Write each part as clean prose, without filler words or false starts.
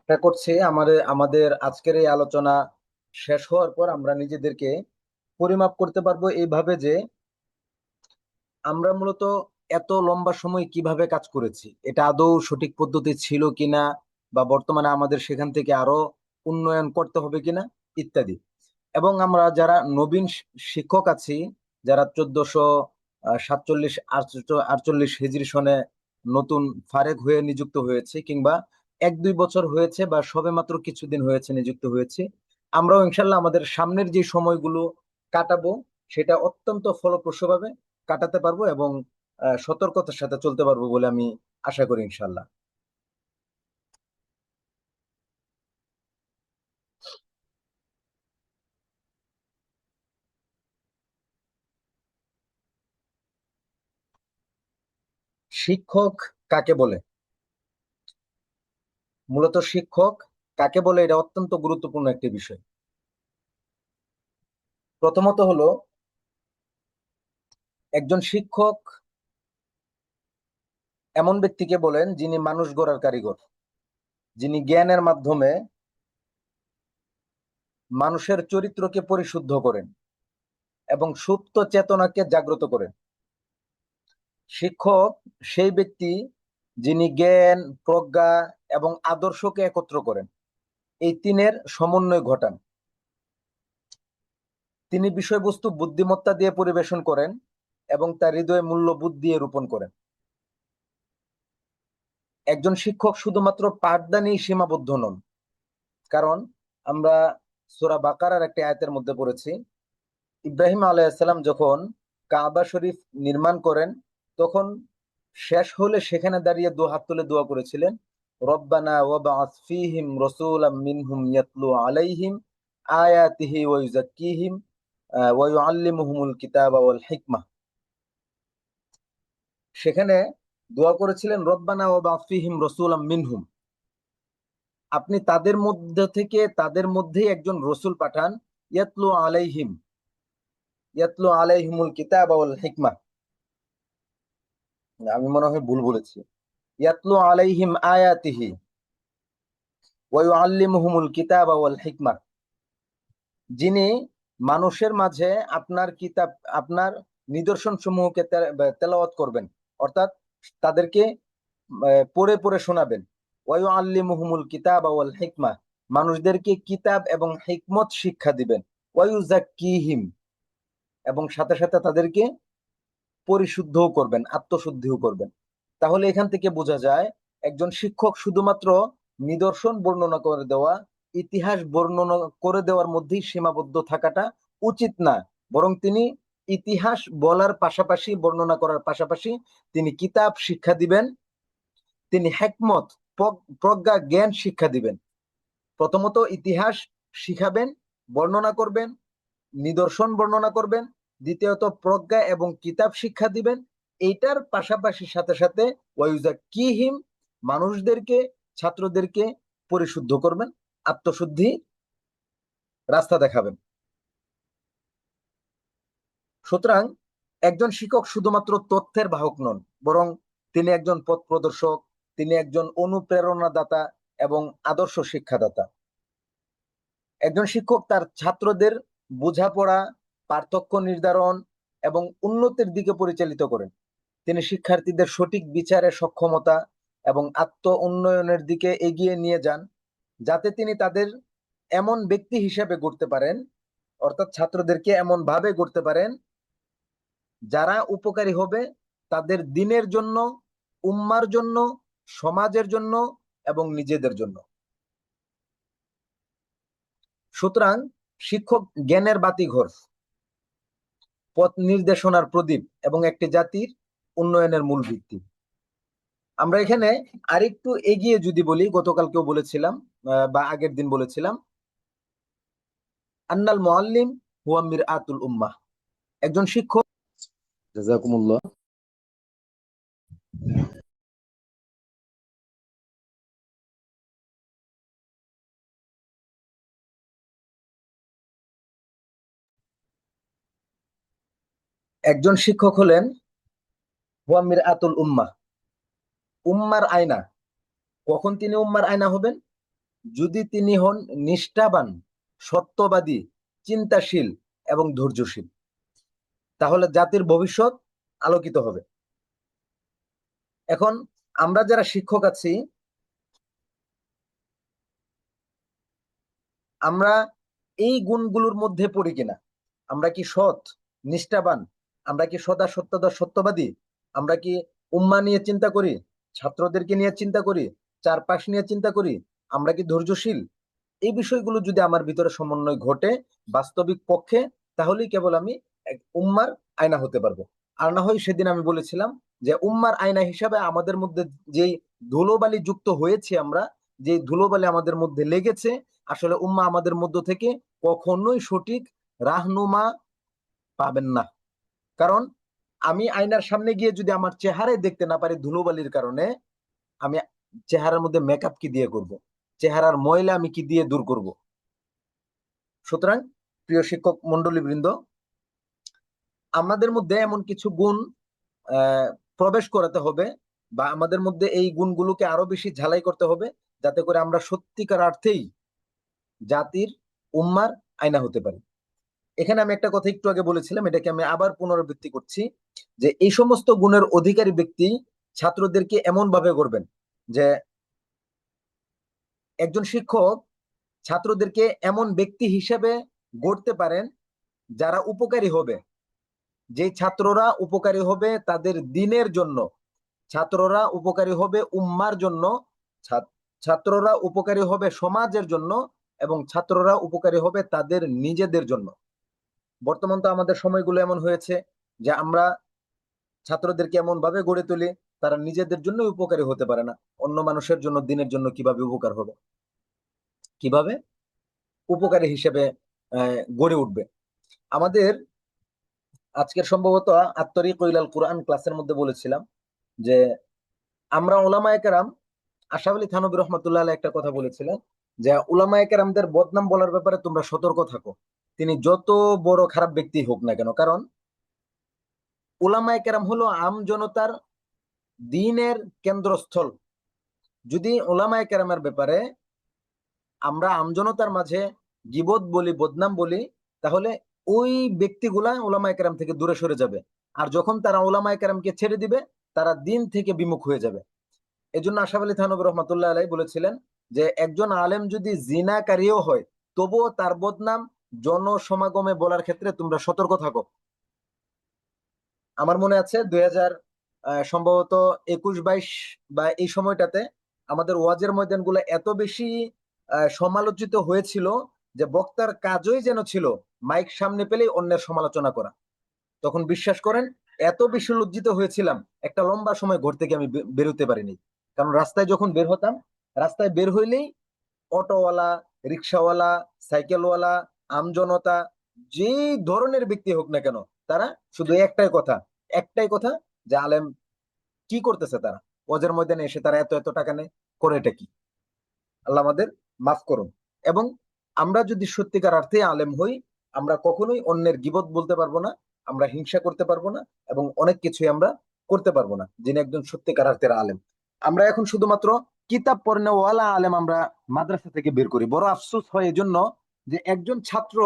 আশা করছি আমাদের আমাদের আজকের এই আলোচনা শেষ হওয়ার পর আমরা নিজেদেরকে পরিমাপ করতে পারবো এইভাবে যে আমরা মূলত এত লম্বা সময় কিভাবে কাজ করেছি, এটা আদৌ সঠিক পদ্ধতি ছিল কিনা, বা বর্তমানে আমাদের সেখান থেকে আরো উন্নয়ন করতে হবে কিনা, ইত্যাদি। এবং আমরা যারা নবীন শিক্ষক আছি, যারা 1447 48 হিজরি সনে নতুন ফারেক হয়ে নিযুক্ত হয়েছে, কিংবা 1-2 বছর হয়েছে বা সবেমাত্র কিছুদিন হয়েছে নিযুক্ত হয়েছে, আমরাও ইনশাল্লাহ আমাদের সামনের যে সময়গুলো কাটাবো সেটা অত্যন্ত ফলপ্রসূভাবে কাটাতে পারবো এবং সতর্কতার সাথে চলতে পারবো বলে আমি আশা করি ইনশাল্লাহ। শিক্ষক কাকে বলে? মূলত শিক্ষক কাকে বলে এটা অত্যন্ত গুরুত্বপূর্ণ একটি বিষয়। প্রথমত হলো, একজন শিক্ষক এমন ব্যক্তিকে বলেন যিনি মানুষ গড়ার কারিগর, যিনি জ্ঞানের মাধ্যমে মানুষের চরিত্রকে পরিশুদ্ধ করেন এবং সুপ্ত চেতনাকে জাগ্রত করেন। শিক্ষক সেই ব্যক্তি যিনি জ্ঞান, প্রজ্ঞা এবং আদর্শকে একত্র করেন, এই তিনের সমন্বয় ঘটান। তিনি বিষয়বস্তু বুদ্ধিমত্তা দিয়ে পরিবেশন করেন এবং তার হৃদয়ে মূল্যবোধ দিয়ে রোপণ করেন। একজন শিক্ষক শুধুমাত্র পাঠদানেই সীমাবদ্ধ নন, কারণ আমরা সূরা বাকারার একটি আয়াতের মধ্যে পড়েছি, ইব্রাহিম আলাইহিসসালাম যখন কাবা শরীফ নির্মাণ করেন, তখন শেষ হলে সেখানে দাঁড়িয়ে দু হাত তুলে দোয়া করেছিলেন, রব্বানা ওয়াবআস ফীহিম রাসূলাম মিনহুম ইয়াতলু আলাইহিম আয়াতিহি ওয়া ইউযাক্কিহিম ওয়া ইউআল্লিমুহুমুল কিতাবা ওয়াল হিকমাহ। সেখানে দোয়া করেছিলেন, রব্বানা ওয়াবআস ফীহিম রাসূলাম মিনহুম, আপনি তাদের মধ্যে থেকে তাদের মধ্যেই একজন রসুল পাঠান, ইয়াতলু আলাইহিম, ইয়াতলু আলাইহিমুল কিতাবা ওয়াল হিকমাহ। আমি মনে হয় ভুল বলেছি, ইয়াতলু আলাইহিম আয়াতিহি ওয়া ইউআল্লিমুহুমুল কিতাবা ওয়াল হিকমাহ, যিনি মানুষের মাঝে আপনার কিতাব, আপনার নিদর্শন সমূহকে তেলাওয়াত করবেন, অর্থাৎ তাদেরকে পড়ে পড়ে শোনাবেন। ওয়া ইউআল্লিমুহুমুল কিতাবা ওয়াল হিকমাহ, মানুষদেরকে কিতাব এবং হিকমত শিক্ষা দিবেন। ওয়া ইউযাক্কিহিম, এবং সাথে সাথে তাদেরকে পরিশুদ্ধও করবেন, আত্মশুদ্ধিও করবেন। তাহলে এখান থেকে বোঝা যায় একজন শিক্ষক শুধুমাত্র নিদর্শন বর্ণনা করে দেওয়া, ইতিহাস বর্ণনা করে দেওয়ার মধ্যেই সীমাবদ্ধ থাকাটা উচিত না, বরং তিনি ইতিহাস বলার পাশাপাশি, বর্ণনা করার পাশাপাশি তিনি কিতাব শিক্ষা দিবেন, তিনি হিকমত, প্রজ্ঞা, জ্ঞান শিক্ষা দিবেন। প্রথমত ইতিহাস শিখাবেন, বর্ণনা করবেন, নিদর্শন বর্ণনা করবেন, দ্বিতীয়ত প্রজ্ঞা এবং কিতাব শিক্ষা দিবেন। এইটার পাশাপাশি সাথে সাথে ওয়াইউযাক্কিহিম, মানুষদেরকে, ছাত্রদেরকে পরিশুদ্ধ করবেন, আত্মশুদ্ধি রাস্তা দেখাবেন। সুতরাং একজন শিক্ষক শুধুমাত্র তথ্যের বাহক নন, বরং তিনি একজন পথ প্রদর্শক, তিনি একজন অনুপ্রেরণাদাতা এবং আদর্শ শিক্ষাদাতা। একজন শিক্ষক তার ছাত্রদের বোঝাপড়া, পার্থক্য নির্ধারণ এবং উন্নতির দিকে পরিচালিত করেন। তিনি শিক্ষার্থীদের সঠিক বিচারে সক্ষমতা এবং আত্ম উন্নয়নের দিকে এগিয়ে নিয়ে যান, যাতে তিনি তাদের এমন ব্যক্তি হিসেবে গড়তে পারেন, অর্থাৎ ছাত্রদেরকে এমন ভাবে গড়তে পারেন যারা উপকারী হবে তাদের দিনের জন্য, উম্মার জন্য, সমাজের জন্য এবং নিজেদের জন্য। সুতরাং শিক্ষক জ্ঞানের বাতিঘর, পথ নির্দেশনার প্রদীপ এবং একটি জাতির উন্নয়নের মূল ভিত্তি। আমরা এখানে আরেকটু এগিয়ে যদি বলি, গতকালকেও বলেছিলাম বা আগের দিন বলেছিলাম, আন্নাল মুআল্লিম হুয়া মিরআতুল উম্মাহ, একজন শিক্ষক, জাযাকুমুল্লাহ, একজন শিক্ষক হলেন হুয়া মিরআতুল উম্মাহ, উম্মার আয়না। কখন তিনি উম্মার আয়না হবেন? যদি তিনি হন নিষ্ঠাবান, সত্যবাদী, চিন্তাশীল এবং ধৈর্যশীল, তাহলে জাতির ভবিষ্যৎ আলোকিত হবে। এখন আমরা যারা শিক্ষক আছি, আমরা এই গুণগুলোর মধ্যে পড়ি কিনা? আমরা কি সৎ, নিষ্ঠাবান? আমরা কি সদা সত্যদা সত্যবাদী? আমরা কি উম্মা নিয়ে চিন্তা করি, ছাত্রদেরকে নিয়ে চিন্তা করি, চারপাশ নিয়ে চিন্তা করি? আমরা কি ধৈর্যশীল? এই বিষয়গুলো যদি আমার ভিতরে সমন্বয় ঘটে বাস্তবিক পক্ষে, তাহলেই কেবল আমি এক উম্মার আয়না হতে পারবো। আর না হয় সেদিন আমি বলেছিলাম যে উম্মার আয়না হিসাবে আমাদের মধ্যে যেই ধুলোবালি যুক্ত হয়েছে, আমরা যে ধুলোবালি আমাদের মধ্যে লেগেছে, আসলে উম্মা আমাদের মধ্য থেকে কখনোই সঠিক রাহনুমা পাবেন না। কারণ আমি আয়নার সামনে গিয়ে যদি আমার চেহারায় দেখতে না পারি ধুলোবালির কারণে, আমি চেহারার মধ্যে মেকআপ কি দিয়ে করব? চেহারার ময়লা আমি কি দিয়ে দূর করব? সুতরাং প্রিয় শিক্ষক মন্ডলী বৃন্দ, আমাদের মধ্যে এমন কিছু গুণ প্রবেশ করাতে হবে, বা আমাদের মধ্যে এই গুণগুলোকে আরো বেশি ঝালাই করতে হবে, যাতে করে আমরা সত্যিকার অর্থেই জাতির, উম্মার আয়না হতে পারি। এখানে আমি একটা কথা একটু আগে বলেছিলাম, এটাকে আমি আবার পুনরাবৃত্তি করছি, যে এই সমস্ত গুণের অধিকারী ব্যক্তি ছাত্রদেরকে এমন ভাবে করবেন যে একজন শিক্ষক ছাত্রদেরকে এমন ব্যক্তি হিসেবে গড়তে পারেন যারা উপকারী হবে। যে ছাত্ররা উপকারী হবে তাদের দিনের জন্য, ছাত্ররা উপকারী হবে উম্মার জন্য, ছাত্ররা উপকারী হবে সমাজের জন্য, এবং ছাত্ররা উপকারী হবে তাদের নিজেদের জন্য। বর্তমান তো আমাদের সময়গুলো এমন হয়েছে যে আমরা ছাত্রদেরকে এমন ভাবে গড়ে তুলি, তারা নিজেদের জন্য উপকারী হতে পারে না, অন্য মানুষের জন্য, দিনের জন্য কিভাবে উপকার হবে, কিভাবে উপকারী হিসেবে গড়ে উঠবে। আমাদের আজকের সম্ভবত আত্তরিক ইলাল কুরআন ক্লাসের মধ্যে বলেছিলাম যে আমরা ওলামায়ে কেরাম, আশরাফ আলী থানভী রহমাতুল্লাহ আলাইহি একটা কথা বলেছিলেন যে উলামায়ে কেরামদের বদনাম বলার ব্যাপারে তোমরা সতর্ক থাকো, তিনি যত বড় খারাপ ব্যক্তি হোক না কেন। কারণ উলামায়ে কেরাম হলো আম জনতার দ্বীনের কেন্দ্রস্থল। যদি উলামায়ে কেরামের ব্যাপারে আমরা আমজনতার মাঝে গীবত বলি, বদনাম বলি, তাহলে ওই ব্যক্তিগুলা উলামায়ে কেরাম থেকে দূরে সরে যাবে। আর যখন তারা উলামায়ে কেরামকে ছেড়ে দিবে, তারা দিন থেকে বিমুখ হয়ে যাবে। এই জন্য আশরাফ আলী থানভী রহমাতুল্লাহ আলাইহি বলেছিলেন যে একজন আলেম যদি জিনাকারীও হয়, তবুও তার বদনাম জনসমাগমে বলার ক্ষেত্রে তোমরা সতর্ক থাকো। আমার মনে আছে 2000 সম্ভবত 21-22 বা এই সময়টাতে আমাদের ওয়াজের ময়দানগুলো এত বেশি সমালোচিত হয়েছিল যে বক্তার কাজই যেন ছিল মাইক সামনে পেলেই অন্যের সমালোচনা করা। তখন বিশ্বাস করেন এত বেশি লজ্জিত হয়েছিলাম, একটা লম্বা সময় ঘর থেকে আমি বেরোতে পারিনি। কারণ রাস্তায় যখন বের হতাম, রাস্তায় বের হইলেই অটোওয়ালা, রিক্সাওয়ালা, সাইকেলওয়ালা, আমজনতা, যে ধরনের ব্যক্তি হোক না কেন, তারা শুধু একটাই কথা যে আলেম কি করতেছে, তারা ওয়াজের ময়দানে এসে তারা এত এত টাকা নেয়, করে এটা কি? আল্লাহ আমাদের মাফ করুন। এবং আমরা যদি সত্যিকার অর্থে আলেম হই, আমরা কখনোই অন্যের গীবত বলতে পারবো না, আমরা হিংসা করতে পারবো না, এবং অনেক কিছুই আমরা করতে পারবো না, যিনি একজন সত্যিকার অর্থের আলেম। আমরা এখন শুধুমাত্র কিতাব পড়নে ওয়ালা আলেম আমরা মাদ্রাসা থেকে বের করি। বড় আফসোস হয় এজন্য যে একজন ছাত্র,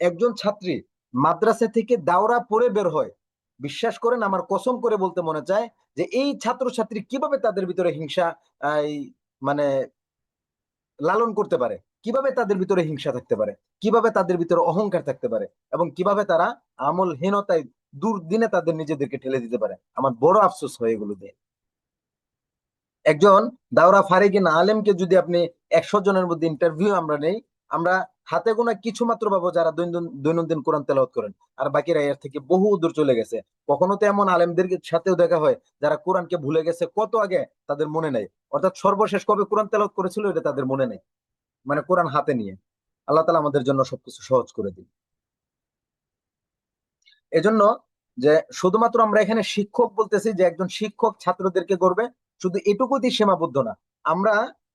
একজন ছাত্রী মাদ্রাসা থেকে দাওরা পড়ে বের হয়, বিশ্বাস করেন আমার কসম করে বলতে মনে চায় যে এই ছাত্র ছাত্রী কিভাবে তাদের ভিতরে হিংসা এই মানে লালন করতে পারে, কিভাবে তাদের ভিতরে হিংসা থাকতে পারে, কিভাবে তাদের ভিতরে অহংকার থাকতে পারে, এবং কিভাবে তারা আমলহীনতায় দুর্দিনে তাদের নিজেদেরকে ঠেলে দিতে পারে। আমার বড় আফসোস হয় এগুলো দিয়ে। একজন দাওরা ফারিকিন আলেমকে যদি আপনি 100 জনের মধ্যে ইন্টারভিউ আমরা নেই, আমরা হাতে গোনা কিছু মাত্র পাবো যারা দৈনন্দিন কোরআন তেলাওয়াত করেন, আর বাকিরা এর থেকে বহু দূর চলে গেছে। কখনো তো এমন আলেমদের সাথেও দেখা হয় যারা কোরআনকে ভুলে গেছে কত আগে, তাদের মনে নেই, অর্থাৎ সর্বশেষ কবে কোরআন তেলাওয়াত করেছিল এটা তাদের মনে নেই, মানে কোরআন হাতে নিয়ে। আল্লাহ তালা আমাদের জন্য সবকিছু সহজ করে দিন। এজন্য যে শুধুমাত্র আমরা এখানে শিক্ষক বলতেছি যে একজন শিক্ষক ছাত্রদেরকে গড়বে, শুধু এটুকুতেই সীমাবদ্ধ না। আমরা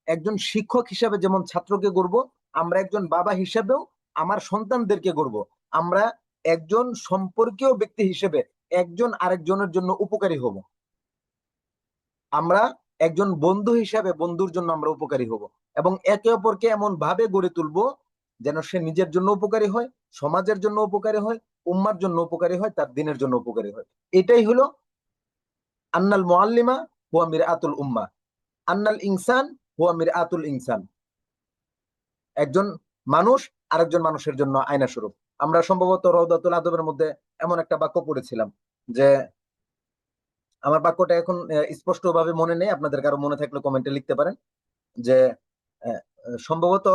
একজন শিক্ষক হিসাবে যেমন ছাত্রকে গড়ব, আমরা একজন বাবা হিসেবেও আমার সন্তানদেরকে গড়ব। আমরা একজন সম্পর্কীয় ব্যক্তি হিসেবে একজন আরেকজনের জন্য উপকারী হব। আমরা একজন বন্ধু হিসাবে বন্ধুর জন্য আমরা উপকারী হব, এবং একে অপরকে এমন ভাবে গড়ে তুলবো যেন সে নিজের জন্য উপকারী হয়, সমাজের জন্য উপকারী হয়, উম্মার জন্য উপকারী হয়, তার দিনের জন্য উপকারী হয়। এটাই হলো আন্নাল মুআল্লিমা হুয়া মিরআতুল উম্মাহ, আন্নাল ইনসান হুয়া মিরআতুল ইনসান। একজন মানুষ আরেকজন মানুষের জন্য আয়না স্বরূপ। আমরা সম্ভবত রওদাতুল আদবের মধ্যে এমন একটা বাক্য পড়েছিলাম, যে আমার বাক্যটা এখন স্পষ্ট ভাবে মনে নেই, আপনাদের কারো মনে থাকলে কমেন্টে লিখতে পারেন, যে সম্ভবত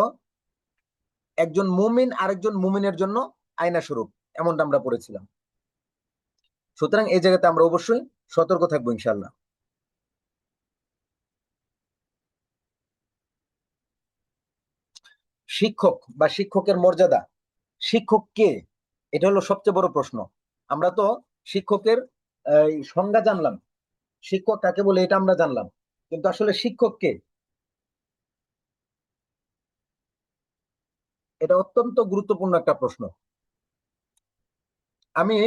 একজন মুমিন আরেকজন মুমিনের জন্য আয়না স্বরূপ, এমনটা আমরা পড়েছিলাম। সুতরাং এই জায়গাতে আমরা অবশ্যই সতর্ক থাকবো ইনশাল্লাহ। শিক্ষক বা শিক্ষকের মর্যাদা, শিক্ষক কে, এটা হলো সবচেয়ে বড় প্রশ্ন। আমরা তো শিক্ষকের সংজ্ঞা জানলাম, শিক্ষক কাকে বলে এটা আমরা জানলাম, কিন্তু আসলে শিক্ষক কে, এটা অত্যন্ত গুরুত্বপূর্ণ একটা প্রশ্ন। আমি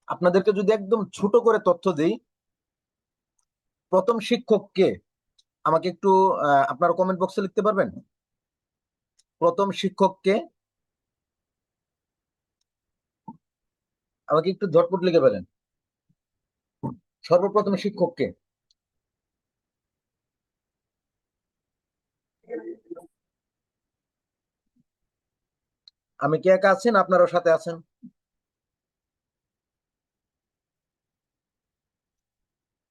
আপনাদেরকে যদি একদম ছোট করে তথ্য দিই, প্রথম শিক্ষক কে, আমাকে একটু আপনারা কমেন্ট বক্সে লিখতে পারবেন? প্রথম শিক্ষক কে, আমাকে একটু ঝটপট লিখে ফেলেন। সর্বপ্রথম শিক্ষক কে? আমি কি একা আছেন, আপনারাও সাথে আছেন?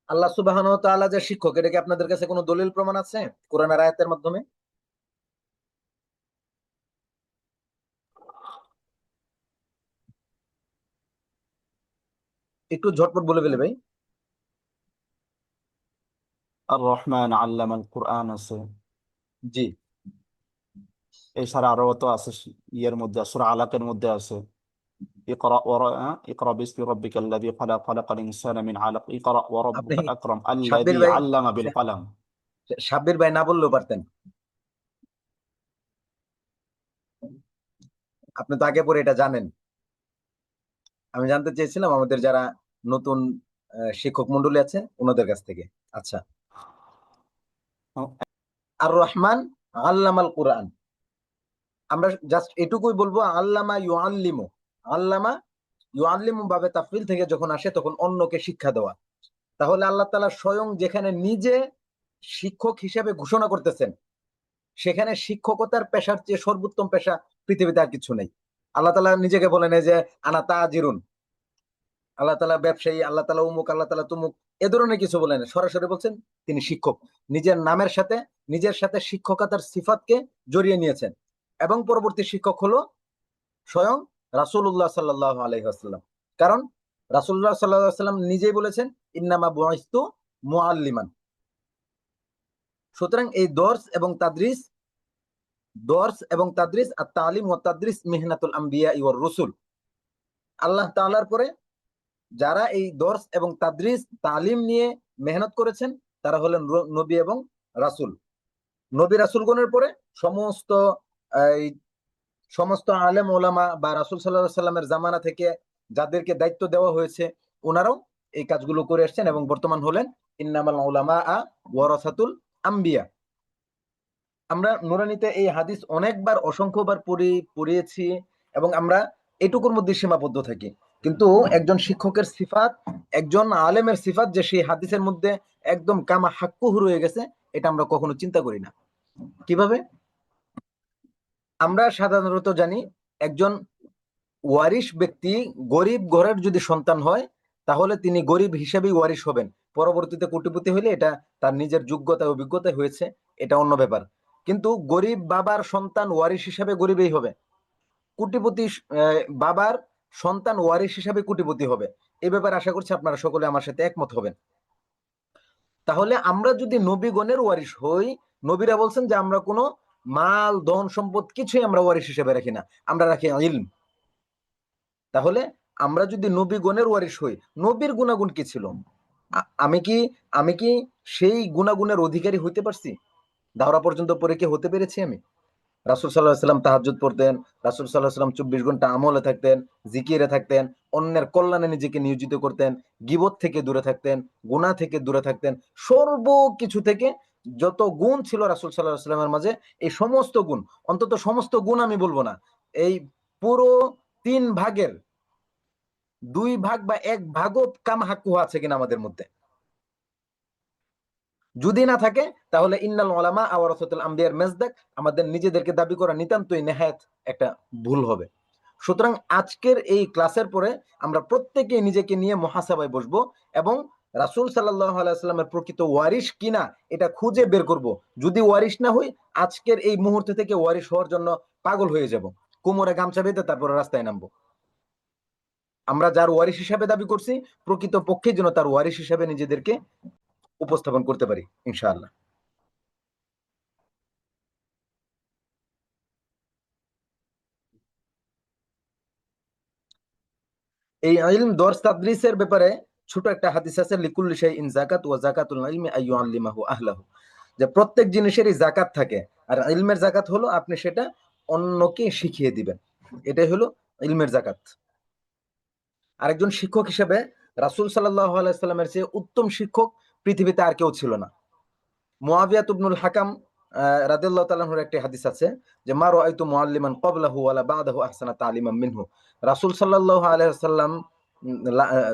আল্লাহ সুবহানাহু ওয়া তাআলা যে শিক্ষক, এটা কি আপনাদের কাছে কোনো দলিল প্রমাণ আছে কোরআনের আয়াতের মাধ্যমে? একটু ঝটপট বলে ফেলে ভাই। আর রহমান আল্লামাল কুরআন আছে, জি। এছাড়া আরো তো আছে, ইয়ের মধ্যে সূরা আলাকের মধ্যে আছে ইকরা ইকরা বিসমি রাব্বিকাল্লাযী খালাক খালাকাল ইনসানা মিন আলাক ইকরা ওয়া আপনি রাব্বুকাল আকরাম সাব্বির আল্লাযী ভাই, আল্লামা বিল কলম। সাব্বির ভাই না বললেও পারতেন, আপনি তো আগে পরে এটা জানেন। আমি জানতে চেয়েছিলাম আমাদের যারা নতুন শিক্ষক মন্ডলী আছে ওনাদের কাছ থেকে। আচ্ছা, আর রহমান আল্লামাল কুরআন, আমরা জাস্ট এটুকুই বলবো আল্লামা ইউআল্লিমু। আল্লামা ইউআল্লিমু ভাবে তাফসীর থেকে যখন আসে তখন অন্যকে শিক্ষা দেওয়া। তাহলে আল্লাহ তাআলা স্বয়ং যেখানে নিজে শিক্ষক হিসেবে ঘোষণা করতেছেন, সেখানে শিক্ষকতার পেশার চেয়ে সর্বোত্তম পেশা পৃথিবীতে আর কিছু নেই। আল্লাহ তাআলা নিজেকে বলেন এই যে আনা তাজিরুন, আল্লাহ তাআলা ব্যবসায়ী, আল্লাহ তাআলা উমুক, আল্লাহ তাআলা তুমুক, এ ধরনের কিছু বলেন, সরাসরি বলছেন তিনি শিক্ষক। নিজের নামের সাথে নিজের সাথে শিক্ষকতার সিফাতকে জড়িয়ে নিয়েছেন। এবং পরবর্তী শিক্ষক হলো স্বয়ং রাসূলুল্লাহ সাল্লাল্লাহু আলাইহি ওয়াসাল্লাম। কারণ রাসূলুল্লাহ সাল্লাল্লাহু আলাইহি ওয়াসাল্লাম নিজেই বলেছেন ইন্নামা বুইসতু মুআল্লিমান। সুতরাং এই দর্স এবং তাদরিস আর তালিম ও তাদরিস মিহনাতুল আম্বিয়া ওয়ার রাসূল। আল্লাহ তাআলার পরে যারা এই দর্স এবং তাদরিস তালিম নিয়ে মেহনত করেছেন তারা হলেন নবী এবং রাসূল। নবী রাসূলগণের পরে সমস্ত এই সমস্ত আলেম ওলামা বা রাসূল সাল্লাল্লাহু আলাইহি সাল্লামের জামানা থেকে যাদেরকে দায়িত্ব দেওয়া হয়েছে ওনারাও এই কাজগুলো করে আসছেন, এবং বর্তমান হলেন ইন্নামাল উলামা ওয়ারাসাতুল আম্বিয়া। আমরা নুরানীতে এই হাদিস অনেকবার অসংখ্যবার পড়িয়েছি, এবং আমরা এটুকুর মধ্যে সীমাবদ্ধ থাকি। কিন্তু একজন শিক্ষকের সিফাত, একজন আলেমের সিফাত যে সেই হাদিসের মধ্যে একদম কামা হাক্কুহু রয়ে গেছে, এটা আমরা কখনো চিন্তা করি না। কিভাবে? আমরা সাধারণত জানি একজন ওয়ারিশ ব্যক্তি গরিব ঘরের যদি সন্তান হয় তাহলে তিনি গরিব হিসেবেই ওয়ারিশ হবেন। পরবর্তীতে কোটিপতি হইলে এটা তার নিজের যোগ্যতা অভিজ্ঞতায় হয়েছে, এটা অন্য ব্যাপার। কিন্তু গরিব বাবার সন্তান ওয়ারিশ হিসাবে গরিবই হবে, কোটিপতি বাবার সন্তান ওয়ারিশ হিসাবে কোটিপতি হবে। এই ব্যাপারে আশা করছি আপনারা সকলে আমার সাথে একমত হবেন। তাহলে আমরা যদি নবীগণের ওয়ারিশ হই, নবীরা বলছেন যে আমরা কোনো মাল ধন সম্পদ কিছুই আমরা ওয়ারিশ হিসেবে রাখি না, আমরা রাখি ইলম। তাহলে আমরা যদি নবীগণের ওয়ারিশ হই, নবীর গুণাগুণ কি ছিল? আমি কি আমি কি সেই গুণাগুণের অধিকারী হইতে পারছি? দাওরা পর্যন্ত পরে কি হতে পেরেছি আমি? রাসূল সাল্লাল্লাহু আলাইহি ওয়াসাল্লাম তাহাজ্জুদ পড়তেন, রাসূল সাল্লাল্লাহু আলাইহি ওয়াসাল্লাম 24 ঘন্টা আমলে থাকতেন, জিকিরে থাকতেন, অন্যের কল্যাণে নিজেকে নিয়োজিত করতেন, গীবত থেকে দূরে থাকতেন, গুনাহ থেকে দূরে থাকতেন, সর্বকিছু থেকে যত গুণ ছিল রাসূল সাল্লাল্লাহু আলাইহি ওয়াসাল্লামের মাঝে, এই সমস্ত গুণ, অন্তত সমস্ত গুণ আমি বলবো না, এই পুরো 3 ভাগের 2 ভাগ বা 1 ভাগও কামহাক্কু আছে কিনা আমাদের মধ্যে। যদি না থাকে তাহলে ইন্নাল উলামা ওয়ারাসাতুল আম্বিয়ার মেজদাক, আমাদের নিজেদেরকে দাবি করা নিতান্তই নেহায়েত একটা ভুল হবে। সুতরাং আজকের এই ক্লাসের পরে আমরা প্রত্যেকেই নিজেকে নিয়ে মুহাসাবায় বসবো এবং রাসূল সাল্লাল্লাহু আলাইহি ওয়াসাল্লামের প্রকৃত ওয়ারিস কিনা এটা খুঁজে বের করব। যদি ওয়ারিস না হই, আজকের এই মুহূর্ত থেকে ওয়ারিস হওয়ার জন্য পাগল হয়ে যাব, কোমরে গামছা বেঁধে তারপরে রাস্তায় নামবো। আমরা যার ওয়ারিস হিসাবে দাবি করছি, প্রকৃত পক্ষে যেন তার ওয়ারিস হিসাবে নিজেদেরকে উপস্থাপন করতে পারি ইনশাআল্লাহ। এই ইলম দর্স তাদরিসের ব্যাপারে ছোট একটা হাদিস আছে, লিকুল্লি শাইইন যাকাত ওয়া যাকাতুল ইলমি আইয়ুআল্লিমাহু আহলাহু, যে প্রত্যেক জিনিসেরই যাকাত থাকে, আর ইলমের যাকাত হলো আপনি সেটা অন্যকে শিখিয়ে দিবেন, এটাই হলো ইলমের যাকাত। আরেকজন শিক্ষক হিসেবে রাসূল সাল্লাল্লাহু আলাইহি সাল্লামের চেয়ে উত্তম শিক্ষক পৃথিবীতে আর কেউ ছিল না। মুয়াবিয়া ইবনুল হাকাম রাদিয়াল্লাহু তাআলা আনহুর একটি হাদিস আছে যে মা রাআইতু মুআল্লিমান ক্বাবলাহু ওয়ালা বা'দাহু আহসানা তা'লিমান মিনহু। রাসূল সাল্লাল্লাহু আলাইহি ওয়াসাল্লাম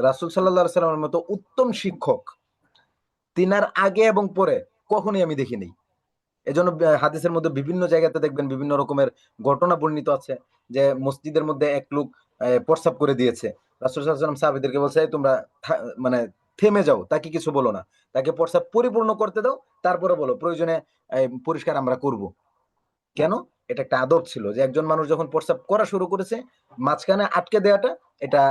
রাসূল সাল্লাল্লাহু আলাইহি ওয়াসাল্লামের মতো উত্তম শিক্ষক তিনার আগে এবং পরে কখনোই আমি দেখিনি। এজন্য হাদিসের মধ্যে বিভিন্ন জায়গাতে দেখবেন বিভিন্ন রকমের ঘটনা বর্ণিত আছে যে মসজিদের মধ্যে এক লোক প্রস্রাব করে দিয়েছে, রাসূল সাল্লাল্লাহু আলাইহি ওয়াসাল্লাম সাহাবীদেরকে বলছে এই তোমরা মানে থেমে যাও, তাকে কিছু বলো না, তাকে প্রস্রাব পরিপূর্ণ করতে দাও, তারপরে বলো, প্রয়োজনে পরিষ্কার আমরা করব। কেন? এটা একটা আদব ছিল যে একজন মানুষ যখন প্রস্রাব করা শুরু করেছে, মাঝখানে আটকে দেওয়াটা এটা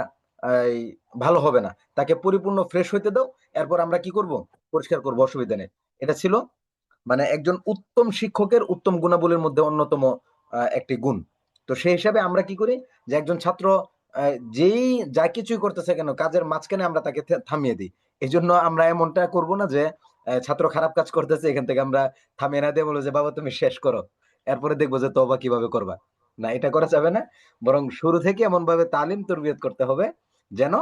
এই, ভালো হবে না, তাকে পরিপূর্ণ ফ্রেশ হইতে দাও, এরপর আমরা কি করব, পরিষ্কার করব, অসুবিধা নেই। এটা ছিল মানে একজন উত্তম শিক্ষকের উত্তম গুণাবলীর মধ্যে অন্যতম একটি গুণ। তো সেই হিসাবে আমরা কি করি যে একজন ছাত্র যেই যা কিছুই করতেছে কেন কাজের মাঝখানে আমরা তাকে থামিয়ে দিই। এই জন্য আমরা এমনটা করব না যে ছাত্র খারাপ কাজ করতেছে এখান থেকে আমরা থামিয়ে না দিয়ে বলবো যে বাবা তুমি শেষ করো, এরপরে দেখবো যে তওবা কিভাবে করবা। না, এটা করা যাবে না, বরং শুরু থেকে এমন ভাবে তালিম তরবিয়ত করতে হবে যেন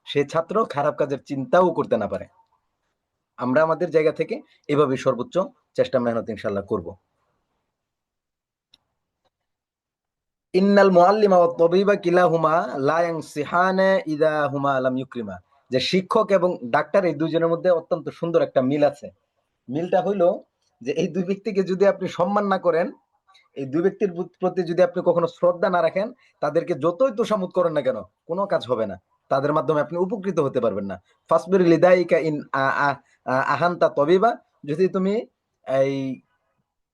সে ছাত্র খারাপ কাজের চিন্তাও করতে না পারে। আমরা আমাদের জায়গা থেকে এভাবে সর্বোচ্চ চেষ্টা মেহনত ইনশাল্লাহ করব। ইন্নাল মুআল্লিমা ওয়াত তাবিবা কিলাহুমা লা ইয়ানসিহানা ইযা হুমা লাম ইউকরিমা, যে শিক্ষক এবং ডাক্তার এই দুজনের মধ্যে অত্যন্ত সুন্দর একটা মিল আছে। মিলটা হইলো যে এই দুই ব্যক্তিকে যদি আপনি সম্মান না করেন, এই দুই ব্যক্তির প্রতি যদি আপনি কখনো শ্রদ্ধা না রাখেন, তাদেরকে যতই তোষামোদ করেন না কেন কোনো কাজ হবে না, তাদের মাধ্যমে আপনি উপকৃত হতে পারবেন না। ফাসবির লিদাইকা ইন আহান্তা তবিবা, যদি তুমি এই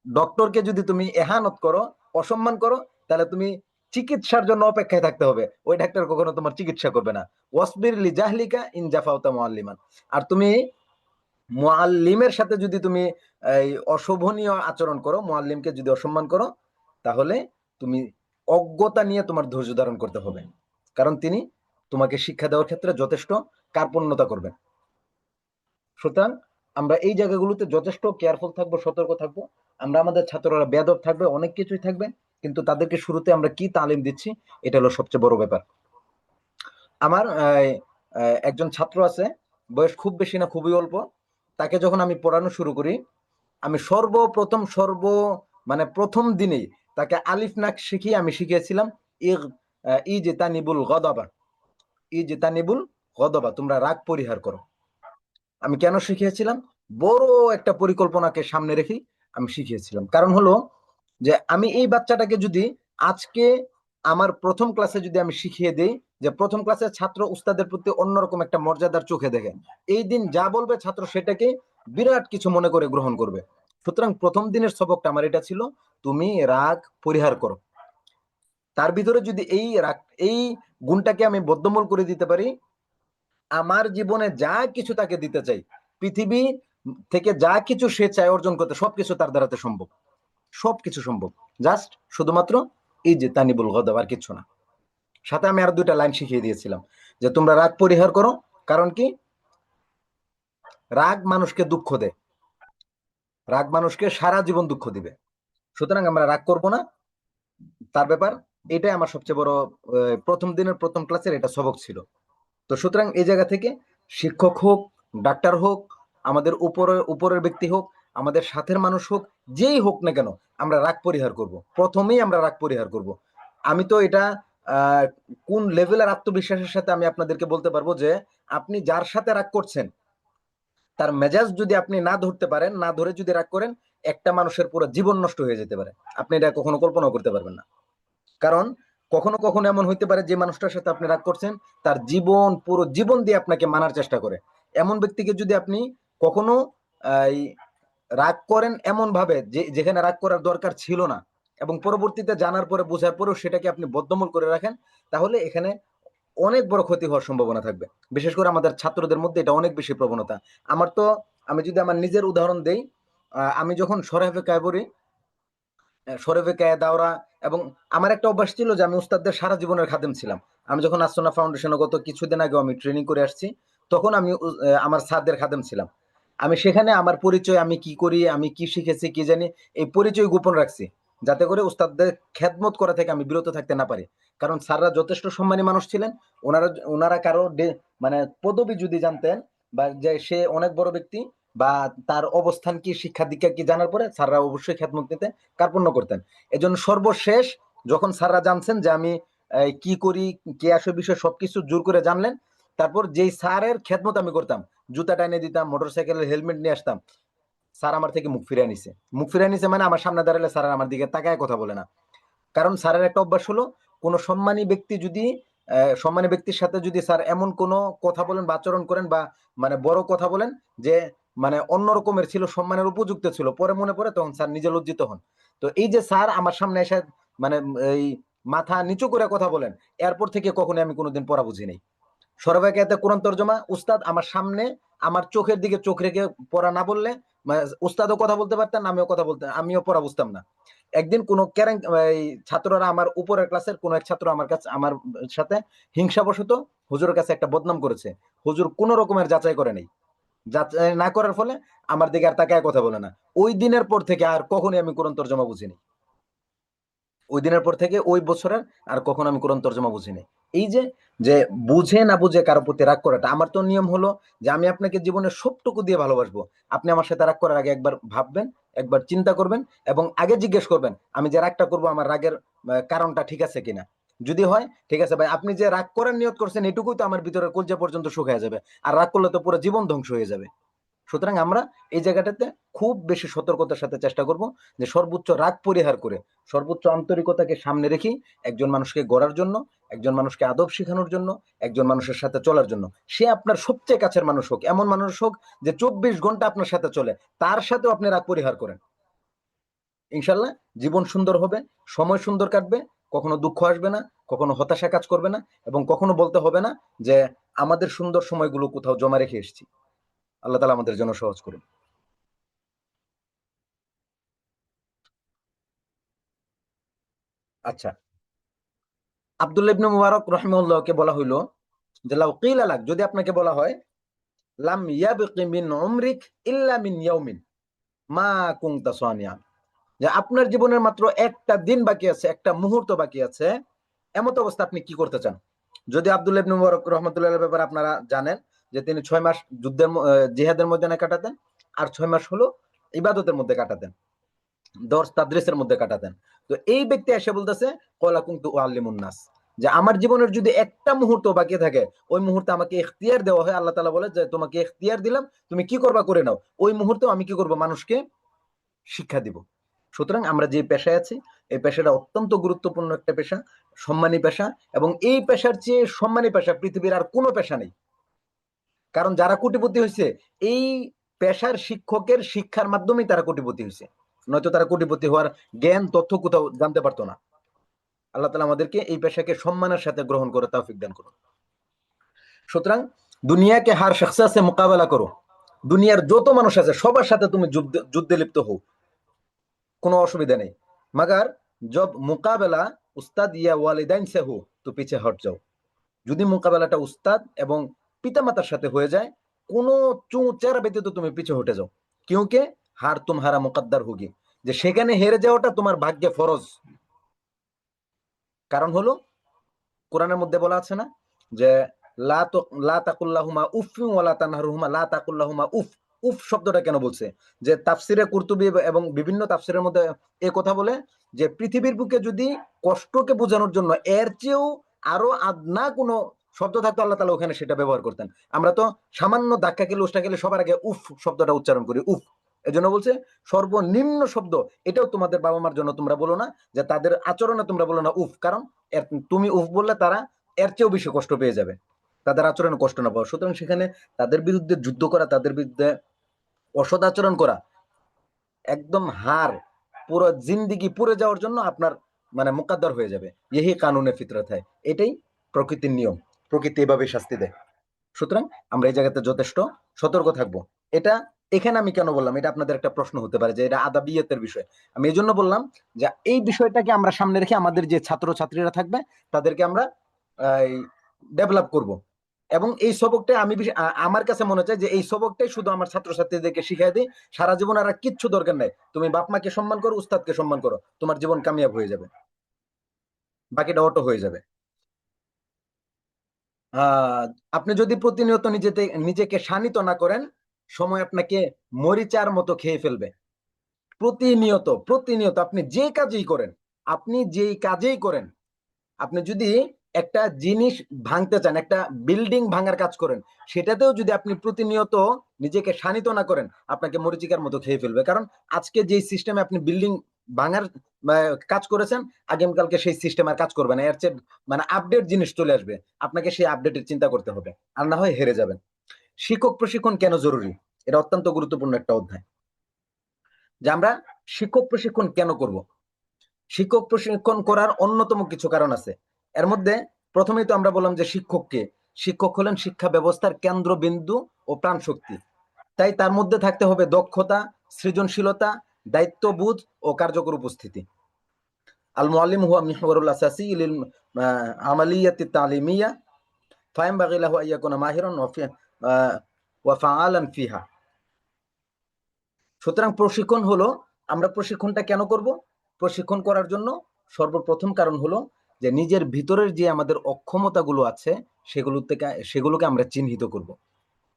ডক্টরকে যদি তুমি এহানত করো, অসম্মান করো, তাহলে তুমি চিকিৎসার জন্য অপেক্ষায় থাকতে হবে, ওই ডাক্তার কখনো তোমার চিকিৎসা করবে না। ওয়াসবির লি জাহলিকা ইন জাফাউতা মুআল্লিমান, আর তুমি মুআল্লিমের সাথে যদি তুমি এই অশোভনীয় আচরণ করো, মুআল্লিমকে যদি অসম্মান করো, তাহলে তুমি অজ্ঞতা নিয়ে তোমার ধৈর্য ধারণ করতে হবে, কারণ তিনি তোমাকে শিক্ষা দেওয়ার ক্ষেত্রে যথেষ্ট কার্পণ্যতা করবেন। সুতরাং আমরা এই জায়গাগুলোতে যথেষ্ট কেয়ারফুল থাকবো, সতর্ক থাকবো। আমরা আমাদের ছাত্ররা বেয়াদব থাকবে, অনেক কিছুই থাকবে, কিন্তু তাদেরকে শুরুতে আমরা কি তালিম দিচ্ছি এটা হলো সবচেয়ে বড় ব্যাপার। আমার একজন ছাত্র আছে, বয়স খুব বেশি না, খুবই অল্প। তাকে যখন আমি পড়ানো শুরু করি, আমি সর্বপ্রথম মানে প্রথম দিনেই তাকে আলিফ নাক শিখিয়ে আমি শিখিয়েছিলাম ই যে তানিবুল গদাবা, ই যে তানিবুল গদাবা, তোমরা রাগ পরিহার করো। আমি কেন শিখিয়েছিলাম? বড় একটা পরিকল্পনাকে সামনে রেখে আমি শিখিয়েছিলাম। কারণ হলো যে আমি এই বাচ্চাটাকে যদি আজকে আমার প্রথম ক্লাসে যদি আমি শিখিয়ে দিই যে প্রথম ক্লাসের ছাত্র উস্তাদের প্রতি অন্যরকম একটা মর্যাদার চোখে দেখে, এই দিন যা বলবে ছাত্র সেটাকে বিরাট কিছু মনে করে গ্রহণ করবে। সুতরাং প্রথম দিনের সবকটা আমার এটা ছিল, তুমি রাগ পরিহার করো। তার ভিতরে যদি এই রাগ, এই গুণটাকে আমি বদ্ধমূল করে দিতে পারি, আমার জীবনে যা কিছু তাকে দিতে চাই, পৃথিবী থেকে যা কিছু সে চায় অর্জন করতে, সবকিছু তার দ্বারাতে সম্ভব, সবকিছু সম্ভব। জাস্ট শুধুমাত্র এই যে তানিবুল গদাব, আর কিছু না। সাথে আমি আর দুইটা লাইন শিখিয়ে দিয়েছিলাম যে তোমরা রাগ পরিহার করো, কারণ কি, রাগ মানুষকে দুঃখ দেয়, রাগ মানুষকে সারা জীবন দুঃখ দিবে। সুতরাং আমরা রাগ করব না, তার ব্যাপার। এটাই আমার সবচেয়ে বড় প্রথম দিনের প্রথম ক্লাসের এটা সবক ছিল। তো সুতরাং এই জায়গা থেকে শিক্ষক হোক, ডাক্তার হোক, আমাদের উপরের ব্যক্তি হোক, আমাদের সাথের মানুষ হোক, যেই হোক না কেন, আমরা রাগ পরিহার করব, প্রথমেই আমরা রাগ পরিহার করব। আমি তো এটা আহ, কোন লেভেলের আত্মবিশ্বাসের সাথে আমি আপনাদেরকে বলতে পারবো যে আপনি যার সাথে রাগ করছেন তার মেজাজ যদি আপনি না ধরতে পারেন, না ধরে যদি রাগ করেন, একটা মানুষের পুরো জীবন নষ্ট হয়ে যেতে পারে। আপনি এটা কখনো কল্পনা করতে পারবেন না। কারণ কখনো কখনো এমন হইতে পারে যে মানুষটার সাথে আপনি রাগ করছেন তার জীবন, পুরো জীবন দিয়ে আপনাকে মানার চেষ্টা করে। এমন ব্যক্তিকে যদি আপনি কখনো এই রাগ করেন এমন ভাবে যে যেখানে রাগ করার দরকার ছিল না, এবং পরবর্তীতে জানার পরে বোঝার পরেও সেটাকে আপনি বদ্ধমূল করে রাখেন, তাহলে এখানে অনেক বড় ক্ষতি হওয়ার সম্ভাবনা থাকবে। বিশেষ করে আমাদের ছাত্রদের মধ্যে এটা অনেক বেশি প্রবণতা। আমার তো, আমি যদি আমার নিজের উদাহরণ দেই, আমি যখন সরাফে কায় পড়ি, শরীফে কায়া দাওরা, এবং আমার একটা অভ্যাস ছিল যে আমি উস্তাদদের সারা জীবনের খাদেম ছিলাম। আমি যখন আসনা ফাউন্ডেশনে গত কিছুদিন আগেও আমি ট্রেনিং করে আসছি, তখন আমি আমার স্যারদের খাদেম ছিলাম। আমি সেখানে আমার পরিচয়, আমি কি করি, আমি কি শিখেছি কি জানি, এই পরিচয় গোপন রাখছি, যাতে করে উস্তাদদের খেদমত করা থেকে আমি বিরত থাকতে না পারি। কারণ স্যাররা যথেষ্ট সম্মানী মানুষ ছিলেন। ওনারা ওনারা কারো মানে পদবি যদি জানতেন, বা যে সে অনেক বড় ব্যক্তি, বা তার অবস্থান কি, শিক্ষা দীক্ষা কি জানার পরে স্যাররা অবশ্যই খেদমত নিতে কার্পণ্য করতেন। এজন্য সর্বশেষ যখন স্যাররা জানছেন যে আমি কি করি, কে আসে, বিষয় সবকিছু জোর করে জানলেন, তারপর যেই স্যারের খেদমত আমি করতাম, জুতা টাইনে দিতাম, মোটরসাইকেলের হেলমেট নিয়ে আসতাম, স্যার আমার থেকে মুখ ফিরিয়ে নিছে। মুখ ফিরিয়ে নিছে মানে আমার সামনে দাঁড়ালে স্যার আমার দিকে তাকায় কথা বলে না। কারণ স্যারের একটা অভ্যাস হলো, কোনো সম্মানী ব্যক্তি যদি সম্মানী ব্যক্তির সাথে যদি স্যার এমন কোনো কথা বলেন বা আচরণ করেন, বা মানে বড় কথা বলেন যে মানে অন্য রকমের ছিল, সম্মানের উপযুক্ত ছিল, পরে মনে পড়ে তখন স্যার নিজে লজ্জিত হন। তো এই যে স্যার আমার সামনে এসে মানে এই মাথা নিচু করে কথা বলেন, এরপর থেকে কখনো আমি কোনোদিন পড়া বুঝি নাই। সর্বাইকে কোরআন তর্জমা উস্তাদ আমার সামনে আমার চোখের দিকে চোখ রেখে পড়া না বললে, মানে উস্তাদও কথা বলতে পারতেন, আমিও কথা বলতে, আমিও পড়া বুঝতাম না। একদিন কোন ক্যারেং এই ছাত্ররা, আমার উপরের ক্লাসের কোন এক ছাত্র আমার কাছে, আমার সাথে হিংসাবশত হুজুরের কাছে একটা বদনাম করেছে। হুজুর কোন রকমের যাচাই করে নেই, যাচাই না করার ফলে আমার দিকে আর তাকায় কথা বলে না। ওই দিনের পর থেকে আর কখনোই আমি কোরআন তর্জমা বুঝিনি। ওই দিনের পর থেকে ওই বছরের আর কখনো আমি কোরআন তর্জমা বুঝিনি। এই যে যে বুঝে না বুঝে কারো প্রতি রাগ করাটা, আমার তো নিয়ম হলো যে আমি আপনাকে জীবনের সবটুকু দিয়ে ভালোবাসবো। আপনি আমার সাথে রাগ করার আগে একবার ভাববেন, একবার চিন্তা করবেন, এবং আগে জিজ্ঞেস করবেন আমি যে রাগটা করবো আমার রাগের কারণটা ঠিক আছে কিনা। যদি হয় ঠিক আছে ভাই, আপনি যে রাগ করার নিয়ত করছেন এটুকুই তো আমার ভিতরে কলজা পর্যন্ত শুকিয়ে যাবে, আর রাগ করলে তো পুরো জীবন ধ্বংস হয়ে যাবে। সুতরাং আমরা এই জায়গাটাতে খুব বেশি সতর্কতার সাথে চেষ্টা করব যে সর্বোচ্চ রাগ পরিহার করে, সর্বোচ্চ আন্তরিকতাকে সামনে রেখে একজন মানুষকে গড়ার জন্য, একজন মানুষকে আদব শেখানোর জন্য, একজন মানুষের সাথে চলার জন্য, সে আপনার সবচেয়ে কাছের মানুষ হোক, এমন মানুষ হোক যে 24 ঘন্টা আপনার সাথে চলে, তার সাথেও আপনি রাগ পরিহার করেন। ইনশাল্লাহ জীবন সুন্দর হবে, সময় সুন্দর কাটবে, কখনো দুঃখ আসবে না, কখনো হতাশা কাজ করবে না, এবং কখনো বলতে হবে না যে আমাদের সুন্দর সময়গুলো কোথাও জমা রেখে এসেছি। আল্লাহ তালা আমাদের জন্য সহজ করুন। আচ্ছা, আব্দুল্লাহ ইবনে মুবারক রাহিমাহুল্লাহকে বলা হইলো যে লাউ কিলা লাক, যদি আপনাকে বলা হয় লাম ইয়াবকি মিন উমরিক ইল্লা মিন ইয়াউমিন মা কুনতা সানিয়া, যে আপনার জীবনের মাত্র একটা দিন বাকি আছে, একটা মুহূর্ত বাকি আছে, এমত অবস্থা আপনি কি করতে চান? যদি আব্দুল্লাহ ইবনে মুবারক রহমতুল্লাহ ব্যাপারে আপনারা জানেন যে তিনি 6 মাস যুদ্ধের জিহাদের ময়দানে কাটাতেন, আর 6 মাস হলো ইবাদতের মধ্যে কাটাতেন, দর্স তাদরিসের মধ্যে কাটাতেন। তো এই ব্যক্তি এসে বলতেছে কলা কুনতু উআল্লিমুন নাস, যে আমার জীবনের যদি একটা মুহূর্ত বাকি থাকে, ওই মুহূর্তে আমাকে ইখতিয়ার দেওয়া হয়, আল্লাহ তাআলা বলে যে তোমাকে ইখতিয়ার দিলাম, তুমি কি করবা করে নাও, ওই মুহূর্তে আমি কি করব, মানুষকে শিক্ষা দিব। সুতরাং আমরা যে পেশায় আছি, এই পেশাটা অত্যন্ত গুরুত্বপূর্ণ একটা পেশা, সম্মানী পেশা, এবং এই পেশার চেয়ে সম্মানী পেশা পৃথিবীর আর কোনো পেশা নেই। কারণ যারা কোটিপতি হয়েছে এই পেশার শিক্ষকের শিক্ষার মাধ্যমেই তারা কোটিপতি হয়েছে, নয়তো তারা কোটিপতি হওয়ার জ্ঞান তথ্য কোথাও জানতে পারতো না। আল্লাহ তালা আমাদেরকে এই পেশাকে সম্মানের সাথে গ্রহণ করে তৌফিক দান করুন। সুতরাং দুনিয়াকে হার শখসা সে মোকাবেলা করো, দুনিয়ার যত মানুষ আছে সবার সাথে তুমি যুদ্ধে লিপ্ত হও, কোনো অসুবিধা নেই। মাগার জব মোকাবেলা উস্তাদ ইয়া ওয়ালিদাইন সে হো তো পিছে হট যাও, যদি মোকাবেলাটা উস্তাদ এবং পিতামাতার সাথে হয়ে যায়, কোনো চুঁচার ব্যতীত তুমি পিছু হটে যাও, क्योंकि हार तुम्हारा मुकद्दर होगी, যে সেখানে হেরে যাওয়াটা তোমার ভাগ্যে ফরজ। কারণ হলো কোরআনের মধ্যে বলা আছে না যে লা তাকুল্লাহুমা উফিন ওয়ালা তানহারুহুমা, লা তাকুল্লাহুমা উফ। উফ শব্দটা কেন বলছে? যে তাফসিরে কুরতুবী এবং বিভিন্ন তাফসিরের মধ্যে এই কথা বলে যে পৃথিবীর বুকে যদি কষ্টকে বোঝানোর জন্য এর চেয়েও আরো আদনা কোনো শব্দ থাকতো, আল্লাহ তাআলা ওখানে সেটা ব্যবহার করতেন। আমরা তো সামান্য ধাক্কা খেলে উষ্টা খেলে সবার আগে উফ শব্দটা উচ্চারণ করি, উফ। এজন্য বলছে সর্বনিম্ন শব্দ এটাও তোমাদের বাবা মার জন্য তোমরা বলো না, যে তাদের আচরণে তোমরা বলো না উফ। কারণ তুমি উফ বললে তারা এর চেয়েও বেশি কষ্ট পেয়ে যাবে, তাদের আচরণে কষ্ট না পাওয়া। সুতরাং সেখানে তাদের বিরুদ্ধে যুদ্ধ করা, তাদের বিরুদ্ধে অসৎ আচরণ করা, একদম হার পুরো জিন্দিগি পুড়ে যাওয়ার জন্য আপনার মানে মুকাদ্দার হয়ে যাবে। ইহি কানুনে ফিতরত হয়, এটাই প্রকৃতির নিয়ম, প্রকৃতি এভাবে শাস্তি দেয়। সুতরাং আমরা এই জায়গাতে যথেষ্ট সতর্ক থাকবো। এটা এখানে আমি কেন বললাম, এটা আপনাদের একটা প্রশ্ন হতে পারে যে এটা আদাবিয়তের বিষয়। আমি এই জন্য বললাম যে এই বিষয়টাকে আমরা সামনে রেখে আমাদের যে ছাত্র ছাত্রীরা থাকবে তাদেরকে আমরা ডেভেলপ করব। এবং এই সবকটা আমি আমার কাছে মনে হচ্ছে যে এই সবকটাই শুধু আমার ছাত্রছাত্রীদেরকে শিখিয়ে দিই, সারা জীবন আর কিচ্ছু দরকার নাই। তুমি বাপ মাকে সম্মান করো, উস্তাদকে সম্মান করো, তোমার জীবন কামিয়াব হয়ে যাবে, বাকিটা অটো হয়ে যাবে। আহ আপনি যদি প্রতিনিয়ত নিজেকে শানিত না করেন, সময় আপনাকে মরিচার মতো খেয়ে ফেলবে। প্রতিনিয়ত প্রতিনিয়ত আপনি যে কাজেই করেন, আপনি যেই কাজেই করেন, আপনি যদি একটা জিনিস ভাঙতে চান, একটা বিল্ডিং ভাঙার কাজ করেন, সেটাতেও যদি আপনি প্রতিনিয়ত নিজেকে শানিত না করেন, আপনাকে মরিচিকার মতো খেয়ে ফেলবে। কারণ আজকে যে সিস্টেমে আপনি বিল্ডিং ভাঙার কাজ করেছেন, আগামীকালকে সেই সিস্টেম আর কাজ করবে না, এর চেয়ে মানে আপডেট জিনিস চলে আসবে, আপনাকে সেই আপডেটের চিন্তা করতে হবে, আর না হয় হেরে যাবেন। শিক্ষক প্রশিক্ষণ কেন জরুরি? এটা অত্যন্ত গুরুত্বপূর্ণ একটা অধ্যায়, যে আমরা শিক্ষক প্রশিক্ষণ কেন করব। শিক্ষক প্রশিক্ষণ করার অন্যতম কিছু কারণ আছে। এর মধ্যে প্রথমেই তো আমরা বললাম যে শিক্ষককে, শিক্ষক হলেন শিক্ষা ব্যবস্থার কেন্দ্রবিন্দু ও প্রাণ শক্তি। তাই তার মধ্যে থাকতে হবে দক্ষতা, সৃজনশীলতা, দায়িত্ববোধ ও কার্যকর উপস্থিতি। আল মুআল্লিম হুয়া মিহওয়ারুল আসাসি লিল আমালিয়াতি তালিমিয়া ফায়ানবাগি লাহু আন ইয়াকুনা মাহিরান ওয়া ফাআলান ফিহা। সুতরাং প্রশিক্ষণ হলো, আমরা প্রশিক্ষণটা কেন করব? প্রশিক্ষণ করার জন্য সর্বপ্রথম কারণ হলো যে নিজের ভিতরের যে আমাদের অক্ষমতাগুলো আছে সেগুলোকে আমরা চিহ্নিত করব।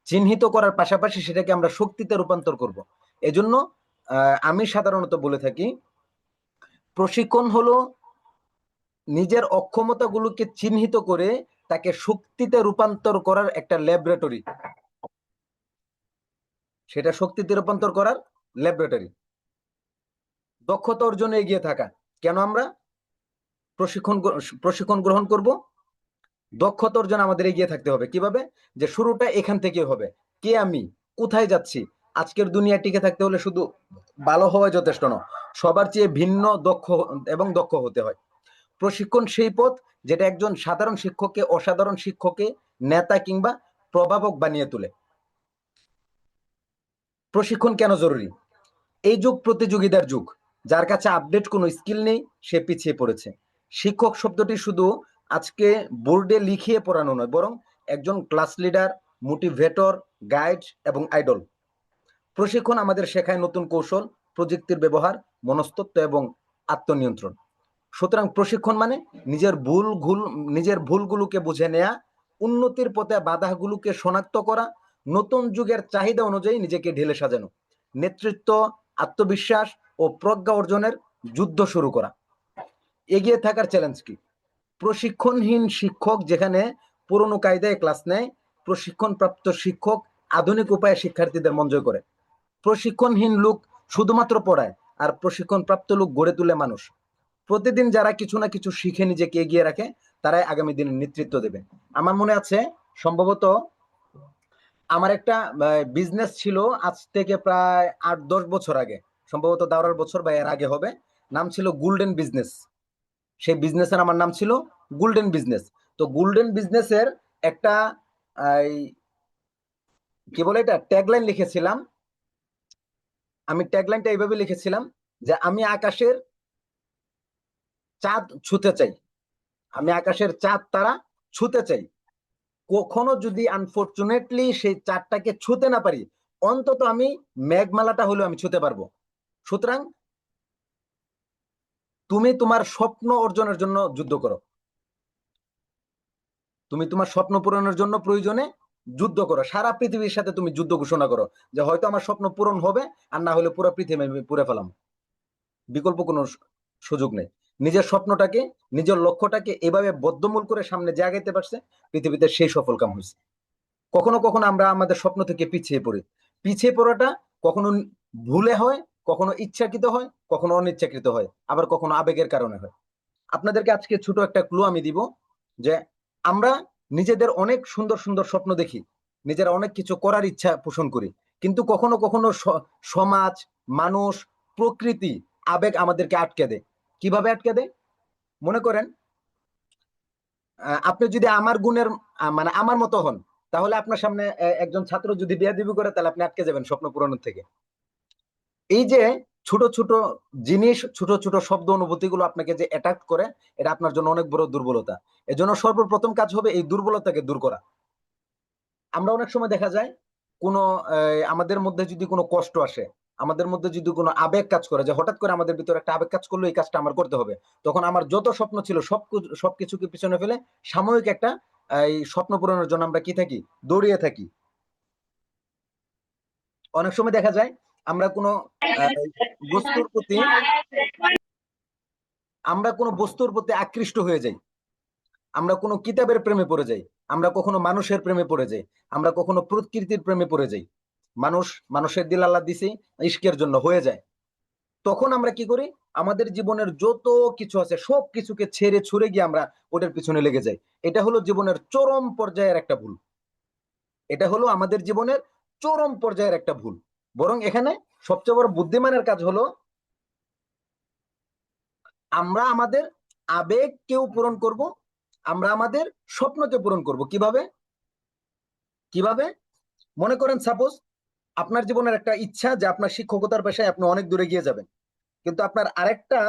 চিহ্নিত করার পাশাপাশি সেটাকে আমরা শক্তিতে রূপান্তর করব। এজন্য আমি সাধারণত বলে থাকি প্রশিক্ষণ হলো নিজের অক্ষমতাগুলোকে চিহ্নিত করে তাকে শক্তিতে রূপান্তর করার একটা ল্যাবরেটরি, সেটা শক্তিতে রূপান্তর করার ল্যাবরেটরি। দক্ষতা অর্জনে এগিয়ে থাকা, কেন আমরা প্রশিক্ষণ প্রশিক্ষণ গ্রহণ করব? দক্ষতা অর্জন আমাদের এগিয়ে থাকতে হবে। কিভাবে? যে শুরুটা এখান থেকে হবে, কে আমি, কোথায় যাচ্ছি। আজকের দুনিয়া টিকে থাকতে হলে শুধু ভালো হওয়া যথেষ্ট নয়, সবার চেয়ে ভিন্ন দক্ষ হতে হয়। প্রশিক্ষণ সেই পথ যেটা একজন সাধারণ শিক্ষককে অসাধারণ শিক্ষককে নেতা কিংবা প্রভাবক বানিয়ে তোলে। প্রশিক্ষণ কেন জরুরি? এই যুগ প্রতিযোগিতার যুগ, যার কাছে আপডেট কোনো স্কিল নেই সে পিছিয়ে পড়েছে। শিক্ষক শব্দটি শুধু আজকে বোর্ডে লিখিয়ে পড়ানো নয়, বরং একজন ক্লাস লিডার, মোটিভেটর, গাইড এবং আইডল। প্রশিক্ষণ আমাদের শেখায় নতুন কৌশল, প্রযুক্তির ব্যবহার, মনস্তত্ত্ব এবং আত্মনিয়ন্ত্রণ। সুতরাং প্রশিক্ষণ মানে নিজের ভুলগুলোকে বুঝে নেয়া, উন্নতির পথে বাধাগুলোকে শনাক্ত করা, নতুন যুগের চাহিদা অনুযায়ী নিজেকে ঢেলে সাজানো, নেতৃত্ব, আত্মবিশ্বাস ও প্রজ্ঞা অর্জনের যুদ্ধ শুরু করা। এগিয়ে থাকার চ্যালেঞ্জ কি? প্রশিক্ষণহীন শিক্ষক যেখানে পুরনো কায়দায় ক্লাস নেয়, প্রশিক্ষণপ্রাপ্ত শিক্ষক আধুনিক উপায়ে শিক্ষার্থীদের মন জয় করে। প্রশিক্ষণহীন লোক শুধুমাত্র পড়ায়, আর প্রশিক্ষণপ্রাপ্ত লোক গড়ে তুলে মানুষ। প্রতিদিন যারা কিছু না কিছু শিখে নিজেকে এগিয়ে রাখে, তারাই আগামী দিনে নেতৃত্ব দেবে। আমার মনে আছে সম্ভবত আমার একটা বিজনেস ছিল আজ থেকে প্রায় 8-10 বছর আগে, সম্ভবত দাওরার বছর বা এর আগে হবে। নাম ছিল গোল্ডেন বিজনেস। সেই বিজনেসের আমার নাম ছিল গোল্ডেন বিজনেস। তো গোল্ডেন বিজনেসের একটা কি বলে এটা ট্যাগলাইন লিখেছিলাম। আমি ট্যাগলাইনটা এইভাবে লিখেছিলাম যে আমি আকাশের চাঁদ ছুঁতে চাই, আমি আকাশের চাঁদ তারা ছুঁতে চাই। কখনো যদি আনফরচুনেটলি সেই চাঁদটাকে ছুঁতে না পারি, অন্তত আমি মেঘমালাটা হলেও আমি ছুঁতে পারবো। সুতরাং তুমি তোমার স্বপ্ন অর্জনের জন্য যুদ্ধ করো, তুমি তোমার স্বপ্ন পূরণের জন্য প্রয়োজনে যুদ্ধ করো, সারা পৃথিবীর সাথে তুমি যুদ্ধ ঘোষণা করো যে হয়তো আমার স্বপ্ন পূরণ হবে, আর না হলে পুরো পৃথিবী আমি পুড়ে ফেলাম। বিকল্প কোনো সুযোগ নেই। নিজের স্বপ্নটাকে, নিজের লক্ষ্যটাকে এভাবে বদ্ধমূল করে সামনে যে আগাইতে পারছে, পৃথিবীতে সেই সফল কাম হয়েছে। কখনো কখনো আমরা আমাদের স্বপ্ন থেকে পিছিয়ে পড়ি। পিছিয়ে পড়াটা কখনো ভুলে হয়, কখনো ইচ্ছাকৃত হয়, কখনো অনিচ্ছাকৃত হয়, আবার কখনো আবেগের কারণে হয়। আপনাদেরকে আজকে ছোট একটা ক্লু আমি দিব যে আমরা নিজেদের অনেক সুন্দর সুন্দর স্বপ্ন দেখি, নিজেরা অনেক কিছু করার ইচ্ছা পোষণ করি, কিন্তু কখনো কখনো সমাজ, মানুষ, প্রকৃতি, আবেগ আমাদেরকে আটকে দেয়। কিভাবে আটকে দেয়? মনে করেন আপনি যদি আমার গুণের মানে আমার মতো হন, তাহলে আপনার সামনে একজন ছাত্র যদি বেয়াদবি করে, তাহলে আপনি আটকে যাবেন স্বপ্ন পূরণের থেকে। এই যে ছোট ছোট জিনিস, ছোট ছোট শব্দ, অনুভূতি গুলো আপনাকে যে অ্যাটাক করে, এটা আপনার জন্য অনেক বড় দুর্বলতা। এজন্য সর্বপ্রথম কাজ হবে এই দুর্বলতাকে দূর করা। আমরা অনেক সময় দেখা যায় কোনো আমাদের মধ্যে যদি কোনো কষ্ট আসে, আমাদের মধ্যে যদি কোনো আবেগ কাজ করে, যে হঠাৎ করে আমাদের ভিতরে একটা আবেগ কাজ করলো, এই কাজটা আমার করতে হবে, তখন আমার যত স্বপ্ন ছিল সবকিছুকে পিছনে ফেলে সাময়িক একটা এই স্বপ্ন পূরণের জন্য আমরা কি থাকি, দৌড়িয়ে থাকি। অনেক সময় দেখা যায় আমরা কোনো আহ, বস্তুর প্রতি আমরা কোনো বস্তুর প্রতি আকৃষ্ট হয়ে যাই, আমরা কোনো কিতাবের প্রেমে পড়ে যাই, আমরা কখনো মানুষের প্রেমে পড়ে যাই, আমরা কখনো প্রকৃতির প্রেমে পড়ে যাই। মানুষের দিল আল্লাহ দিছি ইশকের জন্য হয়ে যায়। তখন আমরা কি করি, আমাদের জীবনের যত কিছু আছে সব কিছুকে ছেড়ে ছুড়ে গিয়ে আমরা ওটার পিছনে লেগে যাই। এটা হলো জীবনের চরম পর্যায়ের একটা ভুল। এটা হলো আমাদের জীবনের চরম পর্যায়ের একটা ভুল। বরং এখানে সবচেয়ে বড় বুদ্ধিমানের কাজ হলো আমরা আমাদের আবেগকেও পূরণ করব, আমরা আমাদের স্বপ্নকে পূরণ করব। কিভাবে? কিভাবে? মনে করেন সাপোজ আপনার জীবনের একটা ইচ্ছা যে আপনার শিক্ষকতার পেশায় আপনি অনেক দূরে গিয়ে যাবেন, কিন্তু আপনার আরেকটা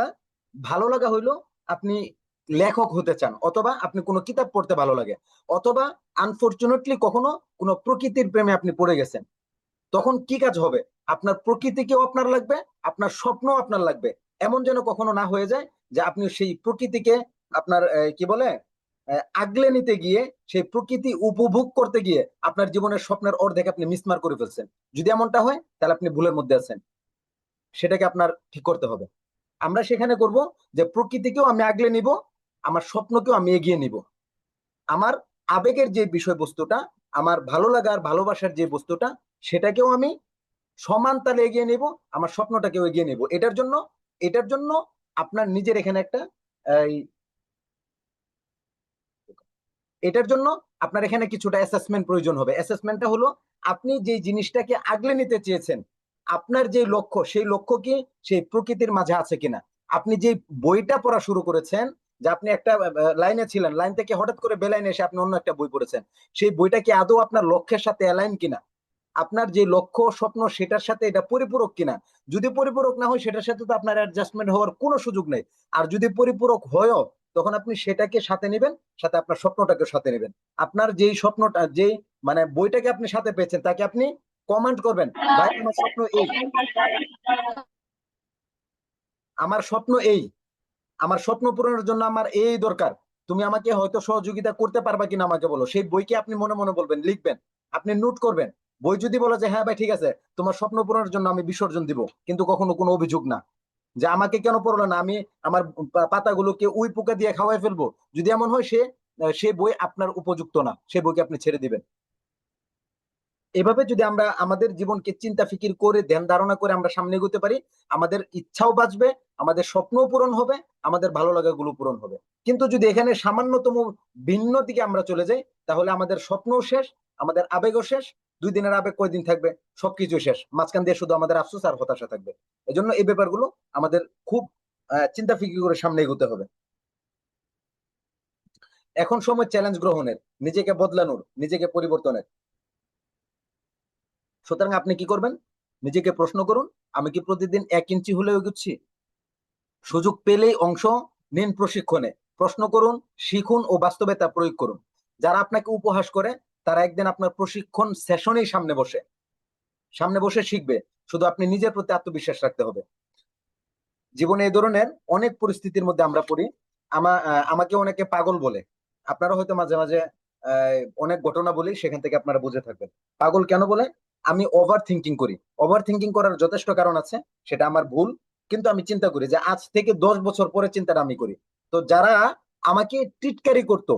ভালো লাগা হইলো আপনি লেখক হতে চান, অথবা আপনি কোনো কিতাব পড়তে ভালো লাগে, অথবা আনফরচুনেটলি কখনো কোনো প্রকৃতির প্রেমে আপনি পড়ে গেছেন। তখন কি কাজ হবে? আপনার প্রকৃতিকেও আপনার লাগবে, আপনার স্বপ্ন আপনার লাগবে। এমন যেন কখনো না হয়ে যায় যে আপনি সেই প্রকৃতিকে আপনার কি বলে আগলে নিতে গিয়ে, সেই প্রকৃতি উপভোগ করতে গিয়ে আপনার জীবনের স্বপ্নের অর্ধেক আপনি মিসমার করে ফেলছেন। যদি এমনটা হয়, তাহলে আপনি ভুলের মধ্যে আছেন, সেটাকে আপনার ঠিক করতে হবে। আমরা সেখানে করব যে প্রকৃতিকেও আমি আগলে নিব, আমার স্বপ্নকেও আমি এগিয়ে নিব, আমার আবেগের যে বিষয়বস্তুটা, আমার ভালো লাগার ভালোবাসার যে বস্তুটা, সেটাকেও আমি সমান তালে এগিয়ে নেব, আমার স্বপ্নটাকেও এগিয়ে নেব। এটার জন্য আপনার নিজের এখানে একটা এই, এটার জন্য আপনার এখানে কিছুটা অ্যাসেসমেন্ট প্রয়োজন হবে। অ্যাসেসমেন্টটা হলো আপনি যে জিনিসটাকে আগলে নিতে চেয়েছেন, আপনার যে লক্ষ্য, সেই লক্ষ্য কি সেই প্রকৃতির মাঝে আছে কিনা। আপনি যে বইটা পড়া শুরু করেছেন, যে আপনি একটা লাইনে ছিলেন, লাইন থেকে হঠাৎ করে বেলাইনে এসে আপনি অন্য একটা বই পড়েছেন, সেই বইটা কি আদৌ আপনার লক্ষ্যের সাথে অ্যালাইন কিনা, আপনার যে লক্ষ্য স্বপ্ন সেটার সাথে এটা পরিপূরক কিনা। যদি পরিপূরক না হয়, সেটার সাথে তো আপনার অ্যাডজাস্টমেন্ট হওয়ার কোনো সুযোগ নেই। আর যদি পরিপূরক হয়ও, তখন আপনি সেটাকে সাথে নেবেন, সাথে আপনার স্বপ্নটাকে সাথে নেবেন। আপনার যেই স্বপ্নটা, যেই মানে বইটাকে আপনি সাথে পেয়েছেন, তাকে আপনি কমেন্ট করবেন, ভাই আমার স্বপ্ন এই, আমার স্বপ্ন এই, আমার স্বপ্ন পূরণের জন্য আমার এই দরকার, তুমি আমাকে হয়তো সহযোগিতা করতে পারবা কিনা আমাকে বলো। সেই বইকে আপনি মনে মনে বলবেন, লিখবেন, আপনি নোট করবেন। বই যদি বলে যে হ্যাঁ ভাই ঠিক আছে, তোমার স্বপ্ন পূরণের জন্য আমি বিসর্জন দিব, কিন্তু কখনো কোনো অভিযোগ না যে আমাকে কেন পড়লো না, আমি আমার পাতাগুলোকে উই পোকা দিয়ে খাওয়াই ফেলবো, যদি এমন হয় সে বই আপনার উপযুক্ত না, সে বইকে আপনি ছেড়ে দিবেন। এভাবে যদি আমরা আমাদের জীবনকে চিন্তা ফিকির করে ধ্যান ধারণা করে আমরা সামনে এগোতে পারি, আমাদের ইচ্ছাও বাঁচবে, আমাদের স্বপ্নও পূরণ হবে, আমাদের ভালো লাগাগুলো পূরণ হবে। কিন্তু যদি এখানে সামান্যতম ভিন্ন দিকে আমরা চলে যাই, তাহলে আমাদের স্বপ্নও শেষ, আমাদের আবেগও শেষ। 2 দিনের আবেগ কয়দিন থাকবে? সবকিছু শেষ, মাঝখান দিয়ে শুধু আমাদের আফসোস আর হতাশা থাকবে। এজন্য এই ব্যাপারগুলো আমাদের খুব চিন্তা ফিকির করে সামনে এগোতে হবে। এখন সময় চ্যালেঞ্জ গ্রহণের, নিজেকে বদলানোর, নিজেকে পরিবর্তনের। সুতরাং আপনি কি করবেন? নিজেকে প্রশ্ন করুন, আমি কি প্রতিদিন 1 ইঞ্চি হলেও এগুচ্ছি? সুযোগ পেলেই অংশ নিন প্রশিক্ষণে, প্রশ্ন করুন, শিখুন ও বাস্তবে তা প্রয়োগ করুন। যারা আপনাকে উপহাস করে, তারা একদিন আপনার প্রশিক্ষণ সেশনেই সামনে বসে শিখবে। শুধু আপনি নিজের প্রতি আত্মবিশ্বাস রাখতে হবে। জীবনে এই ধরনের অনেক পরিস্থিতির মধ্যে আমরা পড়ি। আমাকে অনেকে পাগল বলে। আপনারা হয়তো মাঝে মাঝে অনেক ঘটনা বলি, সেখান থেকে আপনারা বুঝে থাকবেন পাগল কেন বলে। আমি ওভার থিঙ্কিং করি। ওভার থিঙ্কিং করার যথেষ্ট কারণ আছে, সেটা আমার ভুল। কিন্তু আমি চিন্তা করি যে আজ থেকে 10 বছর পরে চিন্তাটা আমি করি। তো আমাকে টিটকারি করতো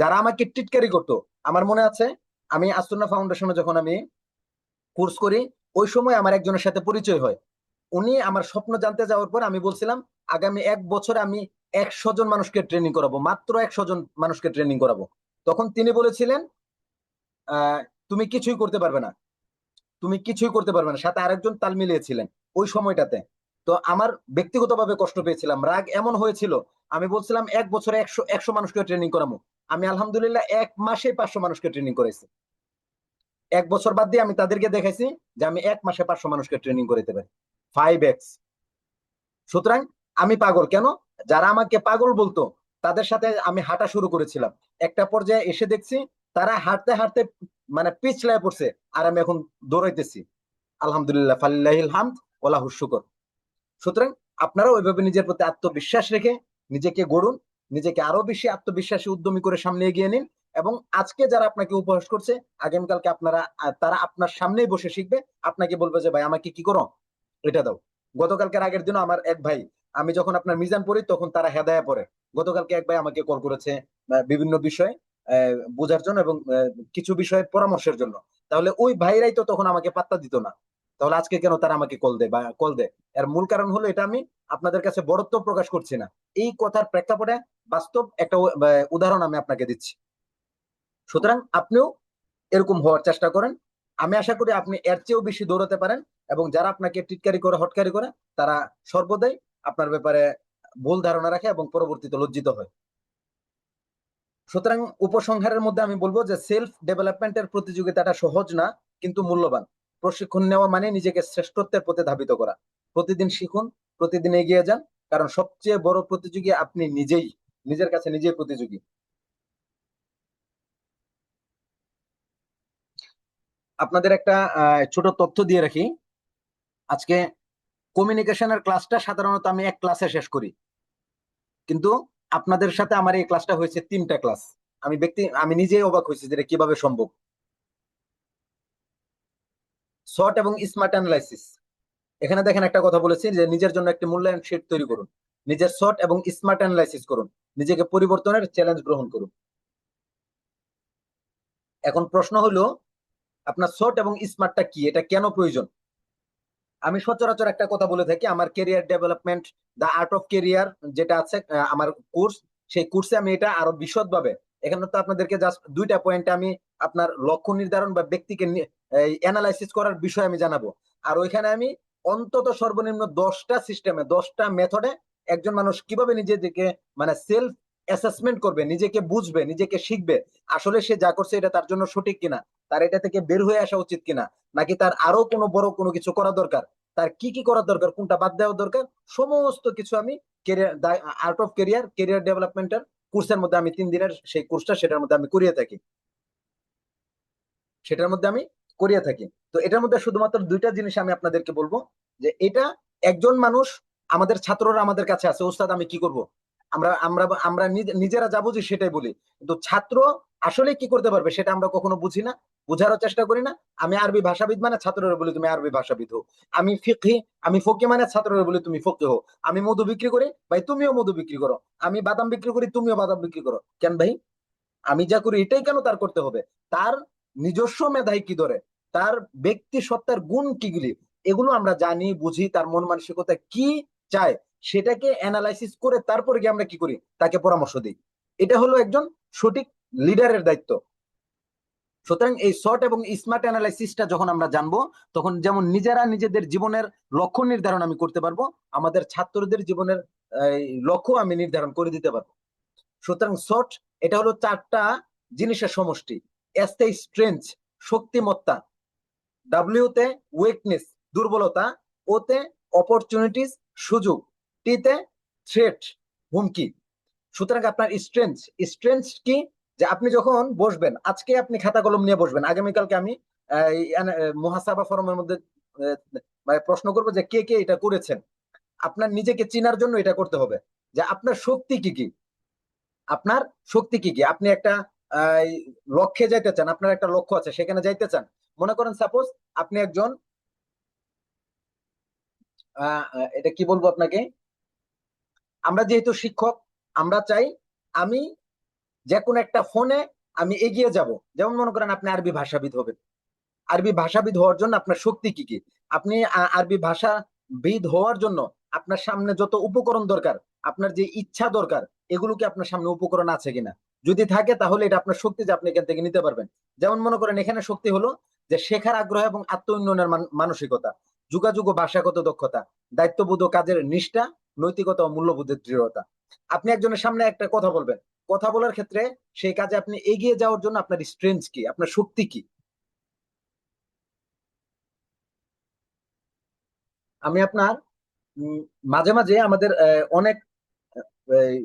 যারা আমাকে টিটকারি করতো, আমার মনে আছে আমি আসুন্না ফাউন্ডেশনে যখন আমি কোর্স করি, ওই সময় আমার একজনের সাথে পরিচয় হয়। উনি আমার স্বপ্ন জানতে যাওয়ার পর আমি বলছিলাম আগামী 1 বছরে আমি 100 জন মানুষকে ট্রেনিং করাবো, মাত্র 100 জন মানুষকে ট্রেনিং করাবো। তখন তিনি বলেছিলেন আহ তুমি কিছুই করতে পারবে না, তুমি কিছুই করতে পারবে না। সাথে আরেকজন তাল মিলিয়েছিলেন ওই সময়টাতে। তো আমার ব্যক্তিগতভাবে কষ্ট পেয়েছিলাম, রাগ এমন হয়েছিল। আমি বলছিলাম 1 বছরে একশো একশো মানুষকে ট্রেনিং করাবো। আমি আলহামদুলিল্লাহ 1 মাসে 500 মানুষকে ট্রেনিং করেছি। 1 বছর বাদ দিয়ে আমি তাদেরকে দেখাইছি যে আমি 1 মাসে 500 মানুষকে ট্রেনিং করাতে পারি, 5x। সুতরাং আমি পাগল কেন? যারা আমাকে পাগল বলতো তাদের সাথে আমি হাঁটা শুরু করেছিলাম। একটা পর্যায়ে এসে দেখছি তারা হাঁটতে হাঁটতে মানে পিছলায় পড়ছে, আর আমি এখন দৌড়াইতেছি। আলহামদুলিল্লাহ, ফালিল্লাহিল হামদ ওয়া লাহুশ শুকর। সুতরাং আপনারা ওইভাবে নিজের প্রতি আত্মবিশ্বাস রেখে নিজেকে গড়ুন, নিজেকে আরো বেশি আত্মবিশ্বাসী উদ্যমী করে সামনে এগিয়ে নিন। এবং আজকে যারা আপনাকে উপহাস করছে, আগামীকালকে তারা আপনার সামনেই বসে শিখবে, আপনাকে বলবে যে ভাই আমাকে কি করো, এটা দাও। গতকালকের আগের দিন আমার এক ভাই, আমি যখন আপনার মিজান পড়ি তখন তারা হেদায়া পড়ে। গতকালকে এক ভাই আমাকে কল করেছে বিভিন্ন বিষয় বোঝার জন্য এবং কিছু বিষয়ে পরামর্শের জন্য। তাহলে ওই ভাইরাই তো তখন আমাকে পাত্তা দিত না, তাহলে আজকে কেন তারা আমাকে কল দেয় বা কল দেয়? এর মূল কারণ হলো এটা আমি আপনাদের কাছে বড়ত্ব প্রকাশ করছি না, এই কথার প্রেক্ষাপটে বাস্তব একটা উদাহরণ আমি আপনাকে দিচ্ছি। সুতরাং আপনিও এরকম হওয়ার চেষ্টা করেন। আমি আশা করি আপনি এর চেয়েও বেশি দৌড়াতে পারেন। এবং যারা আপনাকে টিটকারি করে হটকারি করে, তারা সর্বদাই আপনার ব্যাপারে ভুল ধারণা রাখে এবং পরবর্তীতে লজ্জিত হয়। সুতরাং উপসংহারের মধ্যে আমি বলবো যে সেলফ ডেভেলপমেন্টের প্রতিযোগিতাটা সহজ না, কিন্তু মূল্যবান। প্রশিক্ষণ নেওয়া মানে নিজেকে শ্রেষ্ঠত্বের পথে ধাবিত করা। প্রতিদিন শিখুন, প্রতিদিন এগিয়ে যান, কারণ সবচেয়ে বড় প্রতিযোগী আপনি নিজেই, নিজের কাছে নিজেই প্রতিযোগী। আপনাদের একটা ছোট তথ্য দিয়ে রাখি। আজকে কমিউনিকেশনের ক্লাসটা সাধারণত আমি এক ক্লাসে শেষ করি, কিন্তু আপনাদের সাথে আমার এই ক্লাসটা হয়েছে 3টা ক্লাস। আমি নিজেই অবাক হয়েছি যে এটা কিভাবে সম্ভব। শর্ট এবং স্মার্ট অ্যানালাইসিস, এখানে দেখেন একটা কথা বলেছি যে নিজের জন্য একটি মূল্যায়ন শীট তৈরি করুন, নিজের শর্ট এবং স্মার্ট অ্যানালাইসিস করুন, নিজেকে পরিবর্তনের চ্যালেঞ্জ গ্রহণ করুন। এখন প্রশ্ন হলো আপনার শর্ট এবং স্মার্টটা কি, এটা কেন প্রয়োজন? আমি সচরাচর একটা কথা বলে থাকি, আমার career development, the art of career যেটা আছে আমার কোর্স, সেই কোর্সে আমি এটা আরো বিশদভাবে, এখানে তো আপনাদেরকে জাস্ট 2টা পয়েন্টে আমি আপনার লক্ষ্য নির্ধারণ বা ব্যক্তিকে অ্যানালাইসিস করার বিষয় আমি জানাবো। আর ওইখানে আমি অন্তত সর্বনিম্ন 10টা সিস্টেমে, 10টা মেথডে একজন মানুষ কিভাবে নিজেকে মানে সেলফ অ্যাসেসমেন্ট করবে, নিজেকে বুঝবে, নিজেকে শিখবে, আসলে সে যা করছে এটা তার জন্য সঠিক কিনা, তার এটা থেকে বের হয়ে আসা উচিত কিনা, নাকি তার আরো কোনো বড় কোনো কিছু করা দরকার, তার কি কি করা দরকার, কোনটা বাদ দেওয়া দরকার, সমস্ত কিছু আমি career, art of career, career ডেভেলপমেন্টের কোর্সের মধ্যে আমি 3 দিনের সেই কোর্সটা, সেটার মধ্যে আমি করিয়ে থাকি, সেটার মধ্যে আমি করিয়ে থাকি। তো এটার মধ্যে শুধুমাত্র 2টা জিনিস আমি আপনাদেরকে বলবো, যে এটা একজন মানুষ, আমাদের ছাত্ররা আমাদের কাছে আছে, ওস্তাদ আমি কি করব, আমরা আমরা আমরা নিজেরা যা বুঝি সেটাই বলি, কিন্তু ছাত্র আসলে কি করতে পারবে সেটা আমরা কখনো বুঝি না, বুঝারও চেষ্টা করি না। আমি আরবি ভাষাবিদ মানে ছাত্ররা বলি তুমি আরবি ভাষাবিদ হো। আমি ফিকহি, আমি ফকি মানে ছাত্ররা বলি তুমি ফকি হো। আমি মধু বিক্রি করি, ভাই তুমিও মধু বিক্রি করো। আমি বাদাম বিক্রি করি, তুমিও বাদাম বিক্রি করো। কেন ভাই? আমি যা করি এটাই কেন তার করতে হবে? তার নিজস্ব মেধায় কি ধরে, তার ব্যক্তি সত্তার গুণ কিগুলি, এগুলো আমরা জানি বুঝি, তার মন মানসিকতা কি চায় সেটাকে অ্যানালাইসিস করে তারপরে গিয়ে আমরা কি করি, তাকে পরামর্শ দিই। এটা হলো একজন সঠিক লিডারের দায়িত্ব। সুতরাং এই শর্ট এবং স্মার্ট অ্যানালাইসিসটা যখন আমরা জানবো, তখন যেমন নিজেরা নিজেদের জীবনের লক্ষ্য নির্ধারণ আমি করতে পারবো, আমাদের ছাত্রদের জীবনের লক্ষ্য আমি নির্ধারণ করে দিতে পারবো। সুতরাং শর্ট, এটা হলো 4টা জিনিসের সমষ্টি। এস তে স্ট্রেংথ, শক্তিমত্তা, ডাব্লিউ তে উইকনেস, দুর্বলতা, ও তে অপরচুনিটিস, সুযোগ, টি তে থ্রেট, হুমকি। সুতরাং আপনার স্ট্রেংথ, স্ট্রেংথ কি? যে আপনি যখন বসবেন, আজকে আপনি খাতা কলম নিয়ে বসবেন, আগামীকালকে আমি মুহাসাবা ফরমের মধ্যে প্রশ্ন করবো যে কে কে এটা করেছেন। আপনার নিজেকে চেনার জন্য এটা করতে হবে যে আপনার শক্তি কি কি, আপনার শক্তি কি কি। আপনি একটা আহ, লক্ষ্যে যাইতে চান, আপনার একটা লক্ষ্য আছে, সেখানে যাইতে চান। মনে করেন সাপোজ আপনি একজন এটা কি বলবো আপনাকে, আমরা যেহেতু শিক্ষক, আমরা চাই আমি যে কোনো একটা ফোনে আমি এগিয়ে যাব। যেমন মনে করেন আপনি আরবি ভাষাবিদ হবেন, আরবি ভাষাবিদ হওয়ার জন্য আপনার শক্তি কি কি। আপনি আরবি ভাষাবিদ হওয়ার জন্য আপনার সামনে যত উপকরণ দরকার, আপনার যে ইচ্ছা দরকার, এগুলো কি আপনার সামনে উপকরণ আছে কিনা? যদি থাকে তাহলে এটা আপনার শক্তি, যে আপনি এখান থেকে নিতে পারবেন। যেমন মনে করেন এখানে শক্তি হলো যে শেখার আগ্রহ এবং আত্ম উন্নয়নের মানসিকতা, যোগাযোগ ও ভাষাগত দক্ষতা, দায়িত্ববোধ ও কাজের নিষ্ঠা, নৈতিকতা ও মূল্যবোধের দৃঢ়তা। আপনি একজনের সামনে একটা কথা বলবেন, কথা বলার ক্ষেত্রে সেই কাজে আপনি এগিয়ে যাওয়ার জন্য আপনার স্ট্রেংথ কি, আপনার শক্তি কি। আমি আপনার উম, মাঝে মাঝে আমাদের অনেক এই,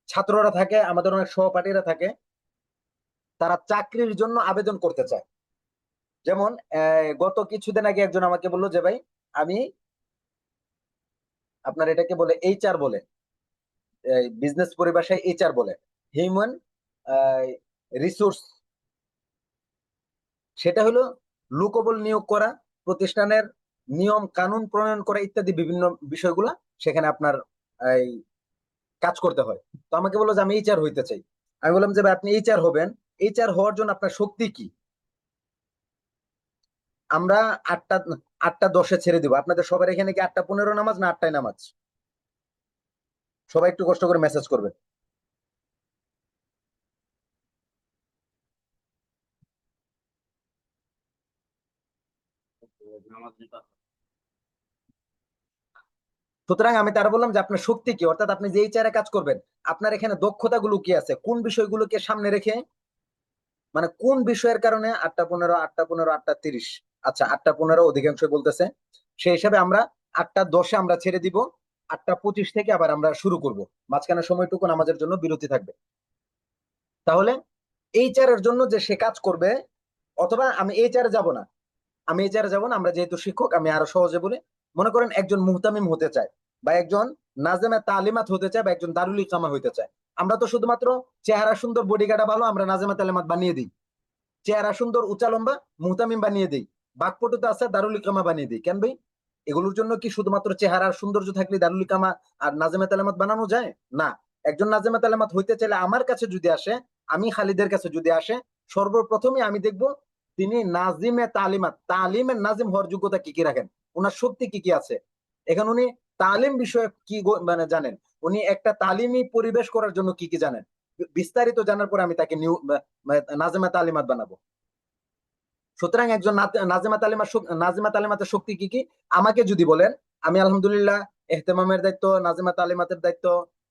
ছাত্ররা থাকে, আমাদের অনেক সহপাঠীরা থাকে, তারা চাকরির জন্য আবেদন করতে চায়। যেমন গত কিছুদিন আগে একজন আমাকে বললো যে ভাই আমি, আপনার এটাকে বলে এইচআর বলে, বিজনেস পরিভাষায় এইচআর বলে, হিউম্যান রিসোর্স। সেটা হলো লোকবল নিয়োগ করা, প্রতিষ্ঠানের নিয়ম কানুন প্রণয়ন করা ইত্যাদি বিভিন্ন বিষয়গুলা সেখানে আপনার এই, কাজ করতে হয়। তো আমাকে বললো যে আমি এইচআর হইতে চাই। আমি বললাম যে ভাই আপনি এইচআর হবেন, এইচআর হওয়ার জন্য আপনার শক্তি কি। আমরা আটটা 8টা 10-এ ছেড়ে দিব। আপনাদের সবার এখানে কি 8টা 15 নামাজ না 8টায় নামাজ? সবাই একটু কষ্ট করে মেসেজ করবে। সুতরাং আমি তারা বললাম যে আপনার শক্তি কি, অর্থাৎ আপনি যে এইচআর এ কাজ করবেন, আপনার এখানে দক্ষতাগুলো কি আছে, কোন বিষয়গুলোকে সামনে রেখে, মানে কোন বিষয়ের কারণে 8টা 15, 8টা 15, 8টা 30, আচ্ছা 8টা 15 অধিকাংশ বলতেছে, সেই হিসাবে আমরা 8টা 10-এ আমরা ছেড়ে দিব, 8টা 25 থেকে আবার আমরা শুরু করব। মাঝখানে সময়টুকু আমাদের জন্য বিরতি থাকবে। তাহলে এইচআর এর জন্য যে সে কাজ করবে, অথবা আমি এইচআর যাব না, আমি এইচআর যাব না, আমরা যেহেতু শিক্ষক আমি আরো সহজে বলি। মনে করেন একজন মুহতামিম হতে চায়, বা একজন নাজেমে তালিমাত হতে চায়, বা একজন দারুল ইকামা হতে চায়। আমরা তো শুধুমাত্র চেহারা সুন্দর, বডি গার্ডা ভালো, আমরা নাজেমে তালিমাত বানিয়ে দিই। চেহারা সুন্দর, উঁচা লম্বা, মুহতামিম বানিয়ে দিই। বাকপটুতা আছে, দারুল ইকামা বানিয়ে দিই। কেন ভাই? এগুলোর জন্য কি শুধুমাত্র চেহারার সৌন্দর্য থাকলে দারুল ইকামা আর নাজেমে তালেমাত বানানো যায়? না। একজন নাজেমে তালেমাত হইতে চাইলে আমার কাছে যদি আসে, আমি খালিদের কাছে যদি আসে, সর্বপ্রথমে আমি দেখব তিনি নাজিমে তালিমাত, তালিমের নাজিম হওয়ার যোগ্যতা কি কি রাখেন, ওনার শক্তি কি কি আছে। এখন উনি তালিম বিষয়ে কি মানে জানেন, উনি একটা তালিমি পরিবেশ করার জন্য কি কি জানেন, বিস্তারিত জানার পরে আমি তাকে নাজেমে তালিমাত বানাবো। সুতরাং একজন নাজিমা তালিমাতের শক্তি কি কি আমাকে যদি বলেন, আমি আলহামদুলিল্লাহ এহতেমামের দায়িত্ব, নাজিমা তালিমাতের দায়িত্ব,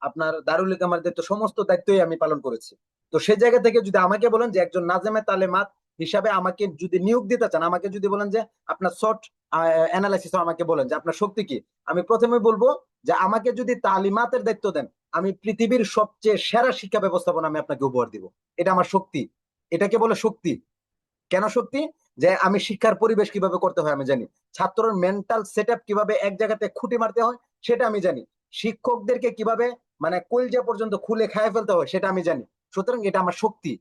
আপনার দারুল ইকামার দায়িত্ব, সমস্ত দায়িত্বই আমি পালন করেছি। তো সেই জায়গা থেকে যদি আমাকে বলেন যে একজন নাজিমা তালিমাত হিসাবে আমাকে যদি নিয়োগ দিতে চান, আমাকে যদি বলেন যে আপনার শর্ট অ্যানালাইসিস আমাকে বলেন যে আপনার শক্তি কি, আমি প্রথমে বলবো যে আমাকে যদি তালিমাতের দায়িত্ব দেন, আমি পৃথিবীর সবচেয়ে সেরা শিক্ষা ব্যবস্থাপনা আমি আপনাকে উপহার দিব। এটা আমার শক্তি। এটাকে বলে শক্তি। কেন শক্তি? যে আমি শিক্ষার পরিবেশ কিভাবে করতে হয় আমি জানি, ছাত্রের মেন্টাল সেট আপ কিভাবে এক জায়গাতে খুঁটি মারতে হয় সেটা আমি জানি, শিক্ষকদেরকে কিভাবে মানে কলজা পর্যন্ত খুলে খায় ফেলতে হয় সেটা আমি জানি। সুতরাং এটা আমার শক্তি।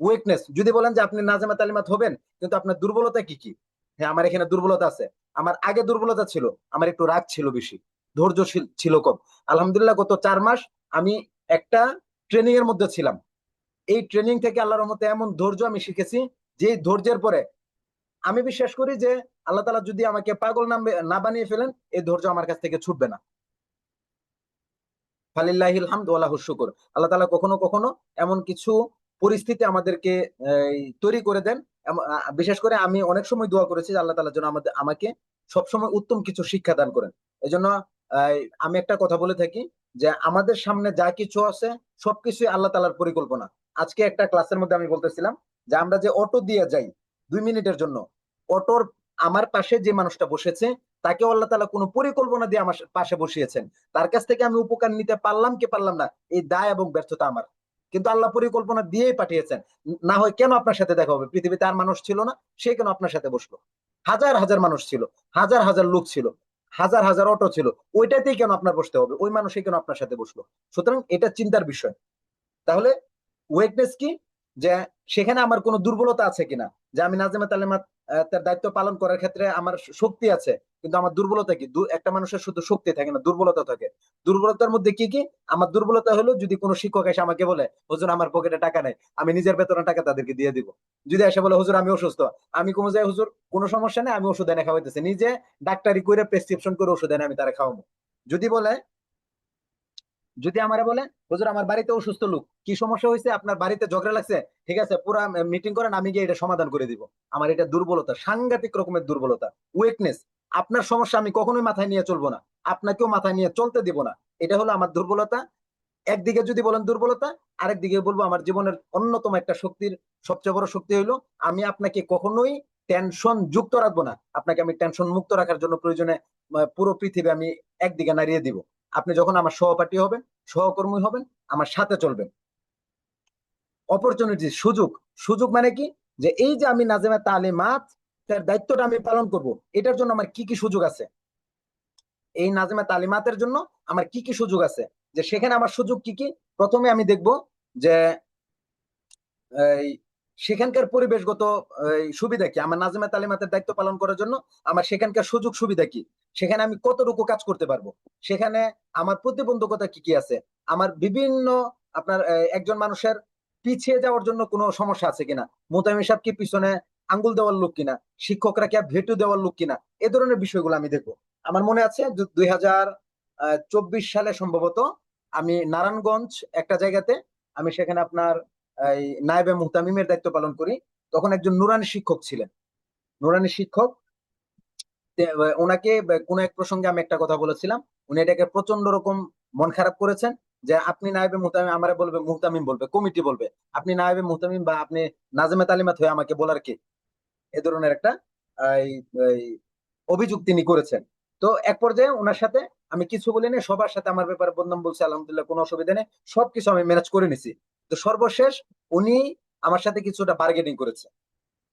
উইকনেস যদি বলেন যে আপনি নাজেমা তালিমাত হবেন, কিন্তু আপনার দুর্বলতা কি কি? হ্যাঁ, আমার এখানে দুর্বলতা আছে। আমার আগে দুর্বলতা ছিল, আমার একটু রাগ ছিল বেশি, ধৈর্য ছিল কম। আলহামদুলিল্লাহ গত 4 মাস আমি একটা ট্রেনিং এর মধ্যে ছিলাম। এই ট্রেনিং থেকে আল্লাহর রহমতে এমন ধৈর্য আমি শিখেছি, যে ধৈর্যের পরে আমি বিশ্বাস করি যে আল্লাহ তালা যদি আমাকে পাগল না বানিয়ে ফেলেন, এই ধৈর্য আমার কাছ থেকে ছুটবে না। ফালিল্লাহিল হামদ ওয়া লাহুশ শুকর। আল্লাহ তাআলা কখনো কখনো এমন কিছু পরিস্থিতি আমাদেরকে তৈরি করে দেন। বিশেষ করে আমি অনেক সময় দোয়া করেছি যে আল্লাহ তাআলা যেন আমাকে সবসময় উত্তম কিছু শিক্ষা দান করেন। এজন্য আমি একটা কথা বলে থাকি যে আমাদের সামনে যা কিছু আছে সবকিছুই আল্লাহ তাআলার পরিকল্পনা। আজকে একটা ক্লাসের মধ্যে আমি বলতেছিলাম যে আমরা যে অটো দিয়ে যাই 2 মিনিটের জন্য, অটোর আমার পাশে যে মানুষটা বসেছে তাকে আল্লাহ তাআলা কোনো পরিকল্পনা দিয়ে আমার পাশে বসিয়েছেন। তার কাছ থেকে আমি উপকার নিতে পারলাম কি পারলাম না, এই দায় এবং ব্যর্থতা আমার। কিন্তু আল্লাহ পরিকল্পনা দিয়েই পাঠিয়েছেন। না হয় কেন আপনার সাথে দেখা হবে? পৃথিবীতে আর মানুষ ছিল না, সে কেন আপনার সাথে বসলো? হাজার হাজার মানুষ ছিল, হাজার হাজার লোক ছিল, হাজার হাজার অটো ছিল, ওইটাতেই কেন আপনার বসতে হবে, ওই মানুষই কেন আপনার সাথে বসলো? সুতরাং এটা চিন্তার বিষয়। তাহলে ওয়েকনেস কি, যে সেখানে আমার কোনো দুর্বলতা আছে কিনা, যে আমি নাজেমা তালিমাত তার দায়িত্ব পালন করার ক্ষেত্রে আমার শক্তি আছে, কিন্তু আমার দুর্বলতা কি? একটা মানুষের শুধু শক্তি থাকে না, দুর্বলতা থাকে। দুর্বলতার মধ্যে কি কি? আমার দুর্বলতা হলো যদি কোনো শিক্ষক এসে আমাকে বলে, হুজুর আমার পকেটে টাকা নেই, আমি নিজের বেতনের টাকা তাদেরকে দিয়ে দিব। যদি এসে বলে, হুজুর আমি অসুস্থ, আমি কোনো যায়, হুজুর কোনো সমস্যা নেই, আমি ওষুধ এনে খাওয়াইতেছি, নিজে ডাক্তারি করে প্রেসক্রিপশন করে ওষুধ এনে আমি তারা খাওয়াবো। যদি বলে, যদি আমারে বলে, হুজুর আমার বাড়িতে অসুস্থ লোক, কি সমস্যা হয়েছে, আপনার বাড়িতে ঝগড়া লাগছে, ঠিক আছে পুরা মিটিং করেন, আমি গিয়ে এটা সমাধান করে দিব। আমার এটা দুর্বলতা, সাংঘাতিক রকমের দুর্বলতা, উইকনেস। আপনার সমস্যা আমি কখনোই মাথায় নিয়ে চলবো না, আপনাকেও মাথায় নিয়ে চলতে দিব না। এটা হলো আমার দুর্বলতা। একদিকে যদি বলেন দুর্বলতা, আরেকদিকে বলবো আমার জীবনের অন্যতম একটা শক্তির সবচেয়ে বড় শক্তি হইলো, আমি আপনাকে কখনোই টেনশন যুক্ত রাখবো না, আপনাকে আমি টেনশন মুক্ত রাখার জন্য প্রয়োজনে পুরো পৃথিবী আমি একদিকে নাড়িয়ে দিব। আপনি যখন আমার সহপাঠী হবেন, সহকর্মী হবেন, আমার সাথে চলবেন। অপরচুনিটি, সুযোগ। সুযোগ মানে কি, যে এই যে আমি নাজেমা তালিমাত তার দায়িত্বটা আমি পালন করব, এটার জন্য আমার কি কি সুযোগ আছে, এই নাজেমা তালিমাতের জন্য আমার কি কি সুযোগ আছে, যে সেখানে আমার সুযোগ কি কি। প্রথমে আমি দেখব যে এই সেখানকার পরিবেশগত সুবিধা কি, আমার নাজিমা তালিমাতের দায়িত্ব পালন করার জন্য আমার সেখানকার সুযোগ সুবিধা কি, সেখানে আমি কতটুকু কাজ করতে পারবো, সেখানে আমার প্রতিবন্ধকতা কি কি আছে, আমার বিভিন্ন আপনার একজন মানুষের পিছিয়ে যাওয়ার জন্য কোনো সমস্যা আছে কিনা, মোতামিম সাহেব কি পিছনে আঙ্গুল দেওয়ার লোক কিনা, শিক্ষকরা কি ভেটু দেওয়ার লোক কিনা, এ ধরনের বিষয়গুলো আমি দেখবো। আমার মনে আছে 2024 সালে সম্ভবত আমি নারায়ণগঞ্জ একটা জায়গাতে, আমি সেখানে আপনার এই নায়েবে মুহতামিমের দায়িত্ব পালন করি। তখন একজন নুরানি শিক্ষক ছিলেন, নুরানি শিক্ষক। ওনাকে কোনো এক প্রসঙ্গে আমি একটা কথা বলেছিলাম, উনি এটাকে প্রচন্ড রকম মন খারাপ করেছেন, যে আপনি নায়েবে মুহতামিম, আমারে বলবে মুহতামিম বলবে, কমিটি বলবে, আপনি নায়েবে মুহতামিম বা আপনি নাজেমে তালিমাত হয়ে আমাকে বলার কি, এ ধরনের একটা এই এই অভিযোগ তিনি করেছেন। তো এক পর্যায়ে ওনার সাথে আমি কিছু বলিনি, সবার সাথে আমার ব্যাপারে বদনাম বলছি, আলহামদুলিল্লাহ কোনো অসুবিধা নেই, সবকিছু আমি ম্যানেজ করে নিছি। তো সর্বশেষ উনি আমার সাথে কিছুটা বার্গেনিং করেছে।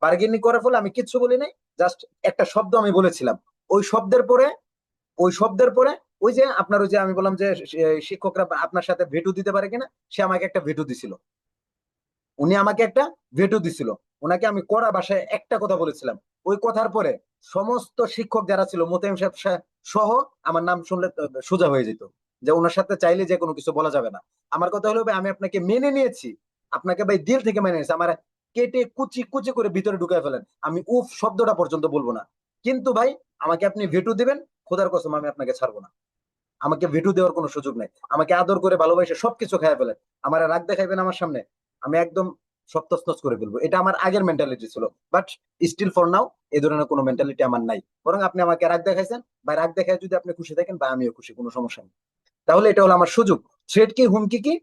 বার্গেনিং করার ফলে আমি কিচ্ছু বলি নাই, জাস্ট একটা শব্দ আমি বলেছিলাম। ওই শব্দের পরে, ওই শব্দের পরে ওই যে আপনার ওই যে আমি বললাম যে শিক্ষকরা আপনার সাথে ভেটু দিতে পারে কিনা, সে আমাকে একটা ভেটু দিছিল, উনি আমাকে একটা ভেটু দিছিল। ওনাকে আমি কড়া ভাষায় একটা কথা বলেছিলাম, ওই কথার পরে সমস্ত শিক্ষক যারা ছিল, মোতায়েম সাহেব সহ, আমার নাম শুনলে সোজা হয়ে যেত, যে ওনার সাথে চাইলে যে কোনো কিছু বলা যাবে না। আমার কথা হলো ভাই, আমি আপনাকে মেনে নিয়েছি, আপনাকে ভাই দিল থেকে মেনে নিয়েছি, আমার কেটে কুচি কুচি করে ভিতরে ঢুকায় ফেলেন, আমি উফ শব্দটা পর্যন্ত বলবো না, কিন্তু ভাই আমাকে আপনি ভেটু দিবেন, খোদার কসম আমি আপনাকে ছাড়বো না। আমাকে ভেটু দেওয়ার কোনো সুযোগ নাই, আমাকে আদর করে ভালোবাসে সবকিছু খাইয়া ফেলেন, আমার রাগ দেখাইবেন আমার সামনে, আমি একদম সব তছনছ করে ফেলবো। এটা আমার আগের মেন্টালিটি ছিল, বাট স্টিল ফর নাও এই ধরনের কোনো মেন্টালিটি আমার নাই। বরং আপনি আমাকে রাগ দেখাইছেন, বা রাগ দেখায় যদি আপনি খুশি থাকেন, বা আমিও খুশি, কোনো সমস্যা নেই। তাহলে এটা হলো আমার সুযোগ। থ্রেট কি, হুমকি কি,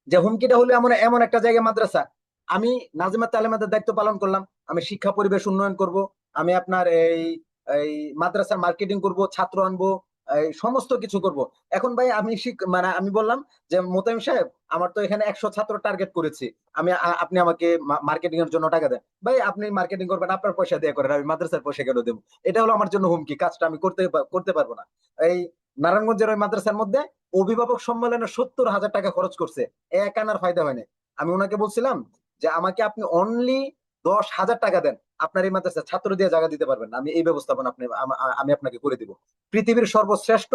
যে হুমকিটা হলো এমন এমন একটা জায়গায় মাদ্রাসা, আমি নাজিমাত তালিমাতের দায়িত্ব পালন করলাম, আমি শিক্ষা পরিবেশ উন্নয়ন করব, আমি আপনার এই এই মাদ্রাসার মার্কেটিং করব, ছাত্র আনবো, এই সমস্ত কিছু করব। এখন ভাই আমি মানে আমি বললাম যে মোতায়েম সাহেব, আমার তো এখানে 100 ছাত্র টার্গেট করেছি, আমি আপনি আমাকে মার্কেটিং এর জন্য টাকা দেন। ভাই আপনি মার্কেটিং করবেন, আপনার পয়সা দিয়ে করেন, আমি মাদ্রাসার পয়সা কেন দেবো? এটা হলো আমার জন্য হুমকি, কাজটা আমি করতে পারবো না। এই নারায়ণগঞ্জের ওই মাদ্রাসার মধ্যে অভিভাবক সম্মেলনে 70,000 টাকা খরচ করছে, এক আনার ফায়দা হয়নি। আমি ওনাকে বলছিলাম যে আমাকে আপনি অনলি 10,000 টাকা দেন, আপনার এই মাদ্রাসা ছাত্র দিয়ে জায়গা দিতে পারবেন না, আমি এই ব্যবস্থাপনা আমি আপনাকে করে দিব। পৃথিবীর সর্বশ্রেষ্ঠ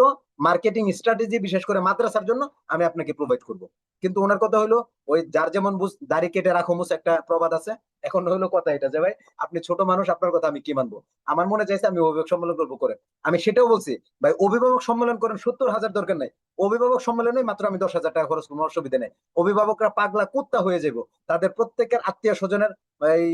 মার্কেটিং স্ট্র্যাটেজি বিশেষ করে মাদ্রাসার জন্য আমি আপনাকে প্রোভাইড করব। কিন্তু ওনার কথা হলো, ওই যার যেমন বুঝ দাড়ি কেটে রাখো মুছ একটা প্রবাদ আছে, এখন হলো কথা এটা যে ভাই আপনি ছোট মানুষ, আপনার কথা আমি কি মানবো? আমার মনে চাইছে আমি অভিভাবক সম্মেলন করবো করে, আমি সেটাও বলছি ভাই অভিভাবক সম্মেলন করেন, 70,000 দরকার নাই, অভিভাবক সম্মেলনে মাত্র আমি 10,000 টাকা খরচ করবো, অসুবিধা নেই। অভিভাবকরা পাগলা কুত্তা হয়ে যাব, তাদের প্রত্যেকের আত্মীয় স্বজনের এই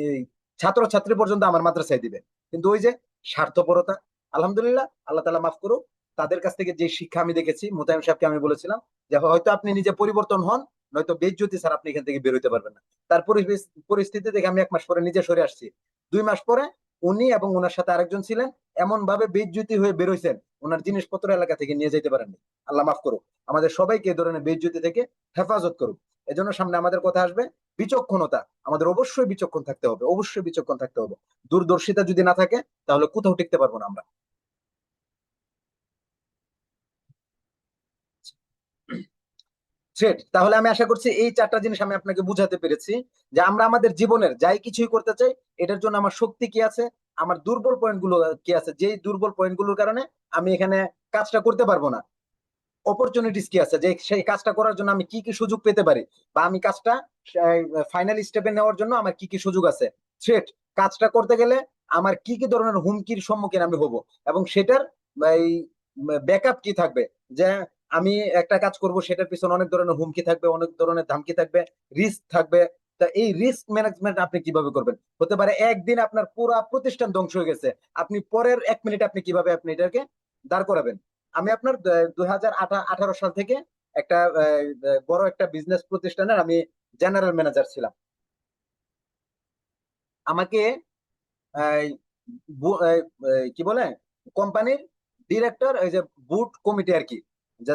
এই ছাত্র ছাত্রী পর্যন্ত আমার মাদ্রাসায় দিবে। কিন্তু ওই যে স্বার্থপরতা, আলহামদুলিল্লাহ আল্লাহ তালা মাফ করুক, তাদের কাছ থেকে যে শিক্ষা আমি দেখেছি, মোতায়েম সাহেবকে আমি বলেছিলাম যে হয়তো আপনি নিজে পরিবর্তন হন, নয়তো বেইজ্জতি স্যার আপনি এখান থেকে বের হইতে পারবেন না। তার পরিস্থিতি দেখে আমি 1 মাস পরে নিজে সরে আসছি। 2 মাস পরে উনি এবং ওনার সাথে আরেকজন ছিলেন এমন ভাবে বেইজ্জতি হয়ে বেরোইছেন, ওনার জিনিসপত্র এলাকা থেকে নিয়ে যেতে পারেননি। আল্লাহ মাফ করুক, আমাদের সবাইকে এই ধরনের বেইজ্জতি থেকে হেফাজত করুক। এজন্য সামনে আমাদের কথা আসবে বিচক্ষণতা, আমাদের অবশ্যই বিচক্ষণ থাকতে হবে, অবশ্যই বিচক্ষণ থাকতে হবে। দূরদর্শিতা যদি না থাকে তাহলে কোথাও টিকতে পারবো না আমরা। থ্রেট। তাহলে আমি আশা করছি এই চারটা জিনিস আমি আপনাকে বুঝাতে পেরেছি যে আমরা আমাদের জীবনের যাই কিছুই করতে চাই, এটার জন্য আমার শক্তি কি আছে, আমার দুর্বল পয়েন্ট গুলো কি আছে, যেই দুর্বল পয়েন্ট গুলোর কারণে আমি এখানে কাজটা করতে পারবো না, অপরচুনিটিস কি আছে, যে সেই কাজটা করার জন্য আমি কি কি সুযোগ পেতে পারি, বা আমি কাজটা ফাইনাল স্টেপে নেওয়ার জন্য আমার কি কি সুযোগ আছে। থ্রেট, কাজটা করতে গেলে আমার কি কি ধরনের হুমকির সম্মুখীন আমি হব, এবং সেটার এই ব্যাকআপ কি থাকবে, যে আমি একটা কাজ করব সেটার পিছনে অনেক ধরনের হুমকি থাকবে, অনেক ধরনের ধামকি থাকবে, রিস্ক থাকবে। তা এই রিস্ক ম্যানেজমেন্ট আপনি কিভাবে করবেন? হতে পারে একদিন আপনার পুরো প্রতিষ্ঠান ধ্বংস হয়ে গেছে, আপনি পরের 1 মিনিট আপনি কিভাবে আপনি এটাকে দাঁড় করাবেন? আমি আপনার 2018 সাল থেকে একটা বড় একটা বিজনেস প্রতিষ্ঠানের আমি জেনারেল ম্যানেজার ছিলাম। আমাকে এই, কি বলে, কোম্পানির ডিরেক্টর, এই যে বুট কমিটি আর কি,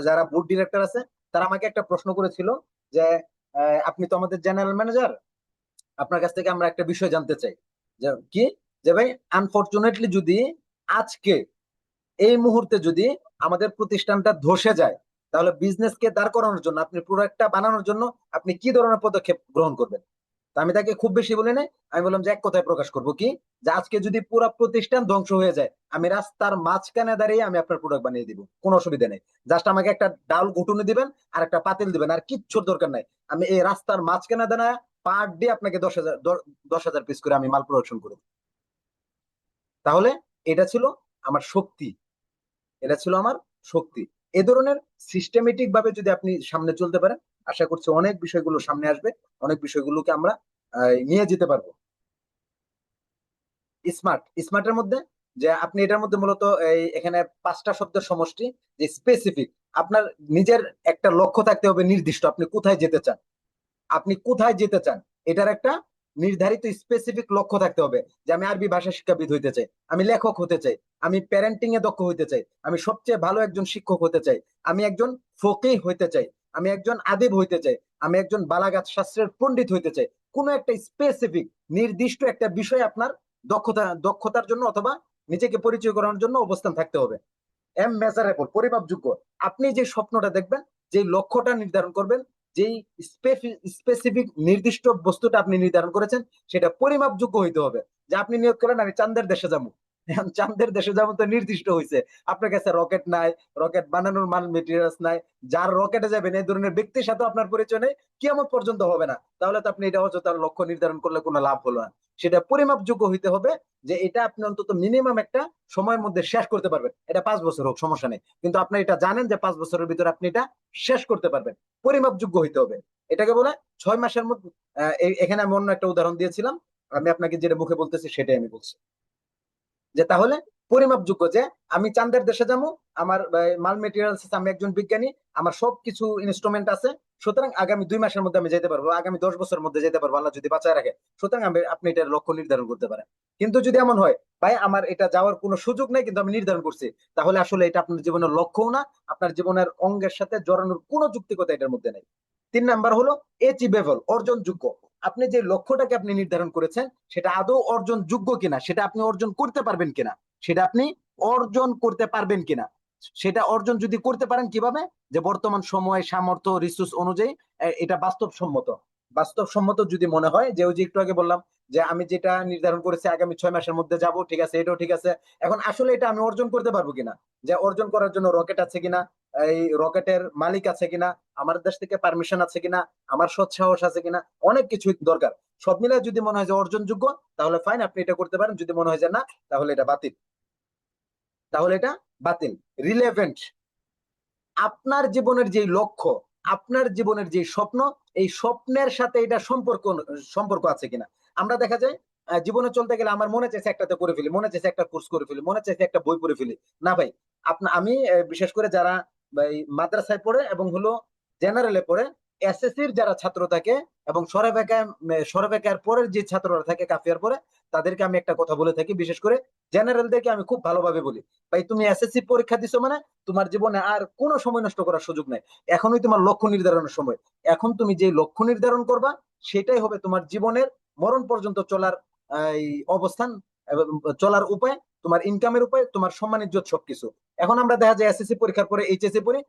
যারা বুট ডিরেক্টর আছে, তারা আমাকে একটা প্রশ্ন করেছিল যে আপনি তো আমাদের জেনারেল ম্যানেজার, আপনার কাছ থেকে আমরা একটা বিষয় জানতে চাই, যে কি, যে ভাই আনফরচুনেটলি যদি আজকে এই মুহূর্তে যদি আমাদের প্রতিষ্ঠানটা ধসে যায়, তাহলে বিজনেসকে দাঁড় করানোর জন্য, আপনি প্রোডাক্টটা বানানোর জন্য আপনি কি ধরনের পদক্ষেপ গ্রহণ করবেন? তা আমি তাকে খুব বেশি বলি নাই, আমি বললাম যে এক কথায় প্রকাশ করবো কি, যে আজকে যদি পুরো প্রতিষ্ঠান ধ্বংস হয়ে যায়, আমি রাস্তার মাঝখানে দাঁড়িয়ে আমি আপনার প্রোডাক্ট বানিয়ে দিব, কোনো অসুবিধা নেই। জাস্ট আমাকে একটা ডাল ঘুটুনি দিবেন আর একটা পাতিল দিবেন, আর কিচ্ছুর দরকার নাই। আমি এই রাস্তার মাঝখানে দাঁড়ায় পার ডে আপনাকে 10,000 10,000 পিস করে আমি মাল প্রোডাকশন করি। তাহলে এটা ছিল আমার শক্তি, এটা ছিল আমার শক্তি। এ ধরনের সিস্টেমেটিক ভাবে যদি আপনি সামনে চলতে পারেন, আশা করছি অনেক বিষয়গুলো সামনে আসবে, অনেক বিষয়গুলোকে আমরা নিয়ে যেতে পারবো। স্মার্ট, স্মার্টের মধ্যে যে আপনি এটার মধ্যে মূলত এখানে 5টা শব্দের সমষ্টি, যে স্পেসিফিক, আপনার নিজের একটা লক্ষ্য থাকতে হবে নির্দিষ্ট, আপনি কোথায় যেতে চান, আপনি কোথায় যেতে চান, এটার একটা নির্ধারিত স্পেসিফিক লক্ষ্য থাকতে হবে। যে আমি আরবি ভাষা শিক্ষাবিদ হইতে চাই, আমি লেখক হতে চাই, আমি প্যারেন্টিং এ দক্ষ হইতে চাই, আমি সবচেয়ে ভালো একজন শিক্ষক হতে চাই, আমি একজন ফকিহ হইতে চাই, আমি একজন আদিব হইতে চাই, আমি একজন বালাগাত শাস্ত্রের পণ্ডিত হইতে চাই। কোনো একটা স্পেসিফিক নির্দিষ্ট একটা বিষয় আপনার দক্ষতার জন্য অথবা নিজেকে পরিচয় করানোর জন্য অবস্থান থাকতে হবে। এম মেজারেবল, পরিমাপযোগ্য। আপনি যে স্বপ্নটা দেখবেন, যে লক্ষ্যটা নির্ধারণ করবেন, যেই স্পেসিফিক নির্দিষ্ট বস্তুটা আপনি নির্ধারণ করেছেন, সেটা পরিমাপযোগ্য হইতে হবে। যে আপনি নিয়োগ করেন আমি চাঁদের দেশে যাবো, এখন চাঁদের দেশে যাবো তো নির্দিষ্ট হয়েছে, আপনার কাছে রকেট নাই, রকেট বানানোর মাল মেটেরিয়ালস নাই, যার রকেটে যাবেন এই ধরনের ব্যক্তির সাথে আপনার পরিচয় নেই, কিয়ামত পর্যন্ত হবে না, তাহলে তো আপনি এটা অযথার লক্ষ্য নির্ধারণ করলে কোনো লাভ হলো না। সেটা পরিমাপযোগ্য হইতে হবে, যে এটা আপনি অন্তত মিনিমাম একটা সময়ের মধ্যে শেষ করতে পারবেন। এটা 5 বছর হোক, সমস্যা নেই, কিন্তু আপনি এটা জানেন যে 5 বছরের ভিতরে আপনি এটা শেষ করতে পারবেন। পরিমাপযোগ্য হইতে হবে, এটাকে বলে 6 মাসের মধ্যে। এখানে আমি অন্য একটা উদাহরণ দিয়েছিলাম, আমি আপনাকে যেটা মুখে বলতেছি সেটাই আমি বলছি, যে তাহলে পরিমাপযোগ্য, যে আমি চাঁদের দেশে যাবো, আমার মাল মেটেরিয়ালস আছে, আমি একজন বিজ্ঞানী, আমার সবকিছু ইনস্ট্রুমেন্ট আছে, সুতরাং আগামী 2 মাসের মধ্যে আমি যেতে পারবো, আগামী 10 বছরের মধ্যে যেতে পারবো, আল্লাহ যদি বাঁচায় রাখে। সুতরাং আপনি এটার লক্ষ্য নির্ধারণ করতে পারেন। কিন্তু যদি এমন হয়, ভাই আমার এটা যাওয়ার কোনো সুযোগ নেই কিন্তু আমি নির্ধারণ করছি, তাহলে আসলে এটা আপনার জীবনের লক্ষ্যও না, আপনার জীবনের অঙ্গের সাথে জড়ানোর কোনো যুক্তিকতা এটার মধ্যে নেই। 3 নাম্বার হলো অ্যাচিভেবল, অর্জনযোগ্য। আপনি যে লক্ষ্যটাকে আপনি নির্ধারণ করেছেন, সেটা আদৌ অর্জনযোগ্য কিনা, সেটা আপনি অর্জন করতে পারবেন কিনা, সেটা আপনি অর্জন করতে পারবেন কিনা। সেটা অর্জন যদি করতে পারেন কিভাবে, যে বর্তমান সময় সামর্থ্য রিসোর্স অনুযায়ী এটা বাস্তবসম্মত। বাস্তবসম্মত যদি মনে হয়, যে ওই যে একটু আগে বললাম, যে আমি যেটা নির্ধারণ করেছি আগামী 6 মাসের মধ্যে যাব, ঠিক আছে, এটাও ঠিক আছে, এখন আসলে এটা আমি অর্জন করতে পারবো কিনা, যে অর্জন করার জন্য রকেট আছে কিনা, এই রকেটের মালিক আছে কিনা, আমার দেশ থেকে পারমিশন আছে কিনা, আমার সৎ সাহস আছে কিনা, অনেক কিছু দরকার। সব মিলে যদি মনে হয় যে অর্জনযোগ্য, তাহলে ফাইন, আপনি এটা করতে পারেন। যদি মনে হয় যে না, তাহলে এটা বাতিল, তাহলে এটা বাতিল। রিলেভেন্ট, আপনার জীবনের যে লক্ষ্য, আপনার জীবনের যে স্বপ্ন, এই স্বপ্নের সাথে এটা সম্পর্ক সম্পর্ক আছে কিনা। আমরা দেখা যায় জীবনে চলতে গেলে আমার মনে চাইছে একটাতে করে ফেলি, মনে চাইছে একটা কোর্স করে ফেলি, মনে চাইছে একটা বই পড়ে ফেলি। না ভাই, আমি বিশেষ করে যারা এই মাদ্রাসায় পড়ে এবং হলো জেনারেলে পড়ে, এসএসসির যারা ছাত্র থাকে এবং সরবেকার পরের যে ছাত্ররা থাকে কাফিয়ার পরে, তাদেরকে আমি একটা কথা বলে থাকি, বিশেষ করে জেনারেলদেরকে আমি খুব ভালোভাবে বলি, ভাই তুমি এসএসসি পরীক্ষা দিছো মানে তোমার জীবনে আর কোনো সময় নষ্ট করার সুযোগ নেই, এখনই তোমার লক্ষ্য নির্ধারণের সময়। এখন তুমি যে লক্ষ্য নির্ধারণ করবা, সেটাই হবে তোমার জীবনের মরণ পর্যন্ত চলার এই অবস্থান এবং চলার উপায়। তোমার ইনকামের উপায়, তোমার সম্মান ইজ্জত সবকিছু। এখন আমরা দেখা যায় এসএসসি পরীক্ষার পরে এইচএসসি পড়ি,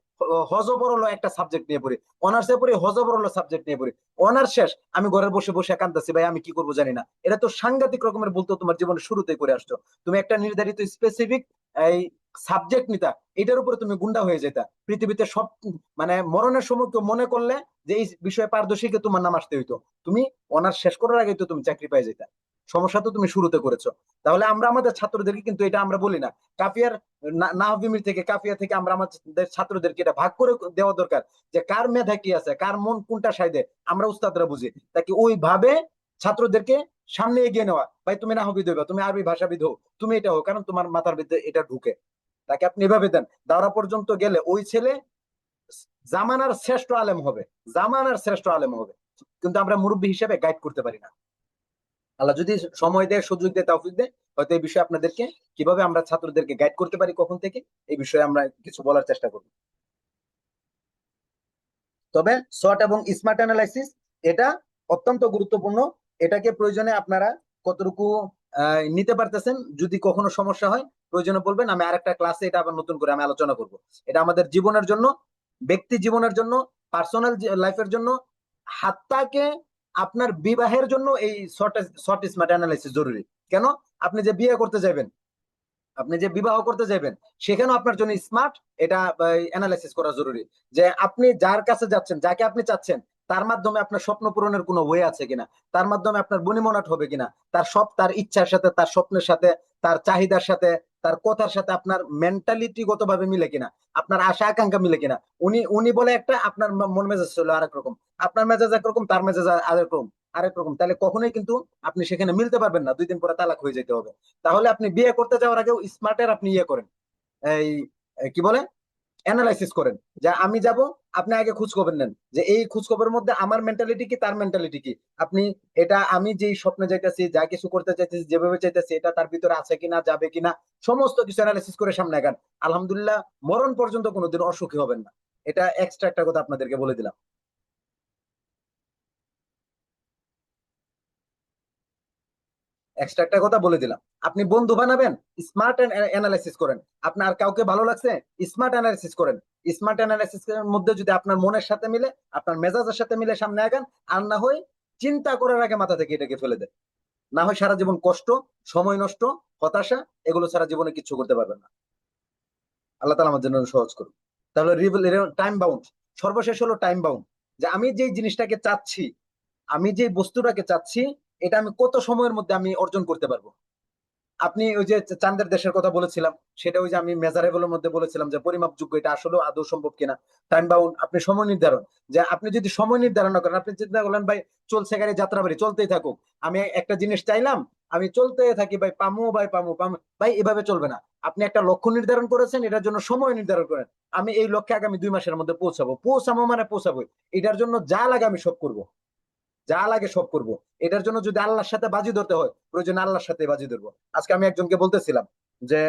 হজবরল একটা সাবজেক্ট নিয়ে পড়ি, অনার্সে পড়ি হজবরল সাবজেক্ট নিয়ে পড়ি, অনার্স শেষ আমি ঘরে বসে বসে কাঁদতেছি ভাই আমি কি করবো জানি না। এটা তো সাংঘাতিক রকমের বলতো তোমার জীবনের শুরুতেই করে আসছো। তুমি একটা নির্ধারিত স্পেসিফিক এই সাবজেক্ট নিতা, এটার উপরে তুমি গুন্ডা হয়ে যেতা। পৃথিবীতে সব মানে মরণের সময় কেউ মনে করলে যে এই বিষয়ে পারদর্শীকে তোমার নাম আসতে হইতো, তুমি অনার্স শেষ করার আগে তো তুমি চাকরি পেয়ে যেতা। সমস্যা তো তুমি শুরুতে করেছো। তাহলে আমরা আমাদের ছাত্রদেরকে কিন্তু এটা আমরা বলি না, কাফিয়ার নাহবিমির থেকে কাফিয়া থেকে আমরা আমাদের ছাত্রদেরকে এটা ভাগ করে দেওয়া দরকার, যে কার মেধা কি আছে, কার মন কোনটা সাইডে, আমরা উস্তাদরা বুঝি, তাকে ওইভাবে ছাত্রদেরকে সামনে এগিয়ে নেওয়া। ভাই তুমি নাহবিদ হইবা, তুমি আরবি ভাষাবিদ হো, তুমি এটা হো, কারণ তোমার মাথার ভিতরে এটা ঢুকে। তাকে আপনি এভাবে দেন, দাওরা পর্যন্ত গেলে ওই ছেলে জামানার শ্রেষ্ঠ আলেম হবে, জামানার শ্রেষ্ঠ আলেম হবে। কিন্তু আমরা মুরব্বী হিসেবে গাইড করতে পারি না। আল্লাহ যদি সময় দেয়, সুযোগ দেয়, তৌফিক দেয়, হয়তো এই বিষয়ে আপনাদেরকে কিভাবে আমরা ছাত্রদেরকে গাইড করতে পারি কখন থেকে, এই বিষয়ে আমরা কিছু বলার চেষ্টা করব। তবে শর্ট এবং স্মার্ট অ্যানালাইসিস এটা অত্যন্ত গুরুত্বপূর্ণ। এটাকে প্রয়োজনে আপনারা কতটুকু নিতে পারতেছেন, যদি কখনো সমস্যা হয় প্রয়োজনে বলবেন, আমি আরেকটা ক্লাসে এটা আবার নতুন করে আমি আলোচনা করব। এটা আমাদের জীবনের জন্য, ব্যক্তি জীবনের জন্য, পার্সোনাল লাইফের জন্য, হাত্তাকে আপনার বিবাহের জন্য এই শর্ট স্মার্ট অ্যানালাইসিস জরুরি। কেন? আপনি যে বিয়ে করতে যাবেন, আপনি যে বিবাহ করতে যাবেন, সেখানেও আপনার জন্য স্মার্ট এটা অ্যানালাইসিস করা জরুরি, যে আপনি যার কাছে যাচ্ছেন, যাকে আপনি চাচ্ছেন, তার মাধ্যমে আপনার স্বপ্ন পূরণের কোনো ওয়ে আছে কিনা, তার মাধ্যমে আপনার বনিমনাট হবে কিনা, তার ইচ্ছার সাথে, তার স্বপ্নের সাথে, তার চাহিদার সাথে, তার কথার সাথে আপনার মেন্টালিটি গত ভাবে মিলে কিনা, আপনার আশা আকাঙ্ক্ষা মিলে কিনা। উনি উনি বলে একটা, আপনার মন মেজাজ ছিল আরেক রকম, আপনার মেজাজ একরকম, তার মেজাজ আরেক রকম, তাহলে কখনোই কিন্তু আপনি সেখানে মিলতে পারবেন না, 2 দিন পরে তালাক হয়ে যেতে হবে। তাহলে আপনি বিয়ে করতে যাওয়ার আগেও স্মার্টের আপনি ইয়ে করেন, এই কি বলে অ্যানালাইসিস করেন, যে আমি যাব, আপনি আগে খোঁজ খবর নেন যে এই খোঁজ খবরের মধ্যে আমার মেন্টালিটি কি, তার মেন্টালিটি কি। আপনি এটা, আমি যেই স্বপ্নে যাইতেছি, যা কিছু করতে চাইতেছি, যেভাবে চাইতেছি, এটা তার ভিতরে আছে কিনা, যাবে কিনা, সমস্ত কিছু অ্যানালাইসিস করে সামনে আগান। আলহামদুলিল্লাহ, মরণ পর্যন্ত কোনোদিন অসুখী হবেন না। এটা এক্সট্রা একটা কথা আপনাদেরকে বলে দিলাম। এক্সট্রা একটা কথা বলে দিলাম, আপনি বন্ধু বানাবেন, স্মার্ট অ্যানালাইসিস করেন। আপনার কাউকে ভালো লাগছে, স্মার্ট অ্যানালাইসিস করেন। স্মার্ট অ্যানালাইসিস এর মধ্যে যদি আপনার মনের সাথে মিলে, আপনার মেজাজের সাথে মিলে, সামনে আগান। আর না হয় চিন্তা করার আগে মাথা থেকে এটাকে ফেলে দেন। না হয় সারা জীবন কষ্ট, সময় নষ্ট, হতাশা, এগুলো সারা জীবনে কিছু করতে পারবেন না। আল্লাহ তাআলা আমার জন্য সহজ করুন। তাহলে টাইম বাউন্ড, সর্বশেষ হলো টাইম বাউন্ড, যে আমি যে জিনিসটাকে চাচ্ছি, আমি যে বস্তুটাকে চাচ্ছি, এটা আমি কত সময়ের মধ্যে আমি অর্জন করতে পারবো। আপনি ওই যে চাঁদের দেশের কথা বলেছিলাম, সেটা ওই যে আমি মেজারেবলের মধ্যে বলেছিলাম যে পরিমাপযোগ্য, এটা আসলে আদৌ সম্ভব কিনা। টাইম বাউন্ড, আপনি সময় নির্ধারণ, যে আপনি যদি সময় নির্ধারণ না করেন, আপনি চিন্তা করলেন ভাই চলছে গাড়ি যাত্রা বাড়ি চলতেই থাকুক, আমি একটা জিনিস চাইলাম, আমি চলতে থাকি ভাই, পামু ভাই, পামু পামু ভাই, এভাবে চলবে না। আপনি একটা লক্ষ্য নির্ধারণ করেছেন, এটার জন্য সময় নির্ধারণ করেন, আমি এই লক্ষ্যে আগামী 2 মাসের মধ্যে পৌঁছাবো, পৌঁছাবো মানে পৌঁছাবো, এটার জন্য যা লাগে আমি সব করব, যা লাগে সব করব। এটার জন্য যদি আল্লাহর সাথে বাজি ধরতে হয়, প্রয়োজন আল্লাহর সাথে বাজি ধরবো। আজকে আমি একজনকে বলতেছিলাম যে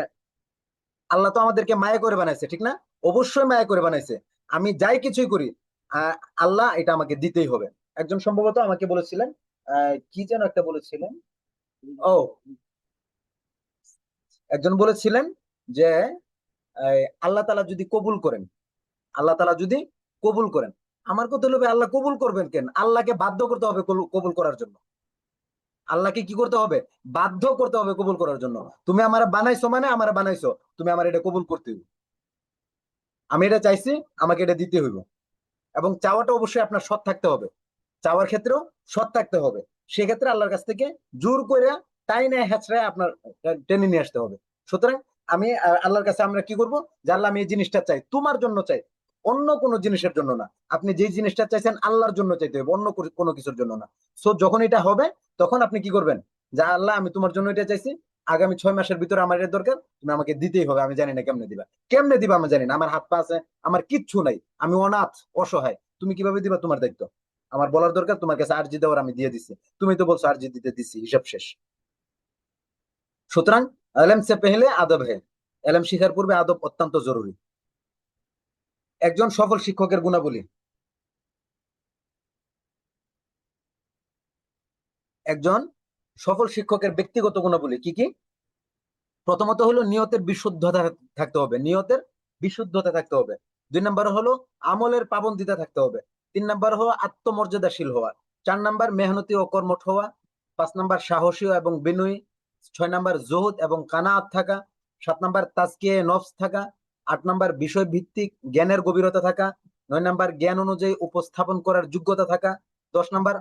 আল্লাহ তো আমাদেরকে মায়া করে বানাইছে, ঠিক না? অবশ্যই মায়া করে বানাইছে। আমি যাই কিছুই করি, আহ, আল্লাহ এটা আমাকে দিতেই হবে। একজন সম্ভবত আমাকে বলেছিলেন, কি যেন একটা বলেছিলেন, ও একজন বলেছিলেন যে আল্লাহ তাআলা যদি কবুল করেন, আল্লাহ তাআলা যদি কবুল করেন, আমার কথা হলো ভাই, আল্লাহ কবুল করবেন কেন? আল্লাহকে বাধ্য করতে হবে কবুল করার জন্য। আল্লাহকে কি করতে হবে? বাধ্য করতে হবে কবুল করার জন্য। তুমি আমার বানাইছো মানে আমার বানাইছো, তুমি আমার এটা কবুল করতে হইব। আমি এটা চাইছি, আমাকে এটা দিতে হইব। এবং চাওয়াটা অবশ্যই আপনার সৎ থাকতে হবে, চাওয়ার ক্ষেত্রেও সৎ থাকতে হবে। সেক্ষেত্রে আল্লাহর কাছ থেকে জোর করে তাই না হেঁচড়ায় আপনার টেনে নিয়ে আসতে হবে। সুতরাং আমি আল্লাহর কাছে আমরা কি করব, যে আল্লাহ আমি এই জিনিসটা চাই, তোমার জন্য চাই, অন্য কোনো জিনিসের জন্য না। আপনি যে জিনিসটা চাইছেন আল্লাহর জন্য চাইতে হবে, অন্য কোনো কিছুর জন্য না। সো যখন এটা হবে, তখন আপনি কি করবেন, যে আল্লাহ আমি তোমার জন্য এটা চাইছি, আগামী 6 মাসের ভিতরে আমার এটা দরকার, তুমি আমাকে দিতেই হবে। আমি জানি না কেমনে দিবা, কেমনে দিবা আমি জানি না, আমার হাত পা আছে, আমার কিচ্ছু নাই, আমি অনাথ, অসহায়, তুমি কিভাবে দিবা তোমার দায়িত্ব। আমার বলার দরকার, তোমার কাছে আরজি দেওয়ার আমি দিয়ে দিছি, তুমি তো বলছো আরজি দিতে দিছি, হিসাব শেষ। সুতরাং এলএম সে পেহলে আদব হে, এলএম শিখার পূর্বে আদব অত্যন্ত জরুরি। একজন সফল শিক্ষকের গুণাবলী, একজন সফল শিক্ষকের ব্যক্তিগত গুণাবলী কি কি? প্রথমত হলো নিয়তের বিশুদ্ধতা থাকতে হবে, নিয়তের বিশুদ্ধতা থাকতে হবে। 2 নম্বর হলো আমলের পাবন্দিতা থাকতে হবে। 3 নম্বর হলো আত্মমর্যাদাশীল হওয়া। 4 নম্বর মেহনতি ও কর্মঠ হওয়া। 5 নম্বর সাহসী এবং বিনয়ী। 6 নম্বর জুহুদ এবং কানাআত থাকা। 7 নম্বর তাজকিয়ে নফস থাকা। 8 নম্বর বিষয় ভিত্তিক জ্ঞানের গভীরতা থাকা। 9 নম্বর জ্ঞান অনুযায়ী উপস্থাপন করার যোগ্যতা থাকা। 10 নম্বর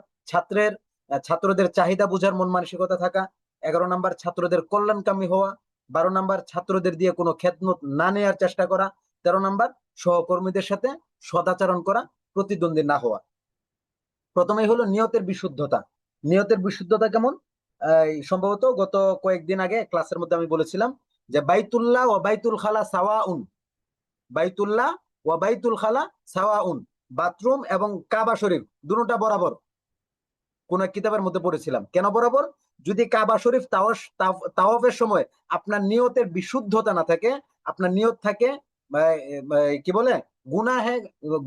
ছাত্রদের চাহিদা বোঝার মন মানসিকতা থাকা। 11 নম্বর ছাত্রদের কল্যাণকামী হওয়া। 12 নম্বর ছাত্রদের দিয়ে কোনো খেদমত না নেওয়ার চেষ্টা করা। 13 নম্বর সহকর্মীদের সাথে সদাচরণ করা, প্রতিদ্বন্দ্বী না হওয়া। প্রথমেই হলো নিয়তের বিশুদ্ধতা। নিয়তের বিশুদ্ধতা কেমন? সম্ভবত গত কয়েকদিন আগে ক্লাসের মধ্যে আমি বলেছিলাম যে বাইতুল্লাহ ও বাইতুল খালা সাওয়াউন, বাইতুল্লাহ ও বাইতুল খালা সাওয়াউন, বাথরুম এবং কাবা শরীফ দুটোটা বরাবর। কোন এক কিতাবের মধ্যে পড়েছিলাম। কেন বরাবর? যদি কাবা শরীফ তাওয়াফের সময় আপনার নিয়তের বিশুদ্ধতা না থাকে, আপনার নিয়ত থাকে কি বলে গুনাহে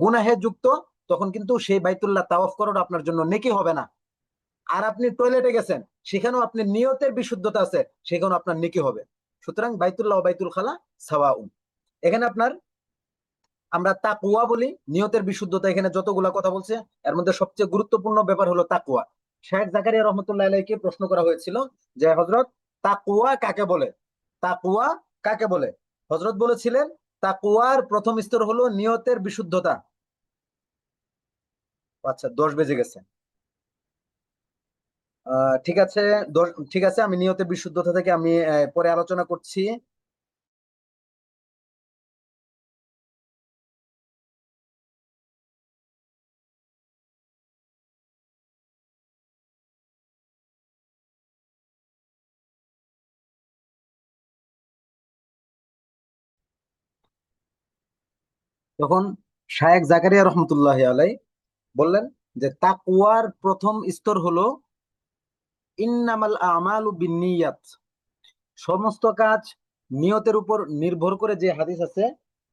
গুনাহে যুক্ত, তখন কিন্তু সেই বাইতুল্লাহ তাওয়াফ করাটা আপনার জন্য নেকি হবে না। আর আপনি টয়লেটে গেছেন, সেখানেও আপনি নিয়তের বিশুদ্ধতা আছে, সেখানেও আপনার নেকি হবে। সুতরাং বাইতুল্লাহ ও বাইতুল খালা সাওয়াউন। এখানে আপনার আমরা তাকওয়া বলি, নিয়তের বিশুদ্ধতা। এখানে যতগুলা কথা বলছে এর মধ্যে সবচেয়ে গুরুত্বপূর্ণ ব্যাপার হলো তাকওয়া। শাইখ জাকারিয়া রহমতুল্লাহ আলাইহিকে প্রশ্ন করা হয়েছিল যে হযরত, তাকওয়া কাকে বলে? তাকওয়া কাকে বলে? হযরত বলেছিলেন তাকওয়ার প্রথম স্তর হলো নিয়তের বিশুদ্ধতা। আচ্ছা, 10 বেজে গেছে। ঠিক আছে, ঠিক আছে, আমি নিয়তের বিশুদ্ধতা থেকে আমি পরে আলোচনা করছি। তখন শায়েখ জাকারিয়া রহমতুল্লাহ আলাই বললেন যে তাকওয়ার প্রথম স্তর হলো ইন্নামাল আমালু বিন্নিয়াত। সমস্ত কাজ নিয়তের উপর নির্ভর করে। যে হাদিস আছে,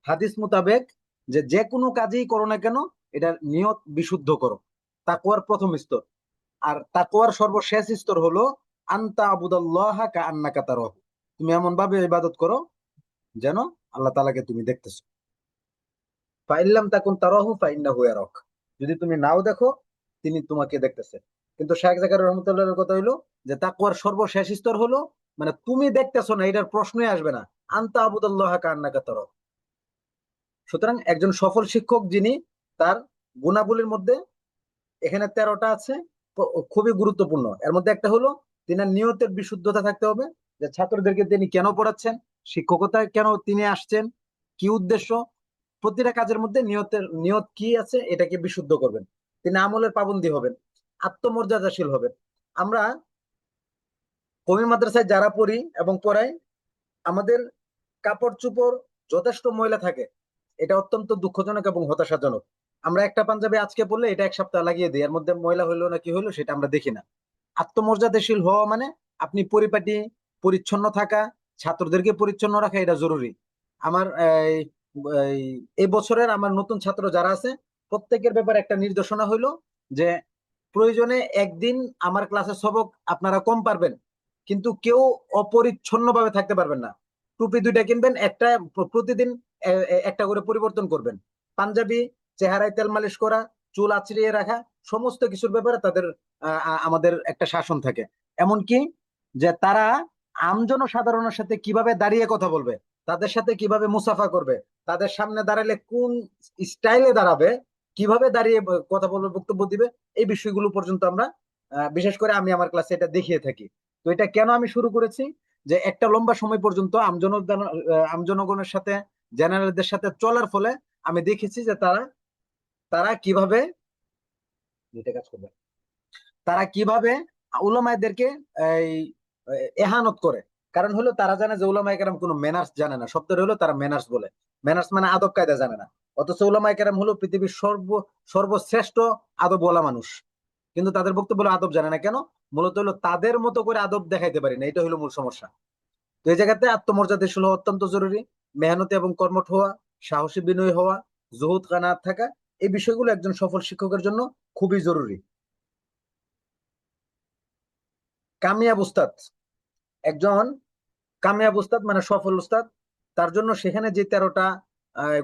হাদিস মোতাবেক যে যে কোনো কাজই করো না কেন, এটার নিয়ত বিশুদ্ধ করো। তাকওয়ার প্রথম স্তর। আর তাকওয়ার সর্বশেষ স্তর হলো আনতা আবুদাল্লাহ কাআন্নাকা তারাহু। তুমি এমন ভাবে ইবাদত করো যেন আল্লাহ তাআলাকে তুমি দেখতেছো। ফাইল্লাম তাকুন তারাহু ফাইন্নাহু ইয়ারাক। যদি তুমি নাও দেখো, তিনি তোমাকে দেখতেছে। কিন্তু শাইখ জাকারিয়া রহমাতুল্লাহর কথা হইলো যে তাকওয়ার সর্বশেষ স্তর হলো, মানে তুমি দেখতেছো না, এটার প্রশ্নই আসবে না, আনতা আবুদাল্লাহ কান্নাকা তারাহু। সুতরাং একজন সফল শিক্ষক যিনি, তার গুণাবলীর মধ্যে এখানে 13টা আছে, খুবই গুরুত্বপূর্ণ। এর মধ্যে একটা হলো তিনার নিয়তের বিশুদ্ধতা থাকতে হবে, যে ছাত্রদেরকে তিনি কেন পড়াচ্ছেন, শিক্ষকতায় কেন তিনি আসছেন, কি উদ্দেশ্য। প্রতিটা কাজের মধ্যে নিয়ত কি আছে এটাকে বিশুদ্ধ করবেন। তিনি আমলের পাবন্দী হবেন, আত্মমর্যাদাশীল হবেন। আমরা কওমি মাদ্রাসায় যারা পড়ি এবং পড়াই, আমাদের কাপড় চোপড় যথেষ্ট ময়লা থাকে। এটা অত্যন্ত দুঃখজনক এবং হতাশাজনক। আমরা একটা পাঞ্জাবি আজকে পরলে এটা এক সপ্তাহ লাগিয়ে দিই, এর মধ্যে ময়লা হইলো না কি হইলো সেটা আমরা দেখি না। আত্মমর্যাদাশীল হওয়া মানে আপনি পরিপাটি পরিচ্ছন্ন থাকা, ছাত্রদেরকে পরিচ্ছন্ন রাখা, এটা জরুরি। আমার এই বছরের আমার নতুন ছাত্র যারা আছে, প্রত্যেকের ব্যাপারে একটা নির্দেশনা হইলো যে প্রয়োজনে একদিন আমার ক্লাসে সবক আপনারা কম পারবেন, কিন্তু কেউ অপরিচ্ছন্ন ভাবে থাকতে পারবেন না। টুপি 2টা কিনবেন, একটা প্রতিদিন একটা করে পরিবর্তন করবেন। পাঞ্জাবি, চেহারায় তেল মালিশ করা, চুল আঁচড়িয়ে রাখা, সমস্ত কিছুর ব্যাপারে তাদের আমাদের একটা শাসন থাকে। এমনকি যে তারা আমজনসাধারণের সাথে কিভাবে দাঁড়িয়ে কথা বলবে, তাদের সাথে কিভাবে মুসাফা করবে, তাদের সামনে দাঁড়ালে কোন স্টাইলে দাঁড়াবে, কিভাবে দাঁড়িয়ে কথা বলবে, বক্তব্য দিবে, এই বিষয়গুলো পর্যন্ত আমরা বিশেষ করে আমি আমার ক্লাসে এটা দেখিয়ে থাকি। তো এটা কেন আমি শুরু করেছি, যে একটা লম্বা সময় পর্যন্ত আমজনগণের সাথে, জেনারেলদের সাথে চলার ফলে আমি দেখেছি যে তারা তারা কিভাবে এটা কাজ করবে, তারা কিভাবে উলামায়েদেরকে এই এহানত করে। কারণ হলো তারা জানে যে উলামায়ে কেরাম কোনো ম্যানার্স জানে না, শব্দটা হলো তারা ম্যানার্স বলে। ম্যানার্স মানে আদব কায়দা জানে না। অথচ উলামায়ে কেরাম হলো পৃথিবীর সর্বশ্রেষ্ঠ আদব বলা মানুষ, কিন্তু তাদের বক্তব্য হলো আদব জানে না। কেন? মূলত হলো তাদের মতো করে আদব দেখাইতে পারি না, এটা হলো মূল সমস্যা। তো এই জায়গাতে আত্মমর্যাদাশীল হওয়া অত্যন্ত জরুরি। মেহনতি এবং কর্মঠ হওয়া, সাহসী বিনয়ী হওয়া, জুহুদ কানাআত থাকা, এই বিষয়গুলো একজন সফল শিক্ষকের জন্য খুবই জরুরি। কামিয়াব উস্তাদ একজন কামিয়াব উস্তাদ মানে সফল উস্তাদ, তার জন্য সেখানে যে 13টা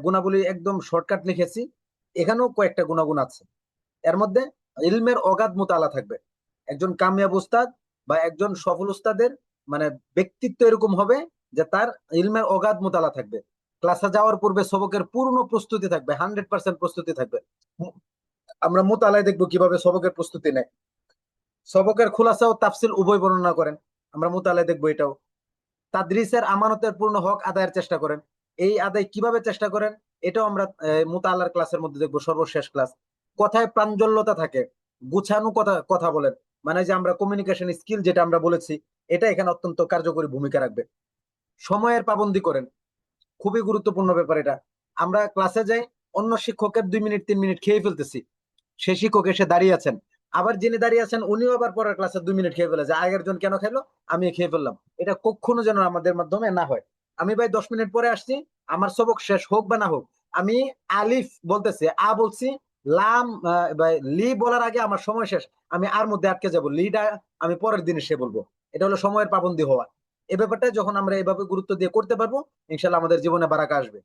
গুণাবলী একদম শর্টকাট লিখেছি, এখানেও কয়েকটা গুণাগুণ আছে। এর মধ্যে ইলমের অগাধ মোতালা থাকবে। একজন কামিয়াব উস্তাদ বা একজন সফল উস্তাদের মানে ব্যক্তিত্ব এরকম হবে যে তার ইলমের অগাধ মোতালা থাকবে। ক্লাসে যাওয়ার পূর্বে সবকের পূর্ণ প্রস্তুতি থাকবে, 100% প্রস্তুতি থাকবে। আমরা মোতালায় দেখবো কিভাবে সবকের প্রস্তুতি নেয়। সবকের খুলাসা ও তাফসিল উভয় বর্ণনা করেন, আমরা মোতালায় দেখবো এটাও। তাদরিসের আমানতের পূর্ণ হক আদায়ের চেষ্টা করেন। এই আদায় কিভাবে চেষ্টা করেন এটাও আমরা মুতাআল্লার ক্লাসের মধ্যে দেখবো, সর্বশেষ ক্লাস। কথায় প্রাঞ্জলতা থাকে, গুছানো কথা কথা বলেন, মানে যে আমরা কমিউনিকেশন স্কিল যেটা আমরা বলেছি, এটা এখানে অত্যন্ত কার্যকরী ভূমিকা রাখবে। সময়ের পাবন্দি করেন, খুবই গুরুত্বপূর্ণ ব্যাপার এটা। আমরা ক্লাসে যাই, অন্য শিক্ষকের 2 মিনিট 3 মিনিট খেয়ে ফেলতেছি, সেই শিক্ষক এসে দাঁড়িয়ে আছেন, আবার যিনি দাঁড়িয়ে আছেন উনিও আবার পরের ক্লাসে 2 মিনিট খেয়ে ফেলে, যে আগের জন কেন খেলো, আমি খেয়ে ফেললাম। এটা কখনো যেন আমাদের মাধ্যমে না হয়। আমি ভাই 10 মিনিট পরে আসছি, আমার সবক শেষ হোক বা না হোক, আমি আলিফ বলতেছি, বলছি, লাম লি বলার আগে আমার সময় শেষ, আমি আর মধ্যে আটকে যাবো, লিটা আমি পরের দিন এসে বলবো। এটা হলো সময়ের পাবন্দি হওয়া। এই ব্যাপারটা যখন আমরা এইভাবে গুরুত্ব দিয়ে করতে পারবো, ইনশাল্লাহ আমাদের জীবনে বারাকা আসবে।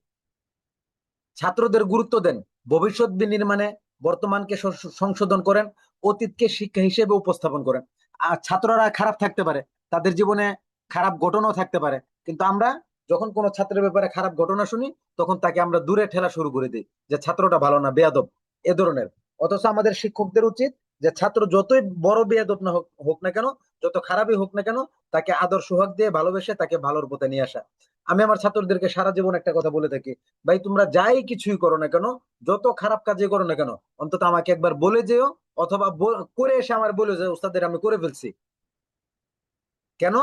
ছাত্রদের গুরুত্ব দেন, ভবিষ্যৎ বিনির্মাণে বর্তমানকে সংশোধন করেন, অতীতকে শিক্ষা হিসেবে উপস্থাপন করেন। আর ছাত্ররা খারাপ থাকতে পারে, তাদের জীবনে খারাপ ঘটনাও থাকতে পারে, কিন্তু আমরা যখন কোনো ছাত্রের ব্যাপারে খারাপ ঘটনা শুনি, তখন তাকে আমরা দূরে ঠেলা শুরু করে দিই, যে ছাত্রটা ভালো না, বেয়াদব, এ ধরনের। অথচ আমাদের শিক্ষকদের উচিত যে ছাত্র যতই বড় বেয়াদব না হোক হোক না কেন, যত খারাপই হোক না কেন, তাকে আদর সোহাগ দিয়ে ভালোবেসে তাকে ভালোর পথে নিয়ে আসা। আমি আমার ছাত্রদেরকে সারা জীবন একটা কথা বলে থাকি, ভাই তোমরা যাই কিছুই করো না কেন, যত খারাপ কাজে করো না কেন, অন্তত আমাকে একবার বলে যেও, অথবা করে এসে আমার বলে যে ওস্তাদের আমি করে ফেলছি। কেন?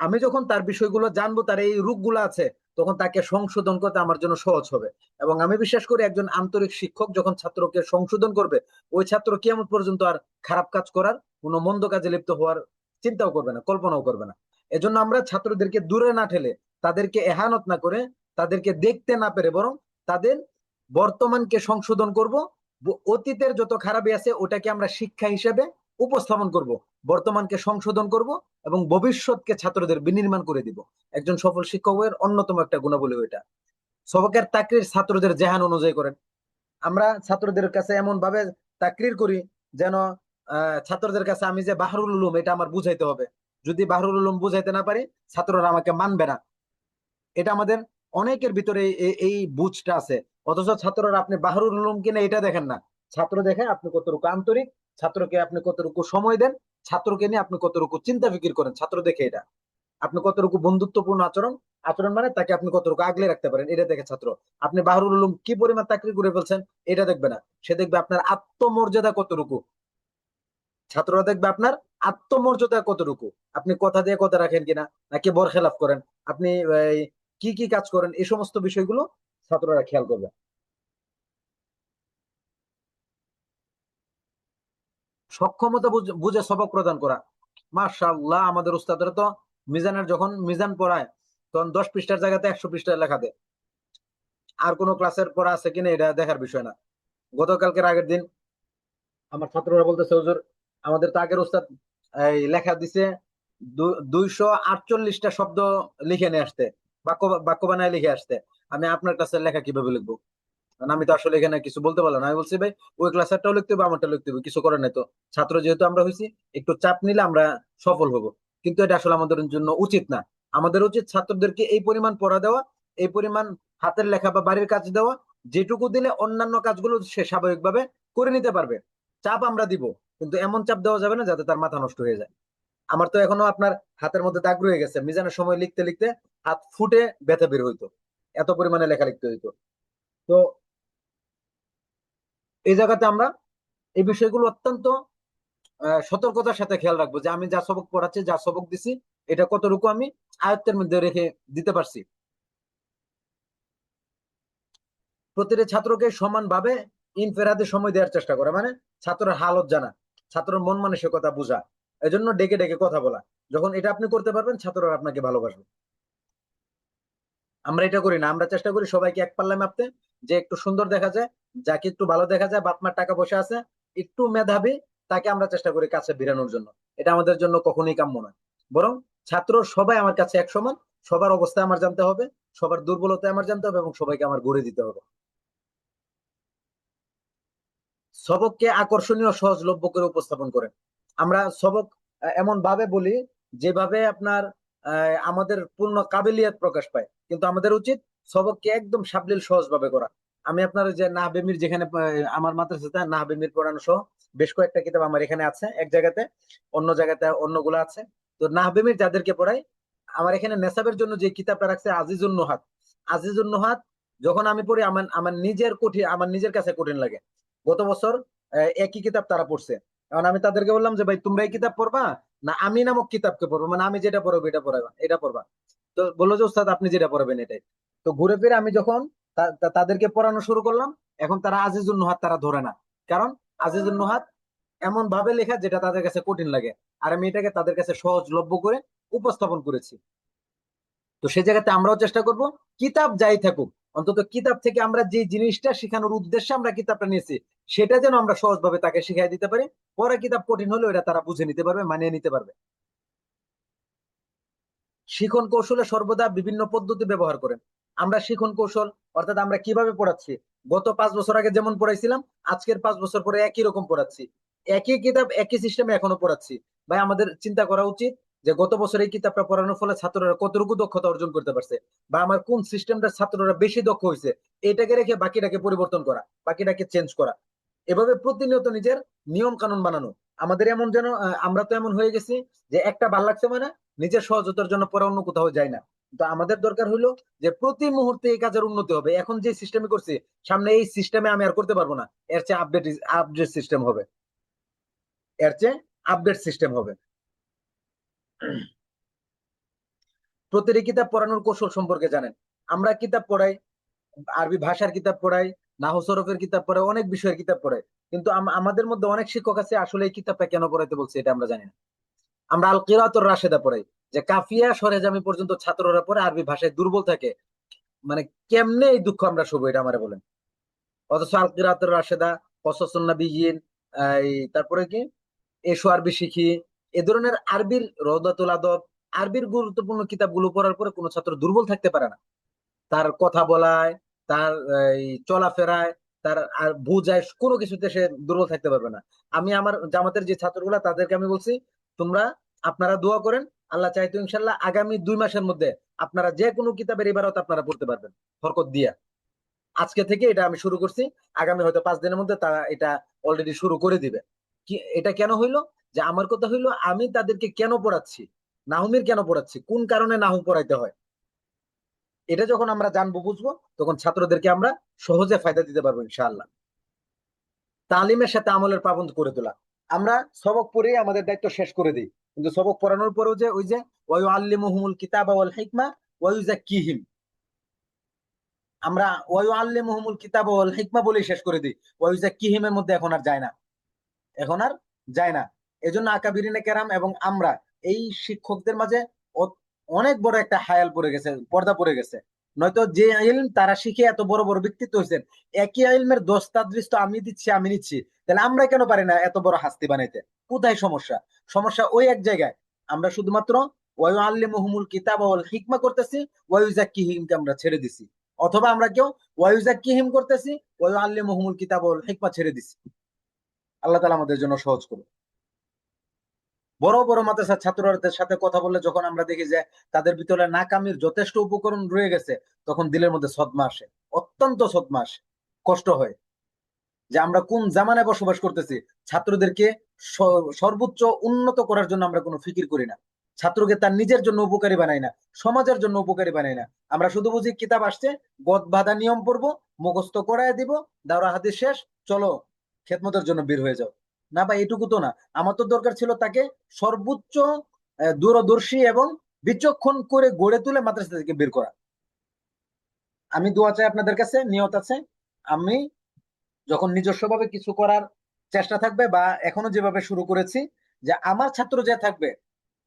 আমি যখন তার বিষয়গুলো জানবো, তার এই রূপগুলো আছে, তখন তাকে সংশোধন করতে আমার জন্য সহজ হবে। এবং আমি বিশ্বাস করি একজন আন্তরিক শিক্ষক যখন ছাত্রকে সংশোধন করবে, ওই ছাত্র কিয়ামত পর্যন্ত আর খারাপ কাজ করার, কোনো মন্দ কাজে লিপ্ত হওয়ার চিন্তাও করবে না, কল্পনাও করবে না। এজন্য আমরা ছাত্রদেরকে দূরে না ঠেলে, তাদেরকে এহানত না করে, তাদেরকে দেখতে না পেরে, বরং তাদের বর্তমানকে সংশোধন করব। অতীতের যত খারাপই আছে ওটাকে আমরা শিক্ষা হিসেবে উপস্থাপন করব, বর্তমানকে সংশোধন করব, এবং ভবিষ্যৎকে ছাত্রদের বিনির্মাণ করে দিব। একজন সফল শিক্ষকের অন্যতম একটা গুণাবলী ওইটা। সবকের তাকরির ছাত্রদের জেহান অনুযায়ী করেন। আমরা ছাত্রদের কাছে এমন ভাবে তাকরির করি যেন ছাত্রদের কাছে আমি যে বাহরুল উলুম এটা আমার বুঝাইতে হবে। যদি বাহরুল উলুম বুঝাইতে না পারি, ছাত্ররা আমাকে মানবে না। এটা আমাদের অনেকের ভিতরে এই বুঝটা আছে। অথচ ছাত্ররা, আপনি বাহরুল উলুম কিনা এটা দেখেন না, ছাত্র দেখে আপনি কতটুকু আন্তরিক, ছাত্রকে আপনি কতটুকু সময় দেন, ছাত্রকে নিয়ে আপনি কতটুকু চিন্তা ফিকির করেন, ছাত্র দেখে এটা। আপনি কতটুকু বন্ধুত্বপূর্ণ আচরণ, আচরণ মানে তাকে আপনি কতটুকু আগলে রাখতে পারেন, এটা দেখে ছাত্র। আপনি বাহরুল উলুম কি পরিমাণ চাকরি করে ফেলছেন, এটা দেখবে না, সে দেখবে আপনার আত্মমর্যাদা কতটুকু। ছাত্ররা দেখবে আপনার আত্মমর্যাদা কতটুকু, আপনি কথা দিয়ে কথা রাখেন কিনা, নাকি বরখেলাপ করেন, আপনি কি কি কাজ করেন, এই সমস্ত বিষয়গুলো ছাত্ররা খেয়াল করবে। সক্ষমতা বুঝে সবক প্রদান করা। মাশাআল্লাহ, আমাদের উস্তাদরা তো মিজানের যখন মিজান পড়ায়, তখন 10 পৃষ্ঠার জায়গাতে 100 পৃষ্ঠায় লেখা দেয়। আর কোনো ক্লাসের পড়া আছে কিনা এটা দেখার বিষয় না। গতকালকের আগের দিন আমার ছাত্ররা বলতেছে, হুজুর আমাদের তো আগের উস্তাদ এই লেখা দিছে 248টা শব্দ লিখে নিয়ে আসতে, বাক্য বাক্য বানায় লিখে আসতে। আমি আপনার ক্লাসের লেখা কিভাবে লিখবো? কারণ আমি তো আসলে এখানে কিছু বলতে পারলাম না। আমি বলছি, ভাই ওই ক্লাসেরটাও লিখতে হবে, আমারটা লিখতে হবে, কিছু করার নাই তো। ছাত্র যেহেতু আমরা হয়েছি, একটু চাপ নিলে আমরা সফল হব। কিন্তু এটা আসলে আমাদের জন্য উচিত না। আমাদের উচিত ছাত্রদেরকে এই পরিমাণ পড়া দেওয়া, এই পরিমাণ হাতের লেখা বা বাড়ির কাজ দেওয়া, যেটুকু দিলে অন্যান্য কাজগুলো সে স্বাভাবিকভাবে করে নিতে পারবে। চাপ আমরা দিব, কিন্তু এমন চাপ দেওয়া যাবে না যাতে তার মাথা নষ্ট হয়ে যায়। আমার তো এখনো আপনার হাতের মধ্যে দাগ রয়ে গেছে, মিজানের সময় লিখতে লিখতে হাত ফুটে ব্যথা বের হইতো, এত পরিমাণে লেখা লিখতে হইতো। তো এই জায়গাতে আমরা এই বিষয়গুলো অত্যন্ত সতর্কতার সাথে খেয়াল রাখবো, যে আমি যা সবক পড়াচ্ছি, যা সবক দিছি, এটা কতটুকু আমি আয়ত্তের মধ্যে রেখে দিতে পারছি। প্রতিটি ছাত্রকে সমানভাবে ইনফেরাদে সময় দেওয়ার চেষ্টা করা, মানে ছাত্রের হালত জানা, ছাত্রের মন মানসিকতা বোঝা, এজন্য ডেকে ডেকে কথা বলা। যখন এটা আপনি করতে পারবেন, ছাত্ররা আপনাকে ভালোবাসবে। আমরা এটা করি না, আমরা চেষ্টা করি সবাইকে এক পাল্লায় মাপতে, যে একটু সুন্দর দেখা যায়, যাকে একটু ভালো দেখা যায়, বাপ মার টাকা পয়সা আছে, একটু মেধাবী, তাকে আমরা চেষ্টা করি কাছে ভিড়ানোর জন্য। এটা আমাদের জন্য কখনোই কাম্য নয়। বরং ছাত্র সবাই আমার কাছে এক সমান, সবার অবস্থা আমার জানতে হবে, সবার দুর্বলতা আমার জানতে হবে, এবং সবাইকে আমার গড়ে দিতে হবে। সবককে আকর্ষণীয় সহজলভ্য করে উপস্থাপন করেন। আমরা সবক এমন ভাবে বলি যেভাবে আপনার আমাদের পূর্ণ কাবিলিয়াত প্রকাশ পায়, কিন্তু আমাদের উচিত সবককে একদম সাবলীল সহজ ভাবে করা। আমি আপনার ওই যে নাহবেমির যেখানে আমার মাদ্রাসাতে নাহবেমির পড়ানো সহ বেশ কয়েকটা কিতাব আমার এখানে আছে, এক জায়গাতে, অন্য জায়গাতে অন্যগুলো আছে। তো নাহবেমির যাদেরকে পড়াই, আমার এখানে নেসাবের জন্য যে কিতাবটা রাখছে আজিজুন নুহাত, আজিজুন নুহাত যখন আমি পড়ি আমার আমার নিজের কঠিন, আমার নিজের কাছে কঠিন লাগে। গত বছর একই কিতাব তারা পড়ছে। এখন আমি তাদেরকে বললাম যে ভাই তোমরা এই কিতাব পড়বা না আমি নামক কিতাবকে পড়বো, মানে আমি যেটা পড়বো এটা পড়াবা, এটা পড়বা। তো বললো যে ওস্তাদ আপনি যেটা পড়াবেন এটাই। তো ঘুরে ফিরে আমি যখন তাদেরকে পড়ানো শুরু করলাম, এখন তারা আজিজুল নুহাত তারা ধরে না। কারণ আজিজুল নুহাত এমন ভাবে লেখা যেটা তাদের কাছে কঠিন লাগে, আর আমি এটাকে তাদের কাছে সহজলভ্য করে উপস্থাপন করেছি। তো সেই জায়গাতে আমরাও চেষ্টা করব, কিতাব যাই থাকুক অন্তত কিতাব থেকে আমরা যে জিনিসটা শেখানোর উদ্দেশ্যে আমরা কিতাবটা নিয়েছি সেটা যেন আমরা সহজভাবে তাকে শিখাই দিতে পারি। পরে কিতাব কঠিন হলেও এটা তারা বুঝে নিতে পারবে, মানিয়ে নিতে পারবে। শিখন কৌশলে সর্বদা বিভিন্ন পদ্ধতি ব্যবহার করেন। আমরা শিখন কৌশল অর্থাৎ আমরা কিভাবে পড়াচ্ছি, গত 5 বছর আগে যেমন পড়াইছিলাম আজকের 5 বছর পরে একই রকম পড়াচ্ছি, একই কিতাব একই সিস্টেমে এখনো পড়াচ্ছি। ভাই আমাদের চিন্তা করা উচিত যে গত বছর এই কিতাবটা পড়ানোর ফলে ছাত্ররা কতটুকু দক্ষতা অর্জন করতে পারছে, বা আমার কোন সিস্টেমটা ছাত্ররা বেশি দক্ষ হয়েছে, এটাকে রেখে বাকিটাকে পরিবর্তন করা, বাকিটাকে চেঞ্জ করা। এভাবে প্রতিনিয়ত নিজের নিয়ম কানুন বানানো। আমাদের এমন যেন আমরা তো এমন হয়ে গেছি যে একটা ভাল লাগছে মানে নিজের সহজতার জন্য পরে অন্য কোথাও যায় না। তো আমাদের দরকার হলো যে প্রতি মুহূর্তে এই কাজের উন্নতি হবে। এখন যে সিস্টেমে করছি সামনে এই সিস্টেমে আমি আর করতে পারবো না, এর চেয়ে আপডেট আপডেট সিস্টেম হবে, এর চেয়ে আপডেট সিস্টেম হবে। প্রতিটি কিতাব পড়ানোর কৌশল সম্পর্কে জানেন। আমরা কিতাব পড়াই, আরবি ভাষার কিতাব পড়াই, নাহু সরফের কিতাব পড়াই, অনেক বিষয়ের কিতাব পড়াই, কিন্তু আমাদের মধ্যে অনেক শিক্ষক আছে আসলে এই কিতাবটা কেন পড়াইতে বলছে এটা আমরা জানি না। আমরা আল কিরাতুর রাশেদা পড়াই, যে কাফিয়া সরেজামি পর্যন্ত ছাত্ররা পড়ে, আরবি ভাষায় দুর্বল থাকে, মানে কেমনে এই দুঃখ আমরা শুভ এটা আমারে বলেন। অথচ আল কিরাতুর রাশেদা, কসসুন নবিয়্যিন, এই তারপরে কি এসো আরবি শিখি, এ ধরনের আরবির রওদাতুল আদব, আরবির গুরুত্বপূর্ণ কিতাবগুলো পড়ার পরে কোনো ছাত্র দুর্বল থাকতে পারে না। তার কথা বলায়, তার এই চলাফেরায়, তার আর বুঝায় কোনো কিছুতে সে দুর্বল থাকতে পারবে না। আমি আমার জামাতের যে ছাত্রগুলা তাদেরকে আমি বলছি তোমরা আপনারা দোয়া করেন, আল্লাহ চাইতো ইনশাল্লাহ আগামী 2 মাসের মধ্যে আপনারা যে কোনো কিতাবের ইবারত আপনারা পড়তে পারবেন বরকত দিয়া। আজকে থেকে এটা আমি শুরু করছি, আগামী হয়তো 5 দিনের মধ্যে তারা এটা অলরেডি শুরু করে দিবে। কি এটা কেন হইলো, যে আমার কথা হইলো আমি তাদেরকে কেন পড়াচ্ছি, নাহুমির কেন পড়াচ্ছি, কোন কারণে নাহু পড়াইতে হয়, এটা যখন আমরা জানবো বুঝবো তখন ছাত্রদেরকে আমরা সহজে ফায়দা দিতে পারবো ইনশাআল্লাহ। তালিমের সাথে আমলের পাবন্ধ করে তোলা। আমরা সবক পড়ে আমাদের দায়িত্ব শেষ করে দিই, কিন্তু সবক পড়ানোর পরেও যে ওই যে ওয়ায়ুআল্লিমুহুমুল কিতাবা ওয়াল হিকমা ওয়ায়ুযাক্কিহিম, আমরা ওয়ায়ুআল্লিমুহুমুল কিতাবা ওয়াল হিকমা বলেই শেষ করে দিই, ওয়ায়ুযাক্কিহিমের মধ্যে এখন আর যায় না, এখন আর যায় না। এজন্য আকাবিরিনে কেরাম এবং আমরা এই শিক্ষকদের মাঝে অনেক বড় একটা হায়াল পড়ে গেছে, পর্দা পড়ে গেছে। নয়তো যে ইলম তারা শিখে এত বড় বড় ব্যক্তিত্ব হয়েছেন, একই ইলমের দস্তাদৃশ তো আমি দিচ্ছি আমি নিচ্ছি, তাহলে আমরা কেন পারি না এত বড় হাস্তি বানাইতে? কোথায় সমস্যা? সমস্যা ওই এক জায়গায়, আমরা শুধুমাত্র ওয়ায়ুআল্লিমুহুমুল কিতাব ওয়াল হিকমা করতেছি, ওয়ায়ুযাক্কিহিমকে আমরা ছেড়ে দিছি। অথবা আমরা কেউ ওয়ায়ুযাক্কিহিম করতেছি, ওয়ায়ুআল্লিমুহুমুল কিতাব ওয়াল হিকমা ছেড়ে দিছি। আল্লাহ তাআলা আমাদের জন্য সহজ করুন। বড় বড় মাদ্রাসার ছাত্রদের সাথে কথা বললে যখন আমরা দেখি যে তাদের ভিতরে নাকামির যথেষ্ট উপকরণ রয়ে গেছে, তখন দিলের মধ্যে সদমা আসে, অত্যন্ত সদমা আসে, কষ্ট হয় যে আমরা কোন জামানায় বসবাস করতেছি। ছাত্রদেরকে সর্বোচ্চ উন্নত করার জন্য আমরা কোনো ফিকির করি না, ছাত্রকে তার নিজের জন্য উপকারী বানাই না, সমাজের জন্য উপকারী বানাই না। আমরা শুধু বুঝি কিতাব আসছে, গদ বাঁধা নিয়ম পড়বো, মুখস্থ করায় দিব, দাওরা হাদিস শেষ, চলো খেদমতের জন্য বের হয়ে যাও। না ভাই, এটুকু তো না, আমার তো দরকার ছিল তাকে সর্বোচ্চ দূরদর্শী এবং বিচক্ষণ করে গড়ে তুলে মাদ্রাসা থেকে বের করা। আমি দোয়া চাই আপনাদের কাছে, নিয়ত আছে, আমি যখন নিজস্বভাবে কিছু করার চেষ্টা থাকবে, বা এখনো যেভাবে শুরু করেছি, যে আমার ছাত্র যে থাকবে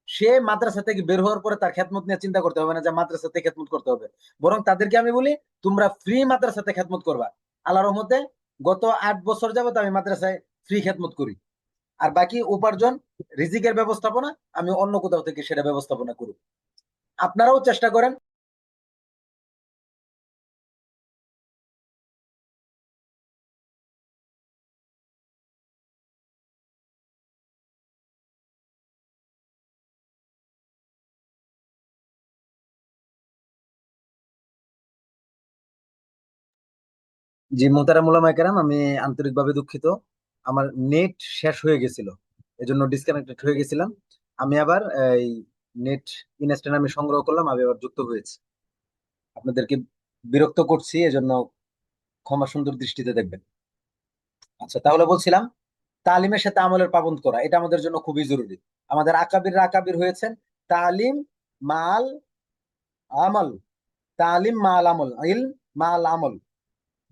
সে মাদ্রাসা থেকে বের হওয়ার পরে তার খেদমত নিয়ে চিন্তা করতে হবে না যে মাদ্রাসাতে খেদমত করতে হবে, বরং তাদেরকে আমি বলি তোমরা ফ্রি মাদ্রাসাতে খেদমত করবা। আল্লাহর রহমতে গত 8 বছর যাবত আমি মাদ্রাসায় ফ্রি খেদমত করি, আর বাকি উপার্জন, রিজিকের ব্যবস্থাপনা আমি অন্য কোথাও থেকে সেটা ব্যবস্থাপনা করি। আপনারাও চেষ্টা করেন। জি মোহতারাম উলামায়ে কেরাম, আমি আন্তরিকভাবে দুঃখিত। আমার নেট শেষ হয়ে গেছিল, এজন্য ডিসকানেক্টেড হয়ে গেছিলাম। আমি আবার এই নেট ইনস্ট্যান্ট আমি সংগ্রহ করলাম, আমি আবার যুক্ত হয়েছি। আপনাদেরকে বিরক্ত করছি, এজন্য ক্ষমা সুন্দর দৃষ্টিতে দেখবেন। আচ্ছা, তাহলে বলছিলাম তালিমের সাথে আমলের পাবন্ধ করা এটা আমাদের জন্য খুবই জরুরি। আমাদের আকাবির হয়েছেন তালিম মাল আমল, তালিম মাল আমল, ইলম মাল আমল,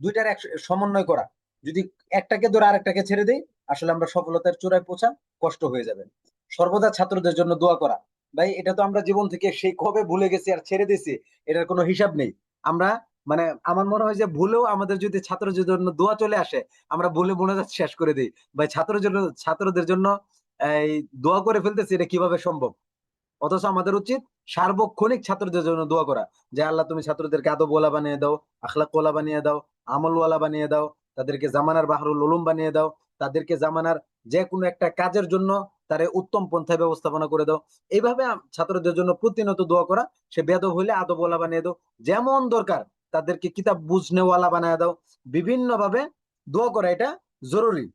দুইটার এক সমন্বয় করা। যদি একটাকে ধরে আরেকটাকে ছেড়ে দেই, আসলে আমরা সফলতার চূড়ায় পৌঁছা কষ্ট হয়ে যাবে। সর্বদা ছাত্রদের জন্য দোয়া করা। ভাই এটা তো আমরা জীবন থেকে সেই কবে ভুলে গেছি আর ছেড়ে দিছি, এটার কোনো হিসাব নেই। আমরা মানে আমার মনে হয় যে ভুলেও আমাদের যদি ছাত্রদের জন্য দোয়া চলে আসে, আমরা ভুলে মোনাজাত শেষ করে দিই। ভাই ছাত্রদের জন্য এই দোয়া করে ফেলতেছি, এটা কিভাবে সম্ভব? অথচ আমাদের উচিত সার্বক্ষণিক ছাত্রদের জন্য দোয়া করা, যে আল্লাহ তুমি ছাত্রদেরকে আদবওয়ালা বানিয়ে দাও, আখলাকওয়ালা বানিয়ে দাও, আমলওয়ালা বানিয়ে দাও, তাদেরকে জামানার বাহরুল উলুম বানিয়ে দাও, তাদেরকে জামানার যে কোনো একটা কাজের জন্য তারে উত্তম পন্থায় ব্যবস্থাপনা করে দাও। এইভাবে ছাত্রদের জন্য প্রতিনিয়ত দোয়া করা। সে বেদব হইলে আদবওয়ালা বানিয়ে দাও, যেমন দরকার তাদেরকে কিতাব বুঝনেওয়ালা বানিয়ে দাও। বিভিন্ন ভাবে দোয়া করা এটা জরুরি।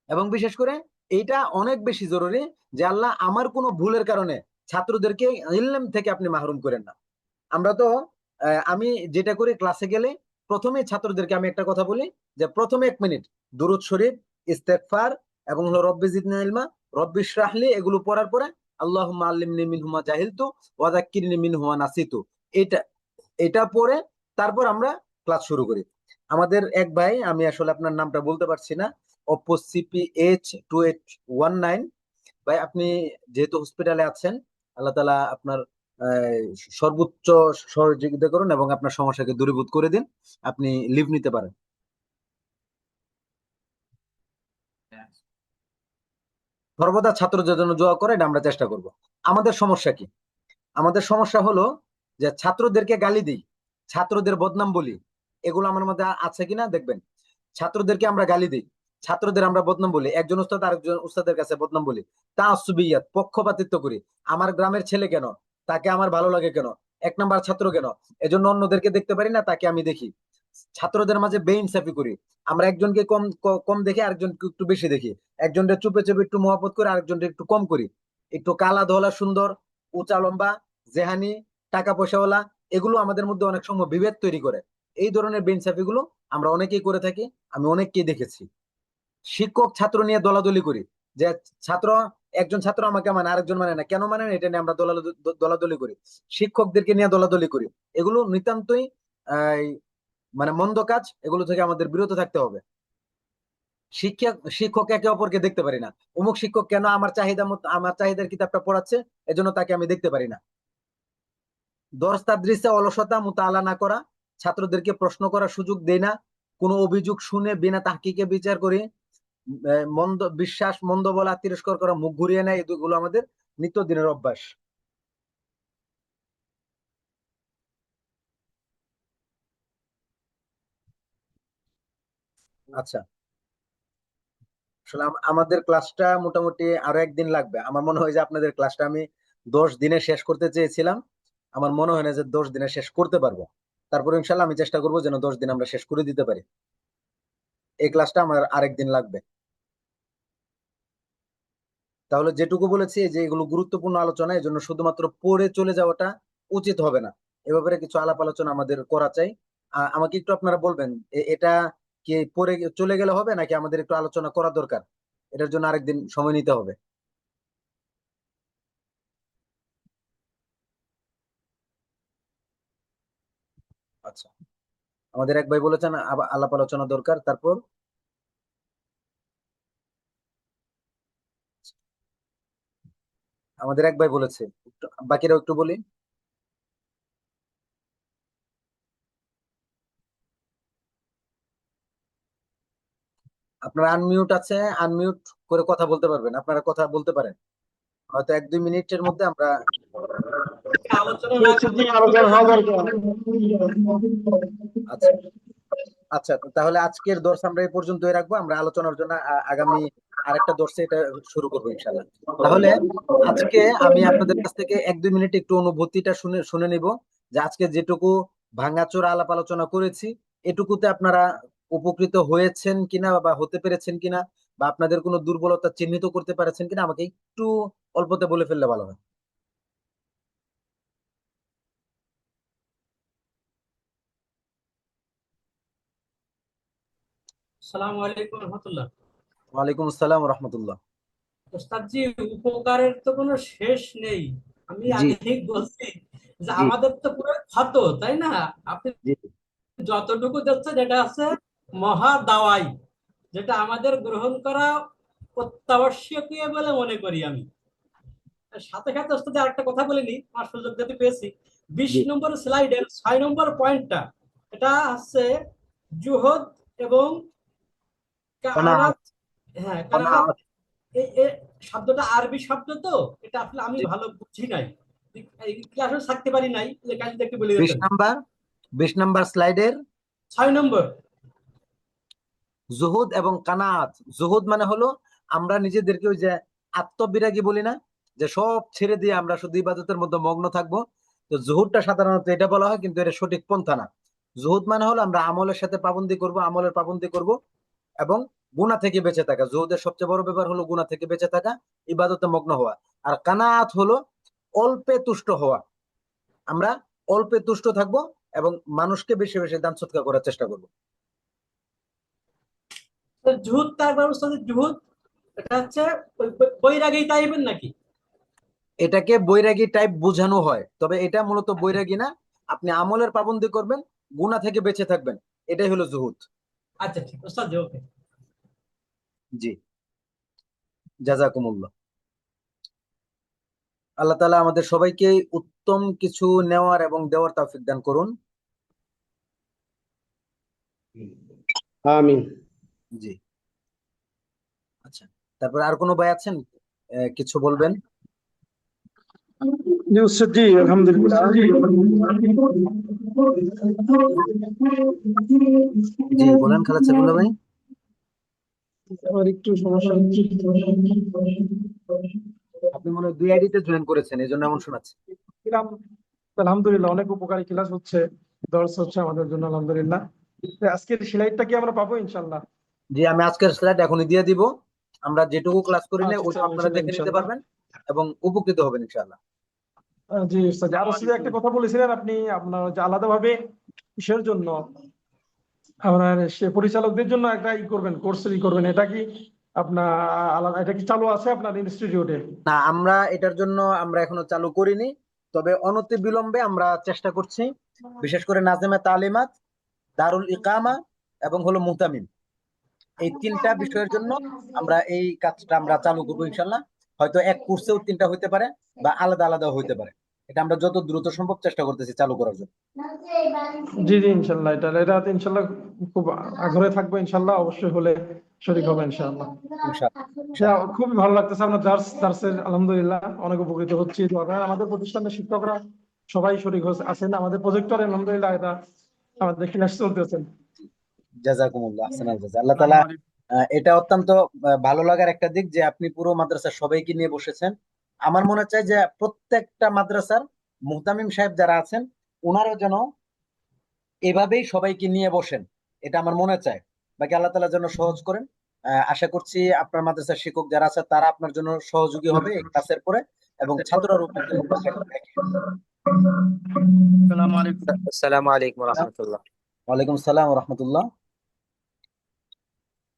এবং বিশেষ করে এইটা অনেক বেশি জরুরি যে আল্লাহ আমার কোনো ভুলের কারণে ছাত্রদেরকে ইলম থেকে আপনি মাহরুম করেন না। আমরা তো আমি যেটা করি ক্লাসে গেলে প্রথমে ছাত্রদেরকে আমি একটা কথা বলি, যে প্রথমে 1 মিনিট দুরূদ শরীফ, ইস্তেগফার এবং হলো রব্বি জিদনি ইলমা, রব্বি ইশরাহলি এগুলো পড়ার পরে আল্লাহুম্মা আল্লিমনি মিনহুমা জাহিলতু ওয়া যাক্কিরনি মিনহুমা নাসিতু, এটা এটা পড়ে তারপর আমরা ক্লাস শুরু করি। আমাদের এক ভাই, আমি আসলে আপনার নামটা বলতে পারছি না, অপো CPH2819, ভাই আপনি যেহেতু হসপিটালে আছেন, আল্লাহ তাআলা আপনার আহ, সর্বোচ্চ সহযোগিতা করুন এবং আপনার সমস্যাকে দূরীভূত করে দিন। আপনি লিভ নিতে পারেন। সর্বদা ছাত্রদের জন্য দোয়া করে এটা আমরা চেষ্টা করব। আমাদের সমস্যা কি? আমাদের সমস্যা হলো যে ছাত্রদেরকে গালি দিই, ছাত্রদের বদনাম বলি। এগুলো আমার মধ্যে আছে কিনা দেখবেন। ছাত্রদেরকে আমরা গালি দিই, ছাত্রদের আমরা বদনাম বলি, একজন উস্তাদ আরেকজন উস্তাদের কাছে বদনাম বলি, তাআসসুবিয়াত পক্ষপাতিত্ব করি। আমার গ্রামের ছেলে কেন, তাকে আমার ভালো লাগে কেন, 1 নাম্বার ছাত্র কেন, এজন্য অন্যদেরকে দেখতে পারি না, তাকে আমি দেখি। ছাত্রদের মাঝে বেইনসাফি করি। আমরা একজনকে কম কম দেখি, আরেকজনকে একটু বেশি দেখি। একজনকে চুপে চুপে একটু মহব্বত করে, আরেকজনকে একটু কম করি। একটু কালা ধলা সুন্দর, উঁচা লম্বা, জেহানি, টাকা পয়সাওয়ালা, এগুলো আমাদের মধ্যে অনেক সময় বিভেদ তৈরি করে। এই ধরনের বেইনসাফি গুলো আমরা অনেকেই করে থাকি, আমি অনেককেই দেখেছি। শিক্ষক ছাত্র নিয়ে দলাদলি করি, যে ছাত্র একজন ছাত্র আমাকে মানে আরেকজন মানে না, কেন মানে না, এটা নিয়ে আমরা দলাদলি করি। শিক্ষকদেরকে নিয়ে দলাদলি করি। এগুলো নিতান্তই আহ, মানে মন্দ কাজ, এগুলো থেকে আমাদের বিরত থাকতে হবে। শিক্ষক একে অপরকে দেখতে পারি না। অমুক শিক্ষক কেন আমার চাহিদা মতো আমার চাহিদার কিতাবটা পড়াচ্ছে, এজন্য তাকে আমি দেখতে পারি না। দরস তাদরিসে অলসতা মুতাআলা না করা, ছাত্রদেরকে প্রশ্ন করার সুযোগ দেই না, কোনো অভিযোগ শুনে বিনা তাহকিকে বিচার করি, মন্দ বিশ্বাস মন্দ বলা তিরস্কার করা, মুখ ঘুরিয়ে নেয়, এগুলো আমাদের নিত্যদিনের অভ্যাস। আচ্ছা, আসলে আমাদের ক্লাসটা মোটামুটি আরো একদিন লাগবে। আমার মনে হয় যে আপনাদের ক্লাসটা আমি 10 দিনে শেষ করতে চেয়েছিলাম, আমার মনে হয় না যে 10 দিনে শেষ করতে পারবো। তারপর ইনশাল্লাহ আমি চেষ্টা করবো যেন 10 দিন আমরা শেষ করে দিতে পারি। এই ক্লাসটা আমার আরেকদিন লাগবে। তাহলে যেটুকু বলেছি যে এগুলো গুরুত্বপূর্ণ আলোচনা, এই জন্য শুধুমাত্র পড়ে চলে যাওয়াটা উচিত হবে না। এ ব্যাপারে কিছু আলাপ আলোচনা আমাদের করা চাই। আমাকে একটু আপনারা বলবেন, এটা কি পড়ে চলে গেলে হবে নাকি আমাদের একটু আলোচনা করা দরকার? এটার জন্য আরেকদিন সময় নিতে হবে। আচ্ছা, আমাদের এক ভাই বলেছেন আলাপ আলোচনা দরকার, তারপর আমাদের এক ভাই বলেছে, বাকিরাও একটু বলি। আপনার আনমিউট আছে, আনমিউট করে কথা বলতে পারবেন, আপনারা কথা বলতে পারেন। হয়তো 1-2 মিনিটের মধ্যে আমরা আলোচনা না করলে আলোচনা হওয়া দরকার। আচ্ছা আচ্ছা, তাহলে আজকের দর্স আমরা এই পর্যন্তই রাখবো। আমরা আলোচনার জন্য আগামী আরেকটা দর্সে এটা শুরু করবো ইনশাল্লাহ। তাহলে আজকে আমি আপনাদের কাছ থেকে 1-2 মিনিট একটু অনুভূতিটা শুনে শুনে নিব যে আজকে যেটুকু ভাঙাচোরা আলাপ আলোচনা করেছি এটুকুতে আপনারা উপকৃত হয়েছেন কিনা বা হতে পেরেছেন কিনা, বা আপনাদের কোনো দুর্বলতা চিহ্নিত করতে পেরেছেন কিনা, আমাকে একটু অল্পতে বলে ফেললে ভালো হয়। আসসালামু আলাইকুম রহমতুল্লাহ। ওয়ালাইকুম আসসালাম রহমতুল্লাহ। ওস্তাদজি, উপকারের তো কোনো শেষ নেই। আমি জি আগেই বলছি যে জি আমাদের তো পুরো ক্ষত, তাই না? আপনি জি যতটুকু দিচ্ছেন এটা আছে মহা দাওয়াই, যেটা আমাদের গ্রহণ করা অত্যাবশ্যকীয় বলে মনে করি আমি। আর সাথে সাথে ওস্তাদ আরেকটা কথা বলিনি, আমার সুযোগ যেতে পেয়েছি। বিশ জি। নম্বর স্লাইডের 6 নম্বর পয়েন্টটা, এটা আছে জুহদ এবং কানাআত। কানাত। হ্যাঁ, কানাত। কানাআত। এই শব্দটা আরবি শব্দ, তো এটা আসলে আমি জি। ভালো বুঝি নাই, এই ক্লাসে থাকতে পারি নাই, কাজটা একটু বলে 20 দিতেন। নাম্বার 20 নাম্বার স্লাইডের 6 নম্বর। জুহুদ এবং কানাআত। জুহুদ মানে হলো আমরা নিজেদেরকে ওই যে আত্মবিরাগী বলি না, যে সব ছেড়ে দিয়ে আমরা শুধু ইবাদতের মধ্যে মগ্ন থাকবো। তো জুহুদটা সাধারণত এটা বলা হয়, কিন্তু এটা সঠিক পন্থা না। জুহুদ মানে হলো আমরা আমলের সাথে পাবন্দি করব, আমলের পাবন্দি করব এবং গুনাহ থেকে বেঁচে থাকা। জুহুদের সবচেয়ে বড় ব্যাপার হলো গুনাহ থেকে বেঁচে থাকা, ইবাদতে মগ্ন হওয়া। আর কানাআত হলো অল্পে তুষ্ট হওয়া। আমরা অল্পে তুষ্ট থাকবো এবং মানুষকে বেশি বেশি দান সৎকার করার চেষ্টা করব। তো জুহুদ তার ব্যবস্থা, জুহুদ এটা হচ্ছে ওই বৈরাগী টাইপের নাকি? এটাকে বৈরাগী টাইপ বোঝানো হয়, তবে এটা মূলত বৈরাগী না। আপনি আমলের পাবন্দি করবেন, গুনাহ থেকে বেঁচে থাকবেন, এটাই হলো জুহুদ। আচ্ছা ঠিক ওস্তাদ, ওকে। জি, জাযাকুমুল্লাহ। আল্লাহ তাআলা আমাদের সবাইকে উত্তম কিছু নেওয়ার এবং দেওয়ার তৌফিক দান করুন। আমিন। জি। আচ্ছা, তারপর আর কোনো ভাই আছেন কিছু বলবেন? জি উস্তাদ জি, আলহামদুলিল্লাহ। জি বলেন খালেদ সাইফুল্লাহ ভাই। আমার একটু সমস্যা হচ্ছে। আপনি মনে হয় 2 আইডিতে জয়েন করেছেন, এই জন্য এমন শোনাচ্ছে। আলহামদুলিল্লাহ, অনেক উপকারী ক্লাস হচ্ছে, দর্স হচ্ছে আমাদের জন্য, আলহামদুলিল্লাহ। আজকের সিলাইটটা কি আমরা পাবো ইনশাল্লাহ? জি, আমি আজকের স্লাইড এখনই দিয়ে দিব। আমরা যেটুকু ক্লাস করি না আচ্ছা আচ্ছা, ওইটা আপনারা অবশ্যই দেখে নিতে ইনশাল্লাহ। পারবেন এবং উপকৃত হবেন ইনশাআল্লাহ। জি উস্তাদ, আর উস্তাদ একটা কথা বলেছিলেন আপনি, আপনার যে আলাদাভাবে কিসের জন্য আপনার সে পরিচালকদের জন্য একটা করবেন, কোর্স করবেন, এটা কি আপনার আলাদা, এটা কি চালু আছে আপনার ইনস্টিটিউটে? না, আমরা এটার জন্য আমরা এখনো চালু করিনি, তবে অনতি বিলম্বে আমরা চেষ্টা করছি। বিশেষ করে নাজেমে তালিমাত, দারুল ইকামা এবং হলো মুহতামিম, এই 3টা বিষয়ের জন্য আমরা এই কাজটা আমরা চালু করবো ইনশাল্লাহ। হয়তো এক কোর্সেও 3টা হইতে পারে বা আলাদা আলাদা হইতে পারে। এটা আমরা যত দ্রুত সম্ভব চেষ্টা করতেছি চালু করার জন্য। জি জি, ইনশাল্লাহ, এটা ইনশাল্লাহ খুব আগ্রহে থাকবো, ইনশাল্লাহ অবশ্যই হলে শরীক হবে ইনশাল্লাহ। ইনশাল্লাহ যা, ইনশাল্লাহ। খুবই ভালো লাগতেছে আপনার দার্সের, আলহামদুলিল্লাহ অনেক উপকৃত হচ্ছি। আর আমাদের প্রতিষ্ঠানের শিক্ষকরা সবাই শরীক আছেন, আমাদের প্রজেক্টরে আলহামদুলিল্লাহ এটা আমাদের ক্লাস চলতেছেন। জাযাকুমুল্লাহ আহসানাল জাযা। আল্লাহ তাআলা এটা অত্যন্ত ভালো লাগার একটা দিক যে আপনি পুরো মাদ্রাসার সবাইকে নিয়ে বসেছেন। আমার মনে চাই যে প্রত্যেকটা মাদ্রাসার মুহতামিম সাহেব যারা আছেন ওনারাও যেন এভাবেই সবাইকে নিয়ে বসেন, এটা আমার মনে চায়। বাকি আল্লাহ তাআলা যেন সহজ করেন। আশা করছি আপনার মাদ্রাসার শিক্ষক যারা আছে তারা আপনার জন্য সহযোগী হবে এই ক্লাসের পরে, এবং ছাত্ররা উপকৃত হবে। আসসালামু আলাইকুম। আসসালামু আলাইকুম রহমতুল্লাহ। ওয়ালাইকুম সালাম ওয়া রাহমাতুল্লাহ।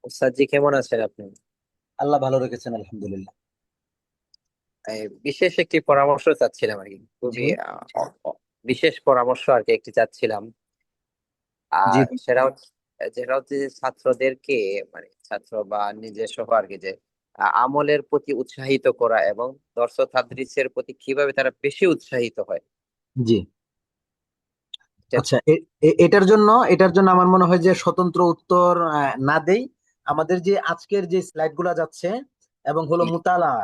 উস্তাদ জি, কেমন আছেন আপনি? আল্লাহ ভালো রেখেছেন আলহামদুলিল্লাহ। বিশেষ একটি পরামর্শ চাচ্ছিলাম আর কি, খুবই জি বিশেষ পরামর্শ আর কি একটি চাচ্ছিলাম। জি। যেটা হচ্ছে যে ছাত্রদেরকে, মানে ছাত্র বা নিজের সহ আর কি, যে আমলের প্রতি উৎসাহিত করা এবং দর্শ তাদরিসের প্রতি কিভাবে তারা বেশি উৎসাহিত হয়। জি। আচ্ছা, এটার জন্য আমার মনে হয় যে স্বতন্ত্র উত্তর না দেই। আমাদের যে আজকের যে স্লাইড গুলা যাচ্ছে এবং হলো মুতালা,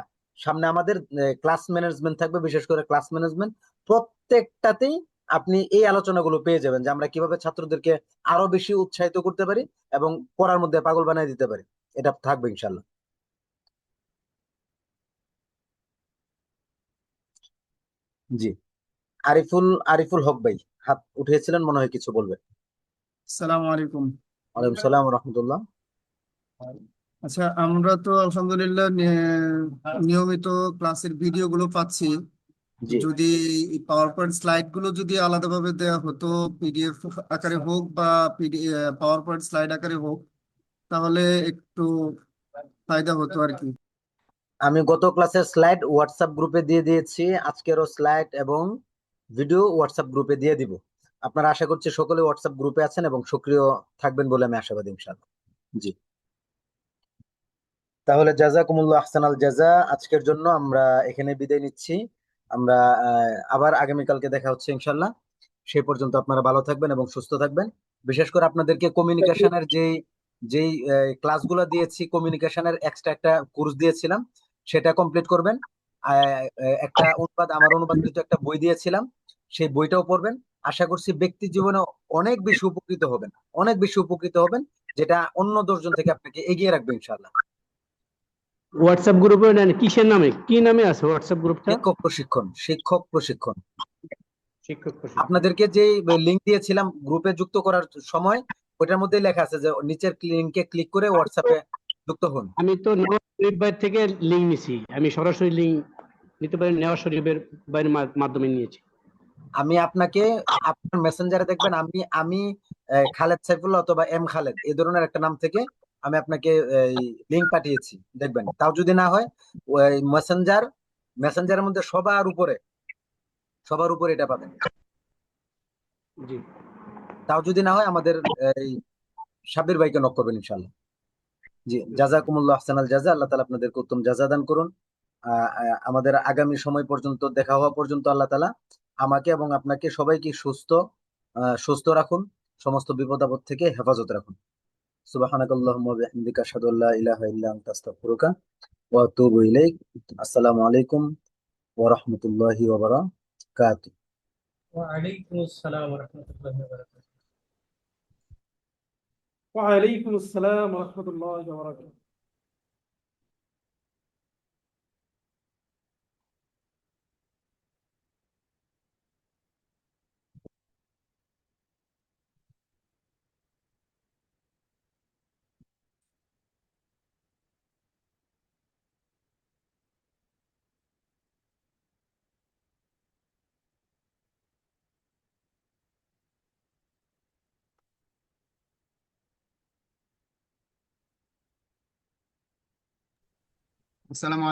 সামনে আমাদের ক্লাস ম্যানেজমেন্ট থাকবে, বিশেষ করে ক্লাস ম্যানেজমেন্ট। প্রত্যেকটাতেই আপনি এই আলোচনাগুলো পেয়ে যাবেন যে আমরা কিভাবে ছাত্রদেরকে আরো বেশি উৎসাহিত করতে পারি এবং পড়ার মধ্যে পাগল বানিয়ে দিতে পারি। এটা থাকবে ইনশাল্লাহ। জি, আরিফুল আরিফুল হক ভাই হাত উঠিয়েছিলেন, মনে হয় কিছু বলবেন। আসসালামু আলাইকুম। ওয়ালাইকুম সালাম রহমতুল্লাহ। আচ্ছা, আমরা তো আলহামদুলিল্লাহ নিয়মিত ক্লাসের ভিডিও গুলো পাচ্ছি। জি, যদি পাওয়ার পয়েন্ট স্লাইড গুলো যদি আলাদাভাবে দেওয়া হতো, পিডিএফ আকারে হোক বা পাওয়ার পয়েন্ট স্লাইড আকারে হোক, তাহলে একটু ফায়দা হতো আর কি। আমি গত ক্লাসের স্লাইড হোয়াটসঅ্যাপ গ্রুপে দিয়ে দিয়েছি, আজকেরও স্লাইড এবং ভিডিও হোয়াটসঅ্যাপ গ্রুপে দিয়ে দিব। আপনারা আশা করছি সকলে হোয়াটসঅ্যাপ গ্রুপে আছেন এবং সক্রিয় থাকবেন বলে আমি আশাবাদী ইনশাআল্লাহ। জি, তাহলে জাযাকুমুল্লাহ আহসানাল জাযা। আজকের জন্য আমরা এখানে বিদায় নিচ্ছি। আমরা আবার আগামীকালকে দেখা হচ্ছে ইনশাআল্লাহ। সেই পর্যন্ত আপনারা ভালো থাকবেন এবং সুস্থ থাকবেন। বিশেষ করে আপনাদেরকে কমিউনিকেশনের যেই যেই ক্লাসগুলো দিয়েছি, কমিউনিকেশনের এক্সট্রা একটা কোর্স দিয়েছিলাম, সেটা কমপ্লিট করবেন। একটা অনুবাদ, আমার অনুবাদকৃত একটা বই দিয়েছিলাম, সেই বইটাও পড়বেন। আশা করছি ব্যক্তি জীবনে অনেক বেশি উপকৃত হবেন, অনেক বেশি উপকৃত হবেন, যেটা অন্য 10 জন থেকে আপনাকে এগিয়ে রাখবে ইনশাআল্লাহ। হোয়াটসঅ্যাপ গ্রুপে নেন, কিসের নামে, কি নামে আছে হোয়াটসঅ্যাপ গ্রুপটা? শিক্ষক প্রশিক্ষণ, শিক্ষক প্রশিক্ষণ। শিক্ষক প্রশিক্ষণ। আপনাদেরকে যে লিংক দিয়েছিলাম গ্রুপে যুক্ত করার সময়, ওটার মধ্যে লেখা আছে যে নিচের লিংকে ক্লিক করে হোয়াটসঅ্যাপে যুক্ত হন। আমি তো নেওয়াজ শরীফ ভাইয়ের থেকে লিঙ্ক নিছি, আমি সরাসরি লিঙ্ক নিতে পারি, নেওয়াজ শরীফের ভাইয়ের মাধ্যমে নিয়েছি। আমি আপনাকে আপনার মেসেঞ্জারে দেখবেন, আমি আমি খালেদ সাইফুল্লাহ অথবা এম খালেদ এই ধরনের একটা নাম থেকে আমি আপনাকে লিংক পাঠিয়েছি, দেখবেন। তাও যদি না হয়, ওই মেসেঞ্জারের মধ্যে সবার উপরে এটা পাবেন। জি, তাও যদি না হয়, আমাদের এই সাব্বির ভাইকে নক করবেন ইনশাআল্লাহ। জি, জাযাকুমুল্লাহ আহসানাল জাযা। আল্লাহ তাআলা আপনাদেরকে উত্তম জাযা দান করুন। আমাদের আগামী সময় পর্যন্ত, দেখা হওয়া পর্যন্ত আল্লাহ তাআলা আমাকে এবং আপনাকে সবাইকে সুস্থ রাখুন, সমস্ত বিপদ আপদ থেকে হেফাজত রাখুন। সুবহানাকাল্লাহুম্মা ওয়া বিহামদিকা আশহাদু আল্লা ইলাহা ইল্লা আনতা আস্তাগফিরুকা ওয়া আতুবু ইলাইক। আসসালামু আলাইকুম ওয়া রাহমাতুল্লাহি ওয়া বারাকাতুহু। ওয়ালাইকুম আসসালাম ওয়া রাহমাতুল্লাহি ওয়া বারাকাতুহু। ওয়ালাইকুম আসসালাম ওয়া রাহমাতুল্লাহি ওয়া বারাকাতুহু। আসসালামু